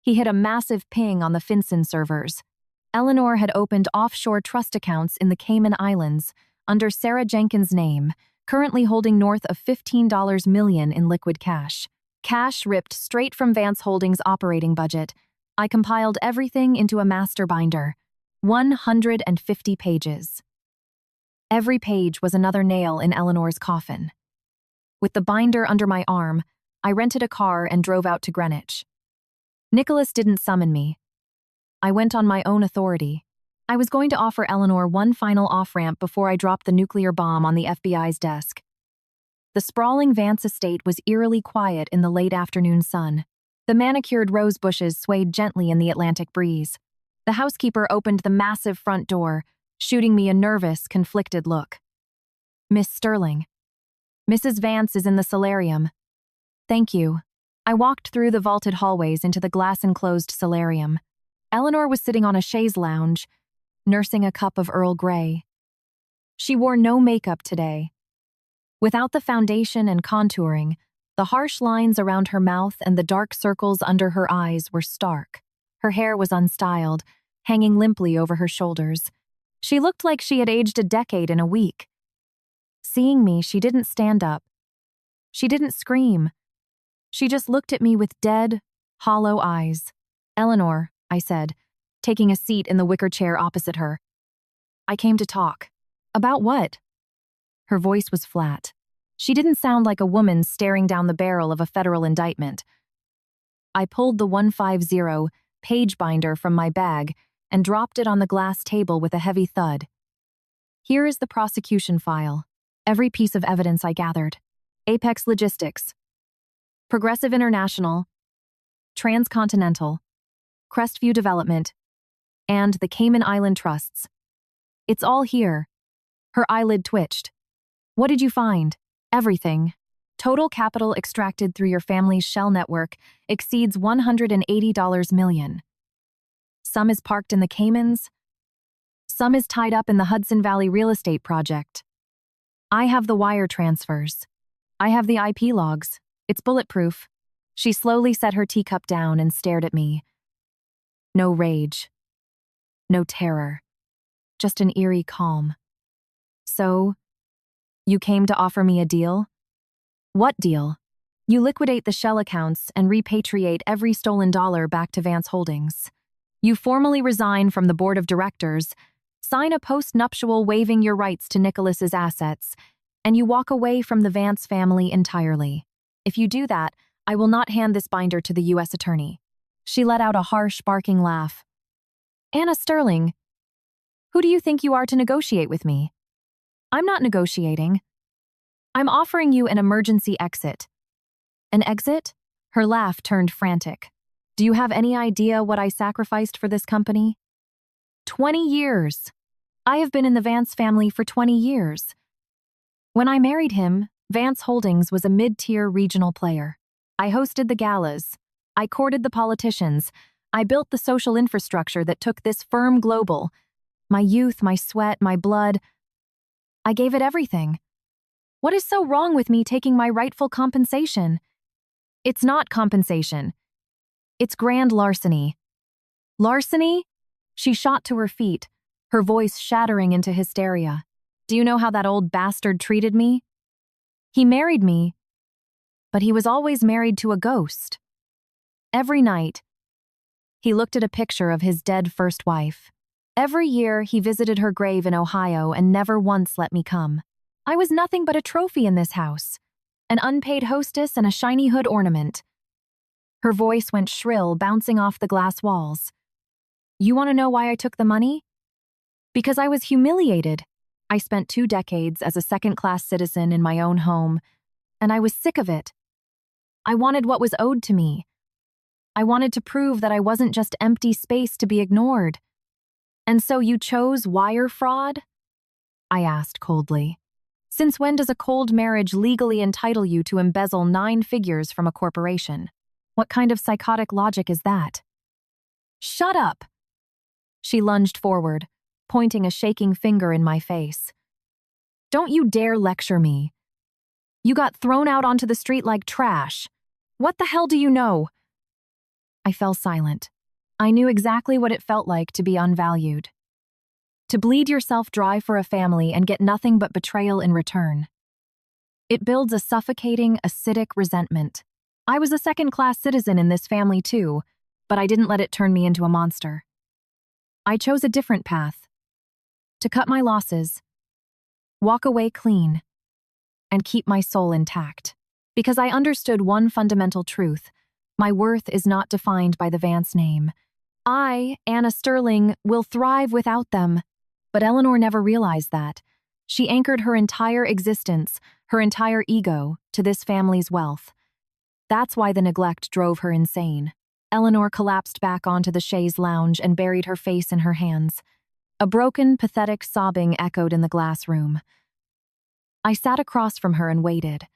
He hit a massive ping on the FinCEN servers. Eleanor had opened offshore trust accounts in the Cayman Islands under Sarah Jenkins' name, currently holding north of $15 million in liquid cash. Cash ripped straight from Vance Holdings' operating budget. I compiled everything into a master binder. 150 pages. Every page was another nail in Eleanor's coffin. With the binder under my arm, I rented a car and drove out to Greenwich. Nicholas didn't summon me. I went on my own authority. I was going to offer Eleanor one final off-ramp before I dropped the nuclear bomb on the FBI's desk. The sprawling Vance estate was eerily quiet in the late afternoon sun. The manicured rose bushes swayed gently in the Atlantic breeze. The housekeeper opened the massive front door, shooting me a nervous, conflicted look. "Miss Sterling. Mrs. Vance is in the solarium." "Thank you." I walked through the vaulted hallways into the glass-enclosed solarium. Eleanor was sitting on a chaise lounge, nursing a cup of Earl Grey. She wore no makeup today. Without the foundation and contouring, the harsh lines around her mouth and the dark circles under her eyes were stark. Her hair was unstyled, hanging limply over her shoulders. She looked like she had aged a decade in a week. Seeing me, she didn't stand up. She didn't scream. She just looked at me with dead, hollow eyes. "Eleanor," I said, taking a seat in the wicker chair opposite her. "I came to talk." "About what?" Her voice was flat. She didn't sound like a woman staring down the barrel of a federal indictment. I pulled the 150 page binder from my bag and dropped it on the glass table with a heavy thud. "Here is the prosecution file. Every piece of evidence I gathered. Apex Logistics, Progressive International, Transcontinental, Crestview Development, and the Cayman Island Trusts. It's all here." Her eyelid twitched. "What did you find?" "Everything. Total capital extracted through your family's shell network exceeds $180 million. Some is parked in the Caymans. Some is tied up in the Hudson Valley real estate project. I have the wire transfers. I have the IP logs. It's bulletproof." She slowly set her teacup down and stared at me. No rage. No terror. Just an eerie calm. "So, you came to offer me a deal?" "What deal?" "You liquidate the shell accounts and repatriate every stolen dollar back to Vance Holdings. You formally resign from the board of directors, sign a post-nuptial waiving your rights to Nicholas's assets, and you walk away from the Vance family entirely. If you do that, I will not hand this binder to the U.S. attorney." She let out a harsh, barking laugh. "Anna Sterling, who do you think you are to negotiate with me? I'm not negotiating. I'm offering you an emergency exit." "An exit?" Her laugh turned frantic. Do you have any idea what I sacrificed for this company? 20 years. I have been in the Vance family for 20 years. When I married him, Vance Holdings was a mid-tier regional player. I hosted the galas. I courted the politicians. I built the social infrastructure that took this firm global. My youth, my sweat, my blood. I gave it everything. What is so wrong with me taking my rightful compensation? It's not compensation. It's grand larceny. Larceny? She shot to her feet, her voice shattering into hysteria. Do you know how that old bastard treated me? He married me, but he was always married to a ghost. Every night, he looked at a picture of his dead first wife. Every year, he visited her grave in Ohio and never once let me come. I was nothing but a trophy in this house, an unpaid hostess and a shiny hood ornament. Her voice went shrill, bouncing off the glass walls. You want to know why I took the money? Because I was humiliated. I spent 2 decades as a second-class citizen in my own home, and I was sick of it. I wanted what was owed to me. I wanted to prove that I wasn't just empty space to be ignored. And so you chose wire fraud? I asked coldly. Since when does a cold marriage legally entitle you to embezzle 9 figures from a corporation? What kind of psychotic logic is that? Shut up! She lunged forward, pointing a shaking finger in my face. Don't you dare lecture me. You got thrown out onto the street like trash. What the hell do you know? I fell silent. I knew exactly what it felt like to be unvalued. To bleed yourself dry for a family and get nothing but betrayal in return. It builds a suffocating, acidic resentment. I was a second-class citizen in this family too, but I didn't let it turn me into a monster. I chose a different path. To cut my losses, walk away clean, and keep my soul intact. Because I understood one fundamental truth. My worth is not defined by the Vance name. I, Anna Sterling, will thrive without them. But Eleanor never realized that. She anchored her entire existence, her entire ego, to this family's wealth. That's why the neglect drove her insane. Eleanor collapsed back onto the chaise lounge and buried her face in her hands. A broken, pathetic sobbing echoed in the glass room. I sat across from her and waited.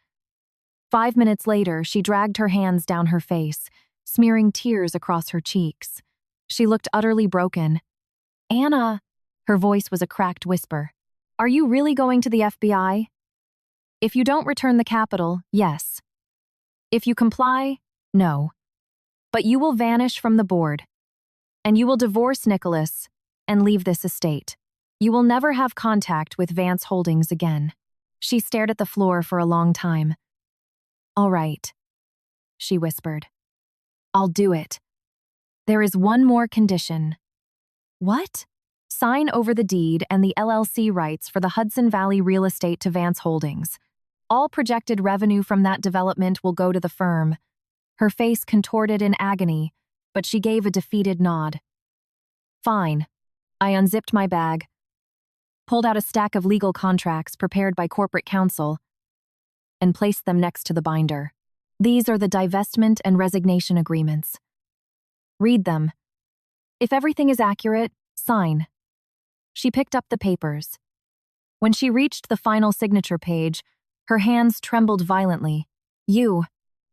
5 minutes later, she dragged her hands down her face, smearing tears across her cheeks. She looked utterly broken. Anna, her voice was a cracked whisper. Are you really going to the FBI? If you don't return the capital, yes. If you comply, no. But you will vanish from the board. And you will divorce Nicholas and leave this estate. You will never have contact with Vance Holdings again. She stared at the floor for a long time. All right, she whispered. I'll do it. There is one more condition. What? Sign over the deed and the LLC rights for the Hudson Valley real estate to Vance Holdings. All projected revenue from that development will go to the firm. Her face contorted in agony, but she gave a defeated nod. Fine. I unzipped my bag, pulled out a stack of legal contracts prepared by corporate counsel, and placed them next to the binder. These are the divestment and resignation agreements. Read them. If everything is accurate, sign. She picked up the papers. When she reached the final signature page, her hands trembled violently. You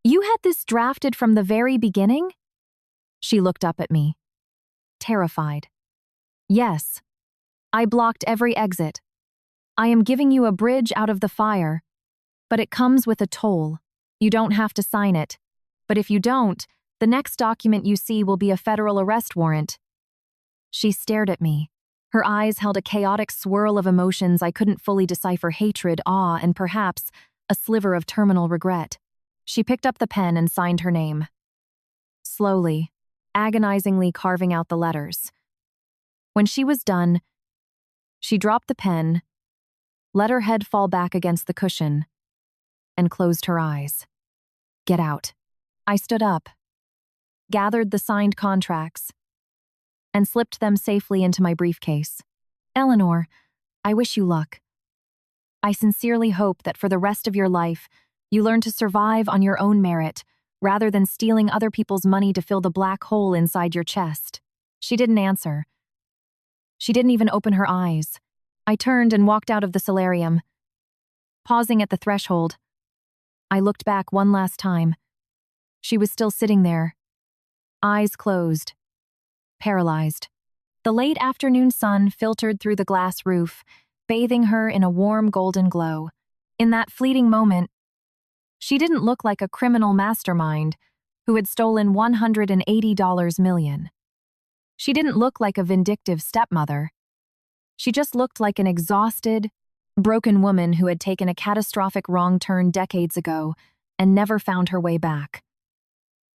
had this drafted from the very beginning? She looked up at me, terrified. Yes. I blocked every exit. I am giving you a bridge out of the fire, but it comes with a toll. You don't have to sign it. But if you don't, the next document you see will be a federal arrest warrant. She stared at me. Her eyes held a chaotic swirl of emotions I couldn't fully decipher: hatred, awe, and perhaps a sliver of terminal regret. She picked up the pen and signed her name. Slowly, agonizingly carving out the letters. When she was done, she dropped the pen, let her head fall back against the cushion, and closed her eyes. Get out. I stood up, gathered the signed contracts, and slipped them safely into my briefcase. Eleanor, I wish you luck. I sincerely hope that for the rest of your life, you learn to survive on your own merit, rather than stealing other people's money to fill the black hole inside your chest. She didn't answer. She didn't even open her eyes. I turned and walked out of the solarium. Pausing at the threshold, I looked back one last time. She was still sitting there, eyes closed, paralyzed. The late afternoon sun filtered through the glass roof, bathing her in a warm golden glow. In that fleeting moment, she didn't look like a criminal mastermind who had stolen $180 million. She didn't look like a vindictive stepmother. She just looked like an exhausted, broken woman who had taken a catastrophic wrong turn decades ago and never found her way back.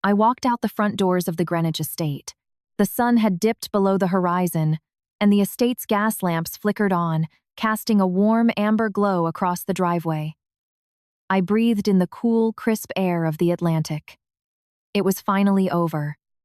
I walked out the front doors of the Greenwich estate. The sun had dipped below the horizon, and the estate's gas lamps flickered on, casting a warm amber glow across the driveway. I breathed in the cool, crisp air of the Atlantic. It was finally over.